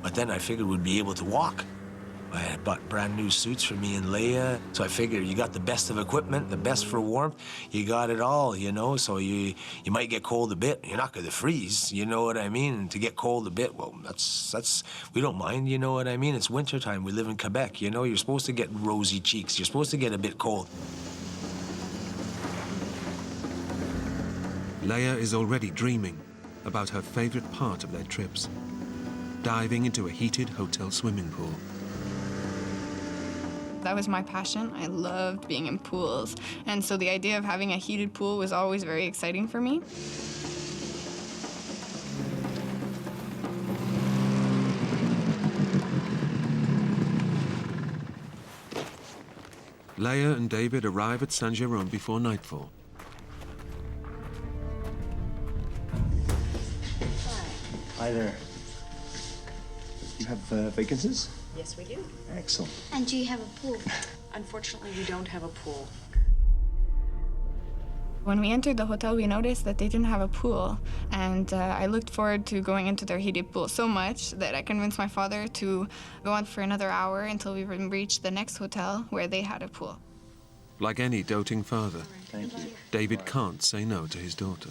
V: but then I figured we'd be able to walk. I had bought brand new suits for me and Leia, so I figured you got the best of equipment, the best for warmth, you got it all, you know, so you might get cold a bit, you're not gonna freeze, you know what I mean? And to get cold a bit, well, that's we don't mind, you know what I mean? It's wintertime, we live in Quebec, you know, you're supposed to get rosy cheeks, you're supposed to get a bit cold.
A: Leia is already dreaming about her favorite part of their trips, diving into a heated hotel swimming pool.
H: That was my passion. I loved being in pools. And so the idea of having a heated pool was always very exciting for me.
A: Leia and David arrive at Saint-Jérôme before nightfall.
D: Hi there. You have vacancies?
J: Yes, we do.
D: Excellent.
J: And do you have a pool? Unfortunately, we don't have a pool.
H: When we entered the hotel, we noticed that they didn't have a pool. And I looked forward to going into their heated pool so much that I convinced my father to go on for another hour until we reached the next hotel where they had a pool.
A: Like any doting father,
D: Thank you.
A: David can't say no to his daughter.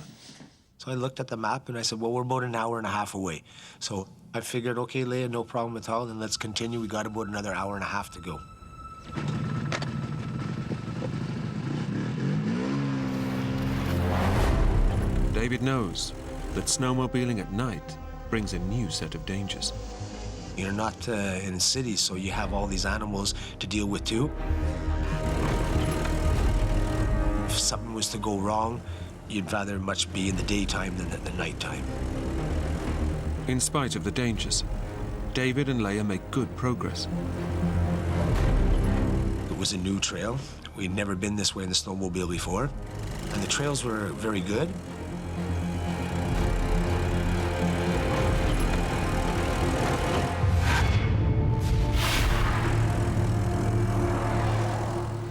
V: So I looked at the map and I said, well, we're about an hour and a half away. So I figured, okay, Leia, no problem at all, then let's continue. We got about another hour and a half to go.
A: David knows that snowmobiling at night brings a new set of dangers.
V: You're not in cities, so you have all these animals to deal with too. If something was to go wrong, you'd rather much be in the daytime than at the nighttime.
A: In spite of the dangers, David and Leia make good progress.
V: It was a new trail. We'd never been this way in the snowmobile before, and the trails were very good.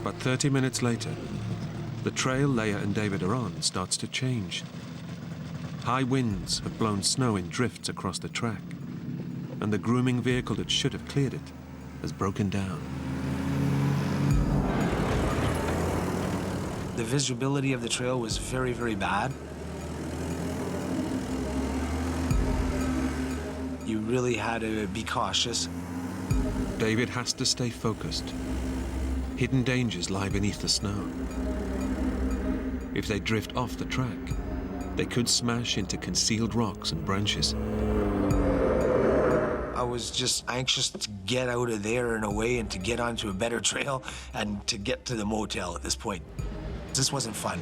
A: But 30 minutes later, the trail Leia and David are on starts to change. High winds have blown snow in drifts across the track, and the grooming vehicle that should have cleared it has broken down.
V: The visibility of the trail was very, very bad. You really had to be cautious.
A: David has to stay focused. Hidden dangers lie beneath the snow. If they drift off the track, they could smash into concealed rocks and branches.
V: I was just anxious to get out of there in a way and to get onto a better trail and to get to the motel at this point. This wasn't fun.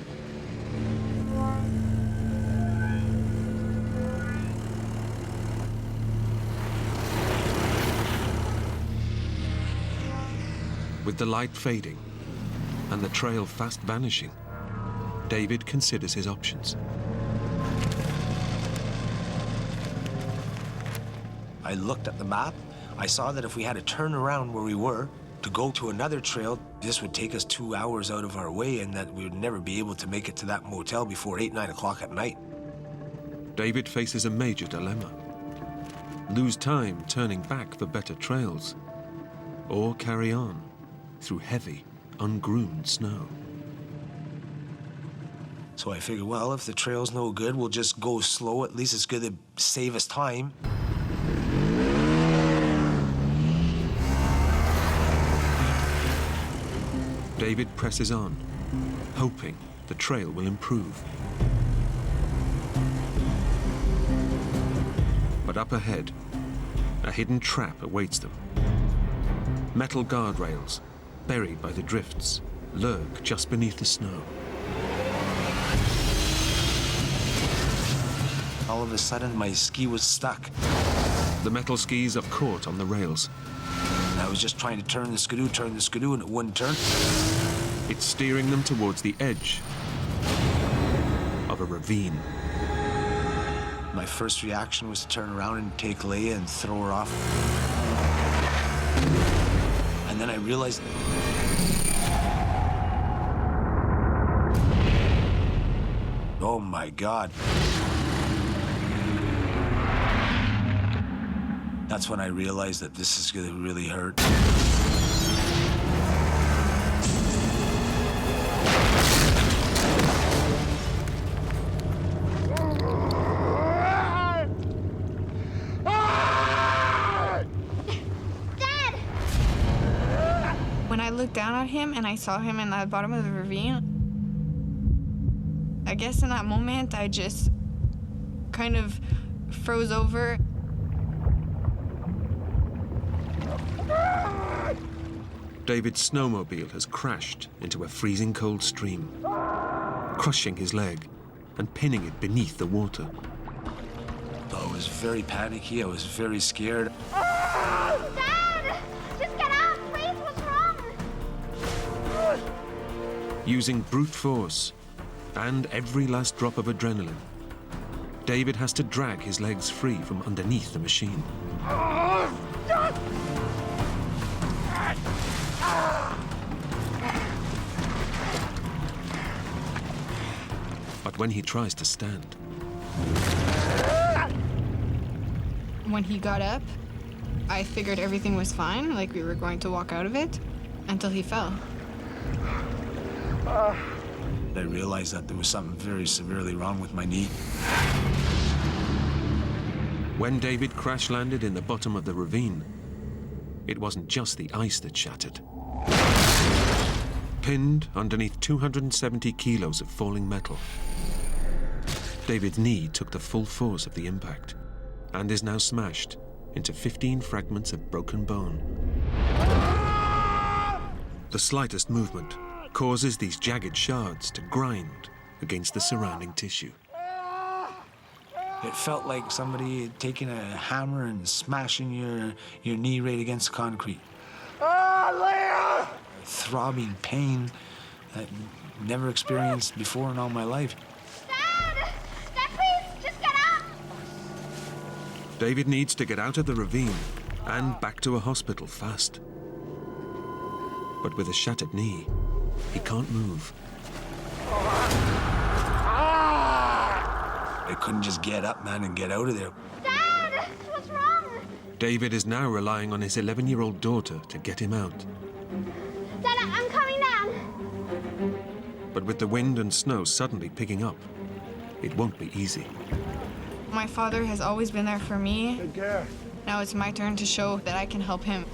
A: With the light fading and the trail fast vanishing, David considers his options.
V: I looked at the map. I saw that if we had to turn around where we were to go to another trail, this would take us 2 hours out of our way and that we would never be able to make it to that motel before 8, 9 o'clock at night.
A: David faces a major dilemma. Lose time turning back for better trails, or carry on through heavy, ungroomed snow.
V: So I figured, well, if the trail's no good, we'll just go slow. At least it's going to save us time.
A: David presses on, hoping the trail will improve. But up ahead, a hidden trap awaits them. Metal guardrails, buried by the drifts, lurk just beneath the snow.
V: All of a sudden, my ski was stuck.
A: The metal skis are caught on the rails.
V: And I was just trying to turn the skidoo, and it wouldn't turn.
A: It's steering them towards the edge of a ravine.
V: My first reaction was to turn around and take Leia and throw her off. And then I realized... Oh my God. That's when I realized that this is gonna really hurt.
H: When I looked down at him and I saw him in the bottom of the ravine, I guess in that moment I just kind of froze over.
A: David's snowmobile has crashed into a freezing cold stream, crushing his leg and pinning it beneath the water.
V: I was very panicky, I was very scared.
E: Dad! Just get out, please! What's wrong?
A: Using brute force and every last drop of adrenaline, David has to drag his legs free from underneath the machine. But when he tries to stand...
H: When he got up, I figured everything was fine, like we were going to walk out of it, until he fell.
V: I realized that there was something very severely wrong with my knee.
A: When David crash-landed in the bottom of the ravine, it wasn't just the ice that shattered. Pinned underneath 270 kilos of falling metal, David's knee took the full force of the impact and is now smashed into 15 fragments of broken bone. The slightest movement causes these jagged shards to grind against the surrounding tissue.
V: It felt like somebody taking a hammer and smashing your knee right against concrete.
E: Leia!
V: Throbbing pain I've never experienced before in all my life.
E: Dad! Dad, please, just get up!
A: David needs to get out of the ravine and back to a hospital fast. But with a shattered knee, he can't move.
V: I couldn't just get up, man, and get out of there.
E: Dad! What's wrong?
A: David is now relying on his 11-year-old daughter to get him out.
E: Dad, I'm coming down.
A: But with the wind and snow suddenly picking up, it won't be easy.
H: My father has always been there for me.
E: Take care.
H: Now it's my turn to show that I can help him.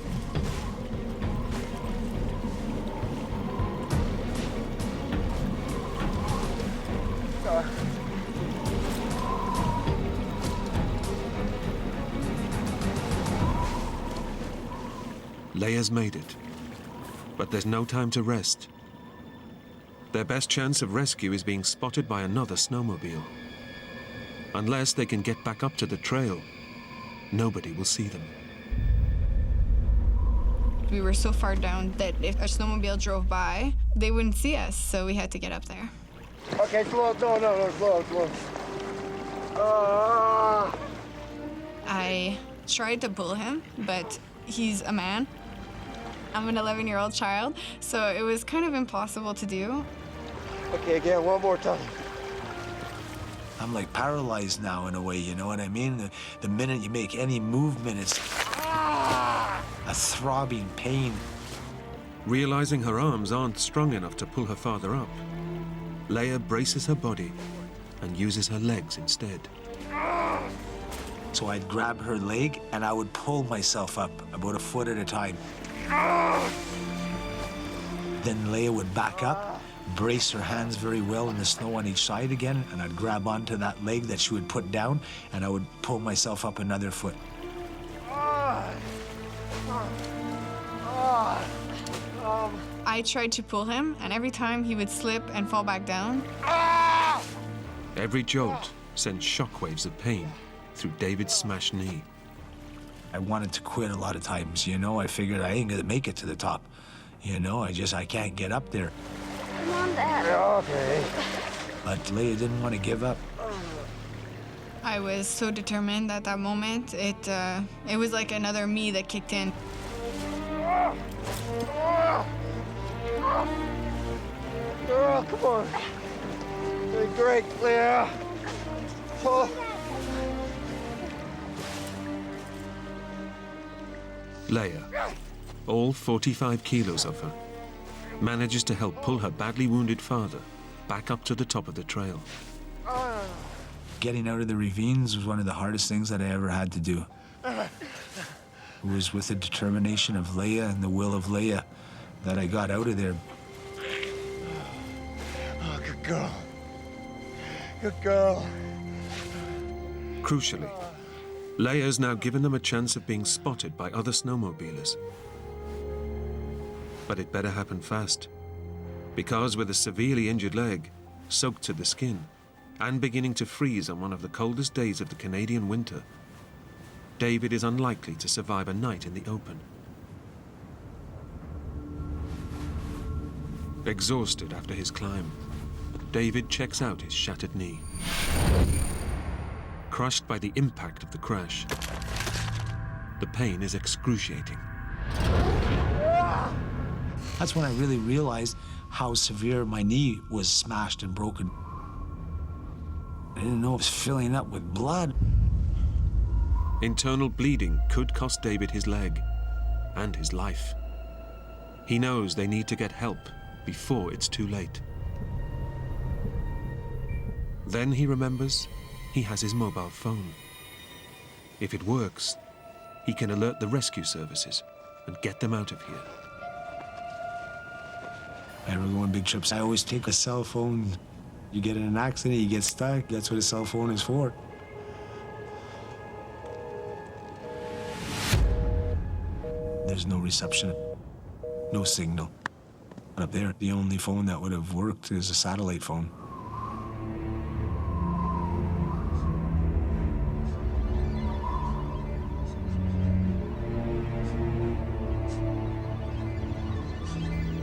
A: Leia's made it, but there's no time to rest. Their best chance of rescue is being spotted by another snowmobile. Unless they can get back up to the trail, nobody will see them.
H: We were so far down that if a snowmobile drove by, they wouldn't see us, so we had to get up there.
E: Okay, slow. No, slow.
H: I tried to pull him, but he's a man. I'm an 11-year-old child, so it was kind of impossible to do.
E: Okay, again, one more time.
V: I'm like paralyzed now in a way, you know what I mean? The minute you make any movement, it's a throbbing pain.
A: Realizing her arms aren't strong enough to pull her father up, Leia braces her body and uses her legs instead.
V: So I'd grab her leg and I would pull myself up about a foot at a time. Then Leia would back up, brace her hands very well in the snow on each side again, and I'd grab onto that leg that she would put down, and I would pull myself up another foot.
H: I tried to pull him, and every time he would slip and fall back down.
A: Every jolt sent shockwaves of pain through David's smashed knee.
V: I wanted to quit a lot of times, you know? I figured I ain't gonna make it to the top. You know, I can't get up there.
F: Come on, Dad.
E: Okay.
V: But Leia didn't want to give up.
H: I was so determined at that moment. It was like another me that kicked in.
E: Oh, come on. Doing great, Leia. Oh.
A: Leia, all 45 kilos of her, manages to help pull her badly wounded father back up to the top of the trail.
V: Getting out of the ravines was one of the hardest things that I ever had to do. It was with the determination of Leia and the will of Leia that I got out of there.
E: Oh, good girl. Good girl.
A: Crucially, Leia's now given them a chance of being spotted by other snowmobilers. But it better happen fast, because with a severely injured leg, soaked to the skin, and beginning to freeze on one of the coldest days of the Canadian winter, David is unlikely to survive a night in the open. Exhausted after his climb, David checks out his shattered knee. Crushed by the impact of the crash, the pain is excruciating.
V: That's when I really realized how severe my knee was smashed and broken. I didn't know it was filling up with blood.
A: Internal bleeding could cost David his leg and his life. He knows they need to get help before it's too late. Then he remembers he has his mobile phone. If it works, he can alert the rescue services and get them out of here.
V: I ever go on big trips, I always take a cell phone. You get in an accident, you get stuck, that's what a cell phone is for. There's no reception, no signal. Up there, the only phone that would have worked is a satellite phone.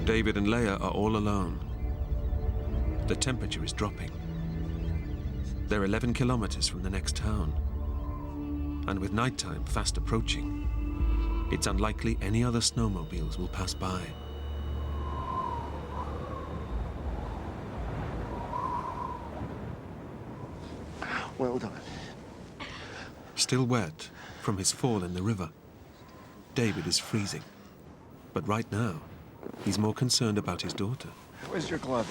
A: David and Leia are all alone. The temperature is dropping. They're 11 kilometers from the next town. And with nighttime fast approaching, it's unlikely any other snowmobiles will pass by.
E: Well done.
A: Still wet from his fall in the river, David is freezing. But right now, he's more concerned about his daughter.
E: Where's your glove?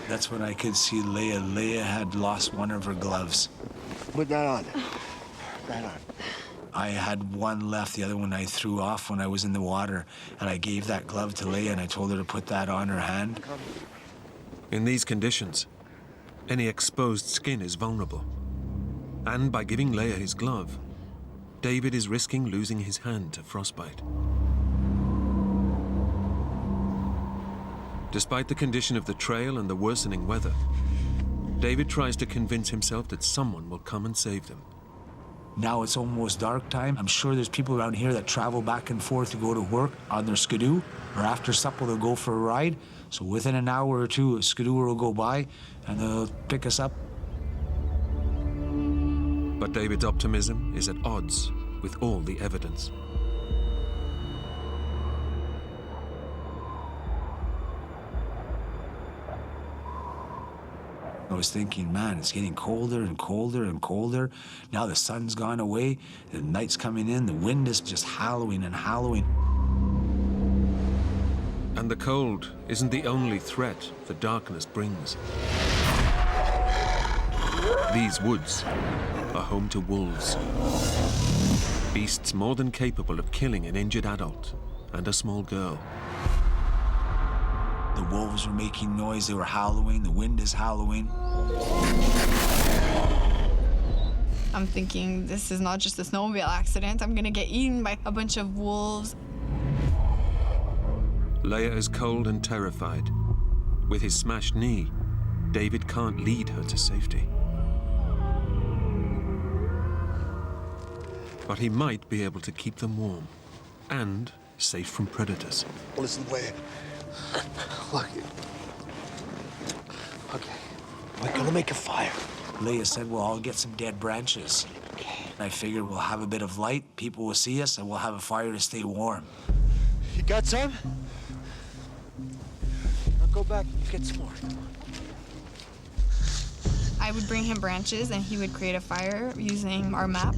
V: That's when I could see Leia. Leia had lost one of her gloves.
E: Put that on. That on.
V: I had one left, the other one I threw off when I was in the water, and I gave that glove to Leia and I told her to put that on her hand.
A: In these conditions, any exposed skin is vulnerable. And by giving Leia his glove, David is risking losing his hand to frostbite. Despite the condition of the trail and the worsening weather, David tries to convince himself that someone will come and save them.
V: Now it's almost dark time. I'm sure there's people around here that travel back and forth to go to work on their skidoo, or after supper they'll go for a ride. So within an hour or two, a skidooer will go by and they'll pick us up.
A: But David's optimism is at odds with all the evidence.
V: I was thinking, man, it's getting colder and colder and colder. Now the sun's gone away, the night's coming in, the wind is just howling and howling.
A: And the cold isn't the only threat the darkness brings. These woods are home to wolves. Beasts more than capable of killing an injured adult and a small girl.
V: The wolves were making noise, they were howling, the wind is howling.
H: I'm thinking, this is not just a snowmobile accident. I'm gonna get eaten by a bunch of wolves.
A: Leia is cold and terrified. With his smashed knee, David can't lead her to safety. But he might be able to keep them warm and safe from predators.
I: Listen, Leia. Look. Okay. We're gonna make a fire.
V: Leia said, well, I'll get some dead branches. I figured we'll have a bit of light, people will see us, and we'll have a fire to stay warm.
I: You got some? I'll go back and get some more.
H: I would bring him branches and he would create a fire using our map.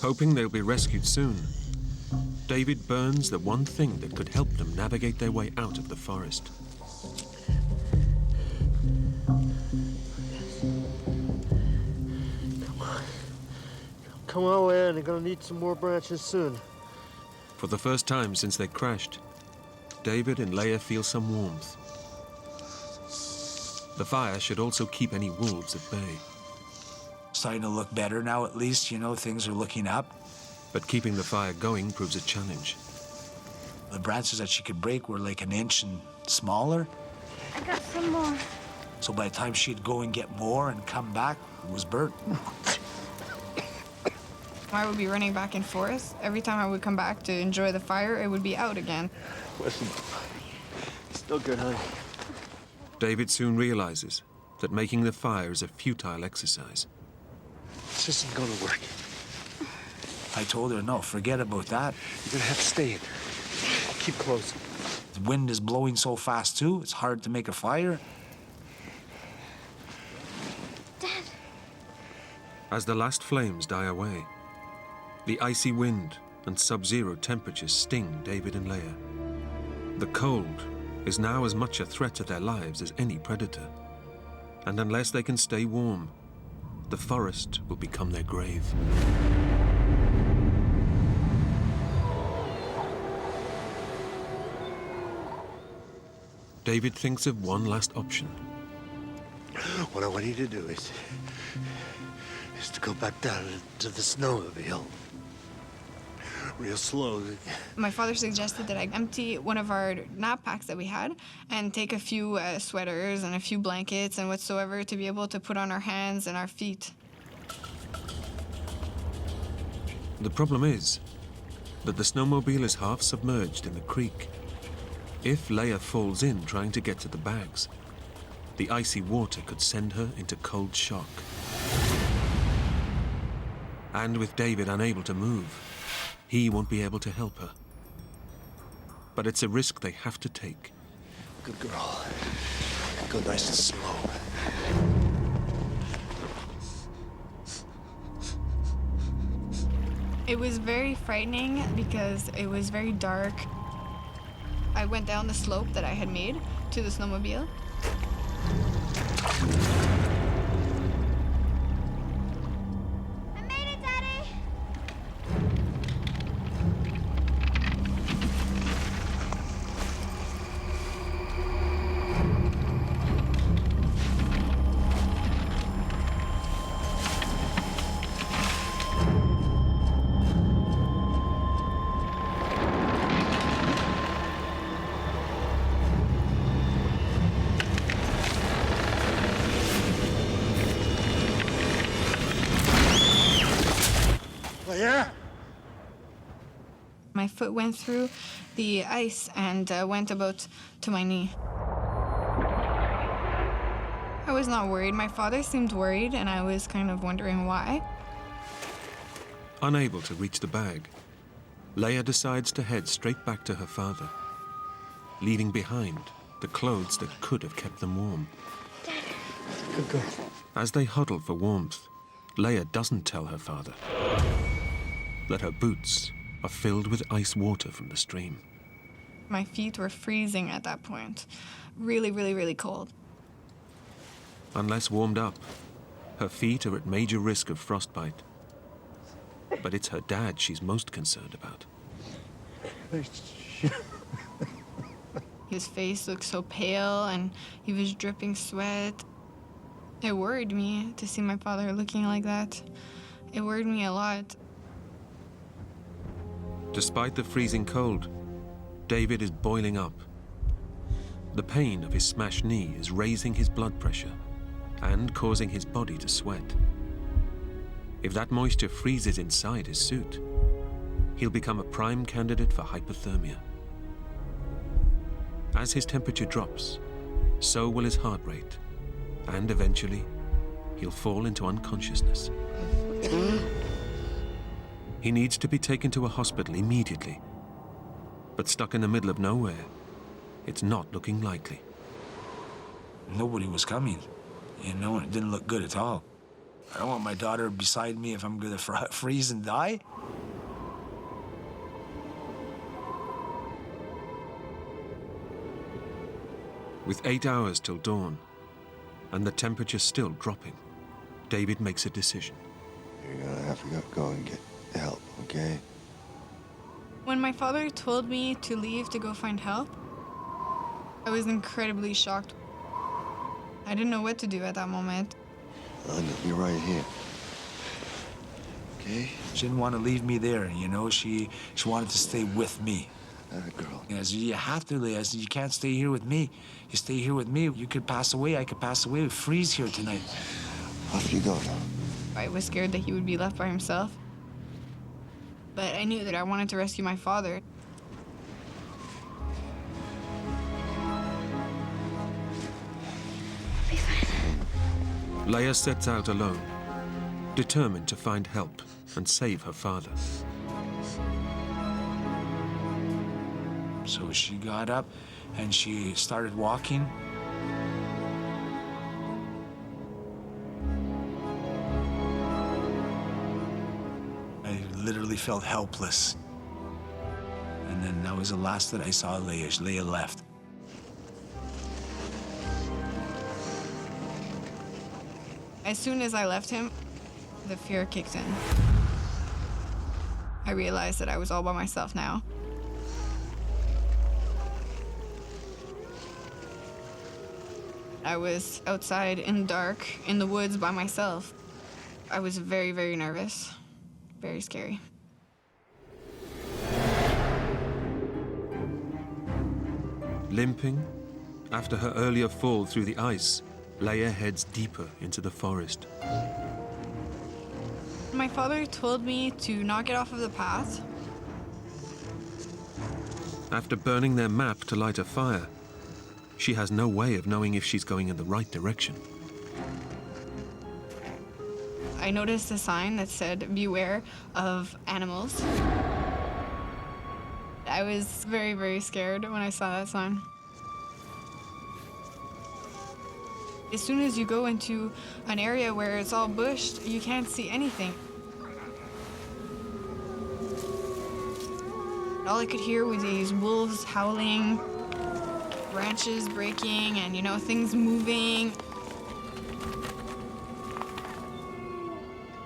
A: Hoping they'll be rescued soon, David burns the one thing that could help them navigate their way out of the forest.
I: Come on, Leia, they're gonna need some more branches soon.
A: For the first time since they crashed, David and Leia feel some warmth. The fire should also keep any wolves at bay.
V: Starting to look better now, at least, you know, things are looking up.
A: But keeping the fire going proves a challenge.
V: The branches that she could break were like an inch and smaller.
F: I got some more.
V: So by the time she'd go and get more and come back, it was burnt.
H: I would be running back and forth. Every time I would come back to enjoy the fire, it would be out again.
I: Listen, still good, honey.
A: David soon realizes that making the fire is a futile exercise.
I: This isn't gonna work.
V: I told her, no, forget about that.
I: You're gonna have to stay in. Keep close.
V: The wind is blowing so fast, too. It's hard to make a fire.
F: Dad.
A: As the last flames die away, the icy wind and sub-zero temperatures sting David and Leia. The cold is now as much a threat to their lives as any predator. And unless they can stay warm, the forest will become their grave. David thinks of one last option.
I: What I want you to do is to go back down to the snowmobile. Real slowly.
H: My father suggested that I empty one of our nap packs that we had and take a few sweaters and a few blankets and whatsoever to be able to put on our hands and our feet.
A: The problem is that the snowmobile is half submerged in the creek. If Leia falls in trying to get to the bags, the icy water could send her into cold shock. And with David unable to move, he won't be able to help her. But it's a risk they have to take.
I: Good girl. Go nice and slow.
H: It was very frightening because it was very dark. I went down the slope that I had made to the snowmobile.
F: I made it, Daddy!
I: Leia?
H: My foot went through the ice and went about to my knee. I was not worried. My father seemed worried, and I was kind of wondering why.
A: Unable to reach the bag, Leia decides to head straight back to her father, leaving behind the clothes that could have kept them warm.
I: Good girl.
A: As they huddle for warmth, Leia doesn't tell her father that her boots are filled with ice water from the stream.
H: My feet were freezing at that point. Really, really, really cold.
A: Unless warmed up, her feet are at major risk of frostbite. But it's her dad she's most concerned about.
H: His face looked so pale and he was dripping sweat. It worried me to see my father looking like that. It worried me a lot.
A: Despite the freezing cold, David is boiling up. The pain of his smashed knee is raising his blood pressure and causing his body to sweat. If that moisture freezes inside his suit, he'll become a prime candidate for hypothermia. As his temperature drops, so will his heart rate, and eventually, he'll fall into unconsciousness. He needs to be taken to a hospital immediately, but stuck in the middle of nowhere, it's not looking likely.
V: Nobody was coming. You know, it didn't look good at all. I don't want my daughter beside me if I'm gonna freeze and die.
A: With 8 hours till dawn, and the temperature still dropping, David makes a decision.
I: You're gonna have to go and get help, okay?
H: When my father told me to leave to go find help, I was incredibly shocked. I didn't know what to do at that moment.
I: You're right here. Okay?
V: She didn't want to leave me there, you know? She wanted to stay with me.
I: Girl.
V: I said, you have to, Leia. I said, you can't stay here with me. You stay here with me, you could pass away, I could pass away. We freeze here tonight.
I: Off you go.
H: I was scared that he would be left by himself. But I knew that I wanted to rescue my father.
A: Leia sets out alone, determined to find help and save her father.
V: So she got up and she started walking. I literally felt helpless. And then that was the last that I saw Leia. Leia left.
H: As soon as I left him, the fear kicked in. I realized that I was all by myself now. I was outside in the dark, in the woods by myself. I was very, very nervous, very scary.
A: Limping, after her earlier fall through the ice, Leia heads deeper into the forest.
H: My father told me to not get off of the path.
A: After burning their map to light a fire, she has no way of knowing if she's going in the right direction.
H: I noticed a sign that said, "Beware of animals." I was very, very scared when I saw that sign. As soon as you go into an area where it's all bushed, you can't see anything. All I could hear was these wolves howling, branches breaking, and, you know, things moving.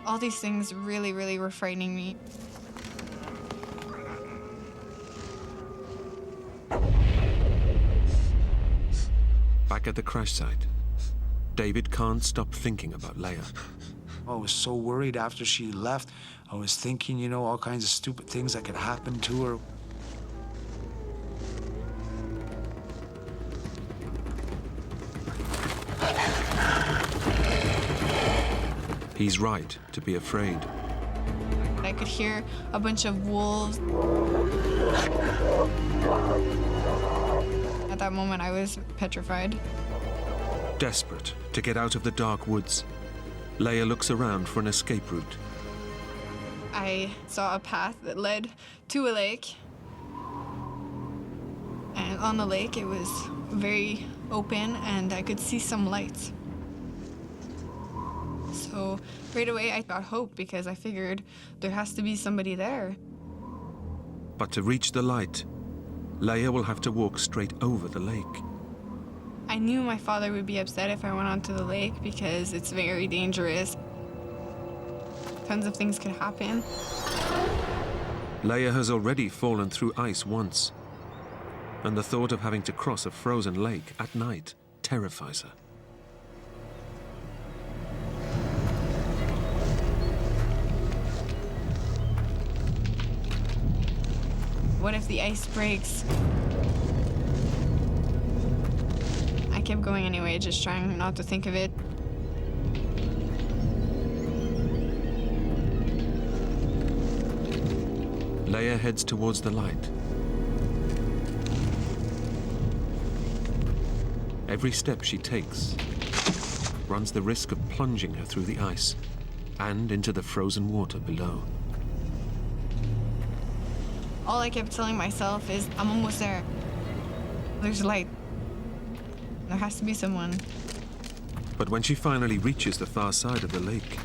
H: All these things really, really were frightening me.
A: Back at the crash site, David can't stop thinking about Leia.
V: I was so worried after she left. I was thinking, you know, all kinds of stupid things that could happen to her.
A: He's right to be afraid.
H: I could hear a bunch of wolves. At that moment, I was petrified.
A: Desperate to get out of the dark woods, Leia looks around for an escape route.
H: I saw a path that led to a lake. And on the lake, it was very open, and I could see some lights. So right away, I got hope because I figured there has to be somebody there.
A: But to reach the light, Leia will have to walk straight over the lake.
H: I knew my father would be upset if I went onto the lake because it's very dangerous. Tons of things could happen.
A: Leia has already fallen through ice once, and the thought of having to cross a frozen lake at night terrifies her.
H: What if the ice breaks? I kept going anyway, just trying not to think of it.
A: Leia heads towards the light. Every step she takes runs the risk of plunging her through the ice and into the frozen water below.
H: All I kept telling myself is, I'm almost there. There's light. There has to be someone.
A: But when she finally reaches the far side of the lake,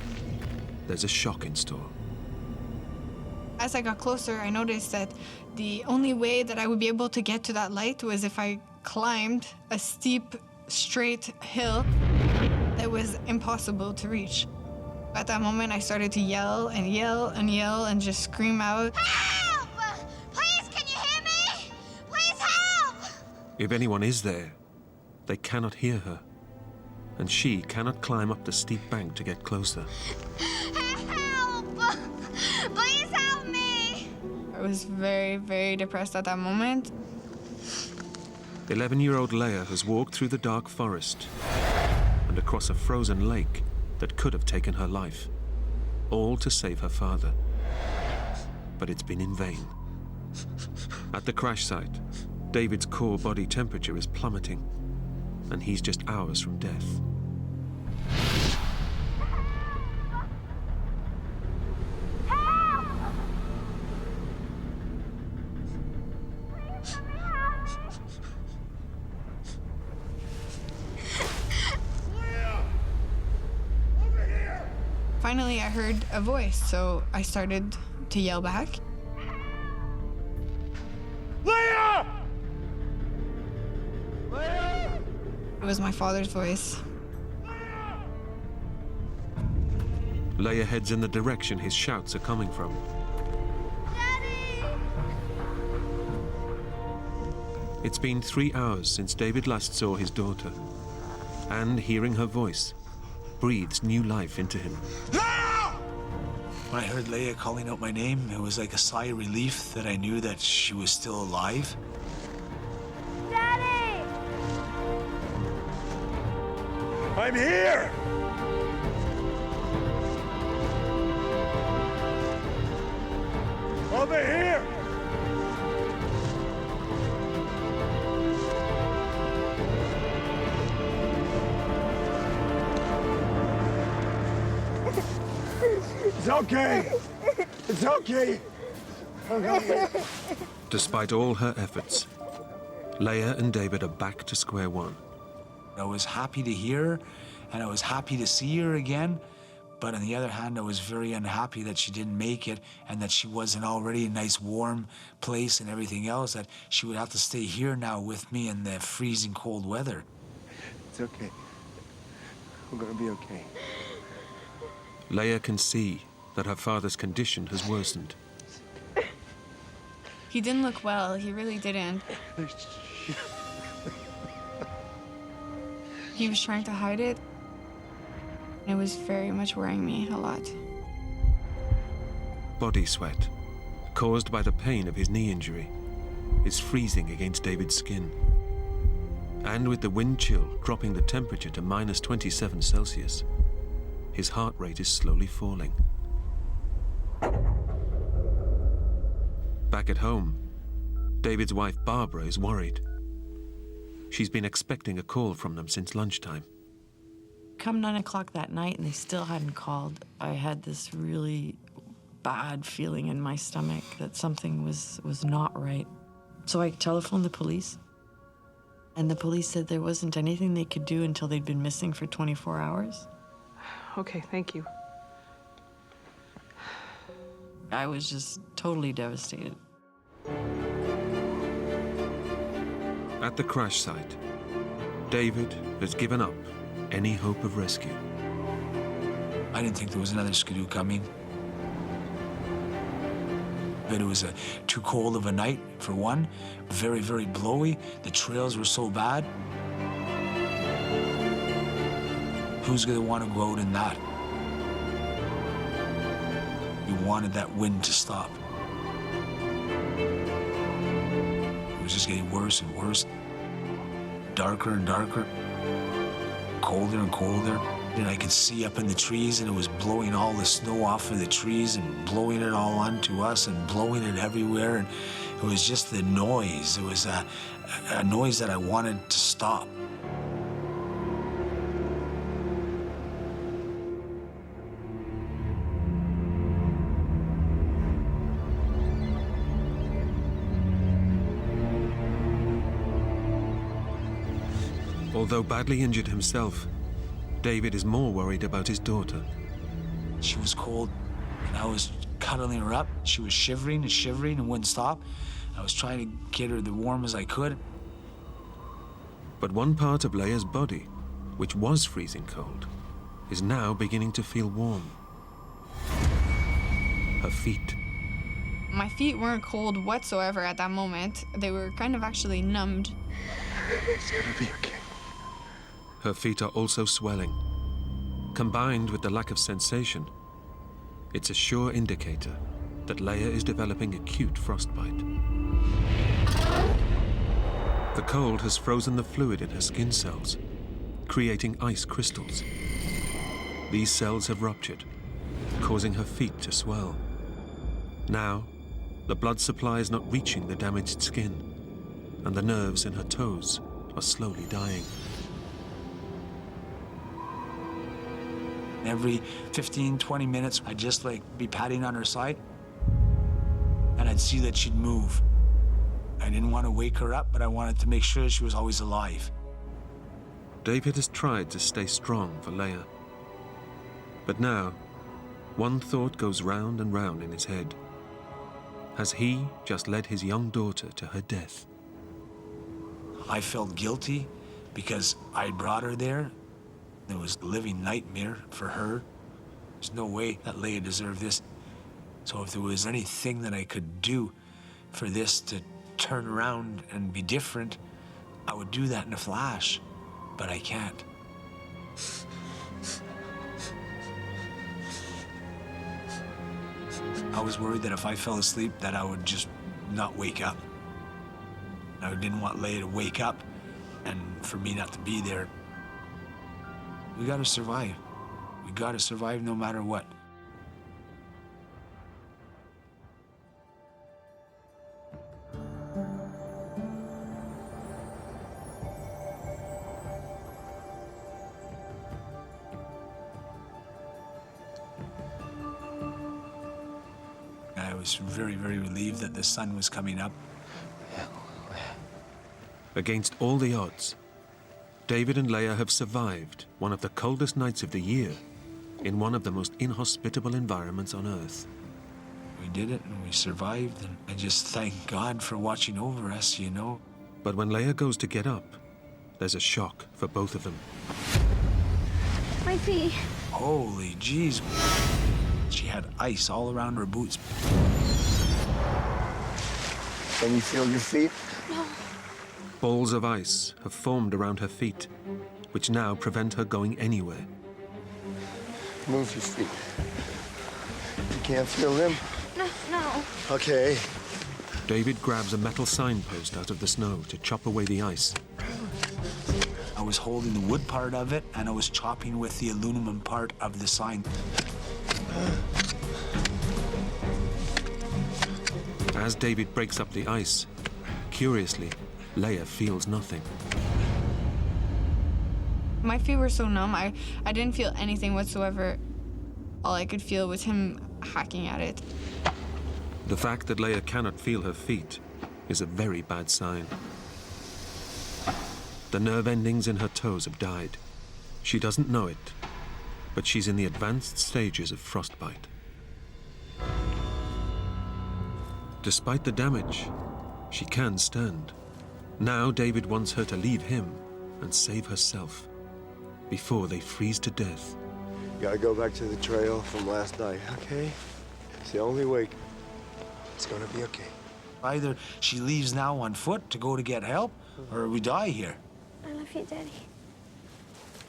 A: there's a shock in store.
H: As I got closer, I noticed that the only way that I would be able to get to that light was if I climbed a steep, straight hill that was impossible to reach. At that moment, I started to yell and yell and yell and just scream out, "Help! Please, can you hear me? Please help!"
A: If anyone is there, they cannot hear her, and she cannot climb up the steep bank to get closer.
H: Help! Please help me! I was very, very depressed at that moment.
A: 11-year-old Leia has walked through the dark forest and across a frozen lake that could have taken her life, all to save her father. But it's been in vain. At the crash site, David's core body temperature is plummeting, and he's just hours from death.
H: Finally, I heard a voice, so I started to yell back. Leia! Leia! It was my father's voice.
A: Leia heads in the direction his shouts are coming from. Daddy! It's been 3 hours since David last saw his daughter, and hearing her voice breathes new life into him.
V: When I heard Leia calling out my name, it was like a sigh of relief that I knew that she was still alive.
E: Daddy! I'm here! Over here! It's okay. It's okay.
A: Despite all her efforts, Leia and David are back to square one.
V: I was happy to hear her, and I was happy to see her again. But on the other hand, I was very unhappy that she didn't make it and that she wasn't already a nice warm place and everything else, that she would have to stay here now with me in the freezing cold weather.
I: It's okay. We're gonna be okay.
A: Leia can see that her father's condition has worsened.
H: He didn't look well. He really didn't. He was trying to hide it. It was very much worrying me a lot.
A: Body sweat, caused by the pain of his knee injury, is freezing against David's skin. And with the wind chill dropping the temperature to -27 Celsius, his heart rate is slowly falling. Back at home, David's wife Barbara is worried. She's been expecting a call from them since lunchtime.
G: Come 9 o'clock that night and they still hadn't called, I had this really bad feeling in my stomach that something was not right. So I telephoned the police, and the police said there wasn't anything they could do until they'd been missing for 24 hours.
J: Okay, thank you.
G: I was just totally devastated.
A: At the crash site, David has given up any hope of rescue.
V: I didn't think there was another skidoo coming. But it was too cold of a night, for one. Very, very blowy. The trails were so bad. Who's gonna want to go out in that? You wanted that wind to stop. It was just getting worse and worse. Darker and darker. Colder and colder. And I could see up in the trees, and it was blowing all the snow off of the trees and blowing it all onto us and blowing it everywhere. And it was just the noise. It was a noise that I wanted to stop.
A: Although badly injured himself, David is more worried about his daughter.
V: She was cold, and I was cuddling her up. She was shivering and shivering and wouldn't stop. I was trying to get her as warm as I could.
A: But one part of Leia's body, which was freezing cold, is now beginning to feel warm. Her feet.
H: My feet weren't cold whatsoever at that moment. They were kind of actually numbed.
C: It's gonna be okay.
A: Her feet are also swelling. Combined with the lack of sensation, it's a sure indicator that Leia is developing acute frostbite. The cold has frozen the fluid in her skin cells, creating ice crystals. These cells have ruptured, causing her feet to swell. Now, the blood supply is not reaching the damaged skin, and the nerves in her toes are slowly dying.
V: Every 15, 20 minutes, I'd just be patting on her side, and I'd see that she'd move. I didn't want to wake her up, but I wanted to make sure she was always alive.
A: David has tried to stay strong for Leia. But now, one thought goes round and round in his head. Has he just led his young daughter to her death?
V: I felt guilty because I brought her there. It was a living nightmare for her. There's no way that Leia deserved this. So if there was anything that I could do for this to turn around and be different, I would do that in a flash. But I can't. I was worried that if I fell asleep, that I would just not wake up. I didn't want Leia to wake up and for me not to be there. We gotta survive. We gotta survive no matter what. I was very, very relieved that the sun was coming up.
A: Against all the odds, David and Leia have survived one of the coldest nights of the year in one of the most inhospitable environments on Earth.
V: We did it and we survived, and I just thank God for watching over us, you know.
A: But when Leia goes to get up, there's a shock for both of them.
F: My feet.
V: Holy jeez. She had ice all around her boots.
C: Can you feel your feet?
F: No.
A: Balls of ice have formed around her feet, which now prevent her going anywhere.
C: Move your feet. You can't feel them?
F: No.
C: Okay.
A: David grabs a metal signpost out of the snow to chop away the ice.
V: I was holding the wood part of it, and I was chopping with the aluminum part of the sign.
A: But as David breaks up the ice, curiously, Leia feels nothing.
H: My feet were so numb, I didn't feel anything whatsoever. All I could feel was him hacking at it.
A: The fact that Leia cannot feel her feet is a very bad sign. The nerve endings in her toes have died. She doesn't know it, but she's in the advanced stages of frostbite. Despite the damage, she can stand. Now David wants her to leave him and save herself before they freeze to death.
I: Gotta go back to the trail from last night, okay? It's the only way. It's gonna be okay.
V: Either she leaves now on foot to go to get help, or we die here.
F: I love you, Daddy.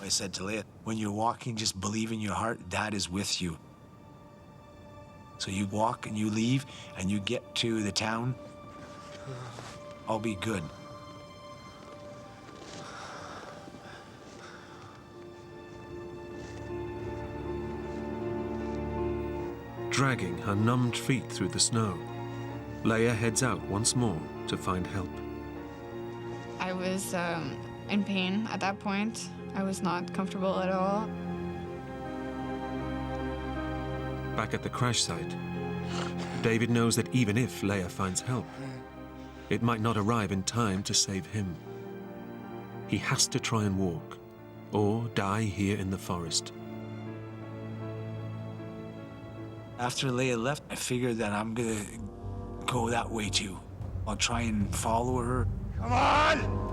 V: I said to Leia, when you're walking, just believe in your heart, Dad is with you. So you walk and you leave and you get to the town, I'll be good.
A: Dragging her numbed feet through the snow, Leia heads out once more to find help.
H: I was in pain at that point. I was not comfortable at all.
A: Back at the crash site, David knows that even if Leia finds help, it might not arrive in time to save him. He has to try and walk, or die here in the forest.
V: After Leia left, I figured that I'm gonna go that way too. I'll try and follow her.
E: Come on!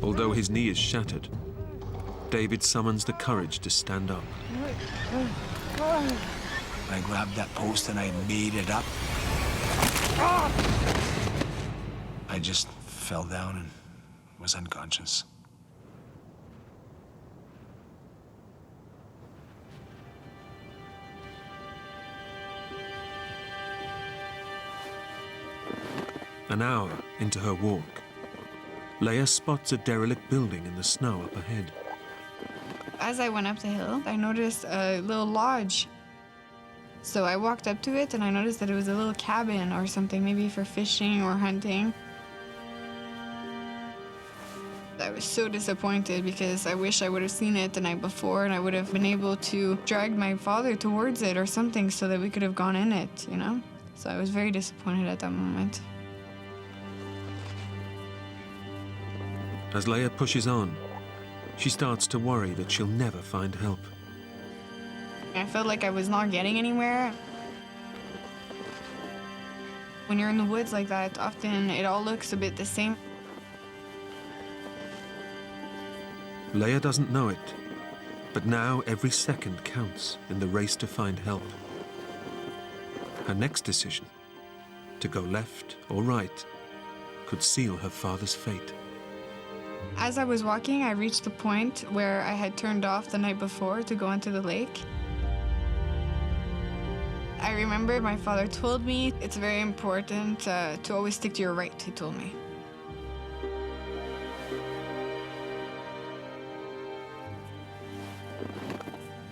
A: Although his knee is shattered, David summons the courage to stand up.
V: I grabbed that post and I made it up. I just fell down and was unconscious.
A: An hour into her walk, Leia spots a derelict building in the snow up ahead.
H: As I went up the hill, I noticed a little lodge. So I walked up to it and I noticed that it was a little cabin or something, maybe for fishing or hunting. I was so disappointed because I wish I would have seen it the night before and I would have been able to drag my father towards it or something so that we could have gone in it, you know? So I was very disappointed at that moment.
A: As Leia pushes on, she starts to worry that she'll never find help.
H: I felt like I was not getting anywhere. When you're in the woods like that, often it all looks a bit the same.
A: Leia doesn't know it, but now every second counts in the race to find help. Her next decision, to go left or right, could seal her father's fate.
H: As I was walking, I reached the point where I had turned off the night before to go into the lake. I remember my father told me it's very important to always stick to your right, he told me.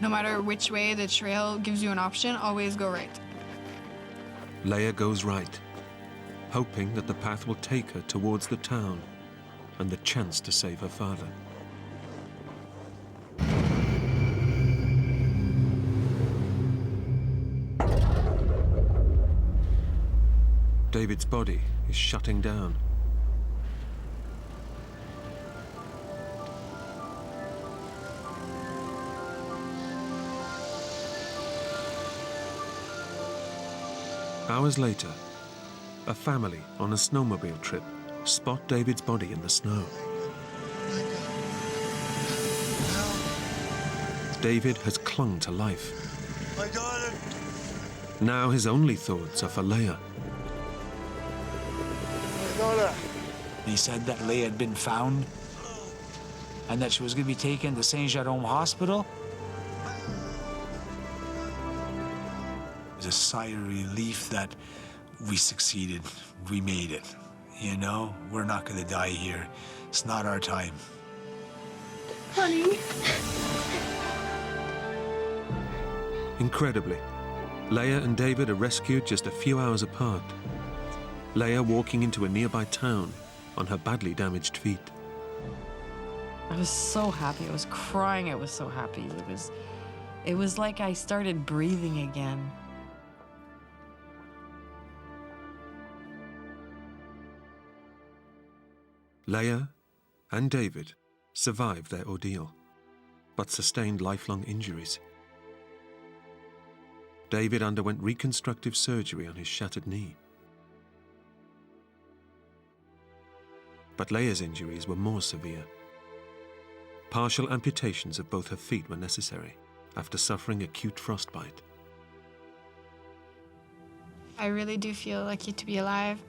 H: No matter which way the trail gives you an option, always go right.
A: Leia goes right, hoping that the path will take her towards the town and the chance to save her father. David's body is shutting down. Hours later, a family on a snowmobile trip spot David's body in the snow. David has clung to life.
E: My daughter!
A: Now his only thoughts are for Leia.
E: My daughter!
V: He said that Leia had been found and that she was going to be taken to Saint Jerome Hospital. It was a sigh of relief that we succeeded. We made it. You know, we're not going to die here. It's not our time.
F: Honey.
A: Incredibly, Leia and David are rescued just a few hours apart. Leia walking into a nearby town on her badly damaged feet.
G: I was so happy. I was crying. I was so happy. It was like I started breathing again.
A: Leia and David survived their ordeal, but sustained lifelong injuries. David underwent reconstructive surgery on his shattered knee. But Leia's injuries were more severe. Partial amputations of both her feet were necessary after suffering acute frostbite.
H: I really do feel lucky to be alive.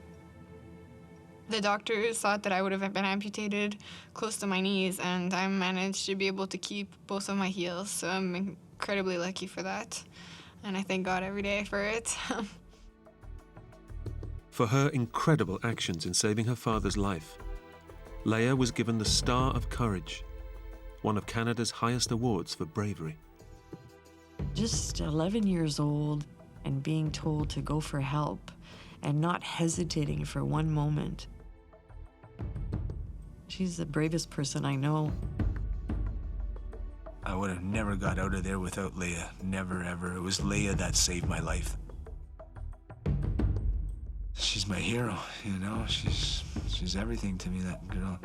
H: The doctors thought that I would have been amputated close to my knees, and I managed to be able to keep both of my heels, so I'm incredibly lucky for that. And I thank God every day for it.
A: For her incredible actions in saving her father's life, Leia was given the Star of Courage, one of Canada's highest awards for bravery.
G: Just 11 years old and being told to go for help and not hesitating for one moment. She's the bravest person I know.
V: I would have never got out of there without Leia. Never, ever. It was Leia that saved my life. She's my hero, you know? She's everything to me, that girl.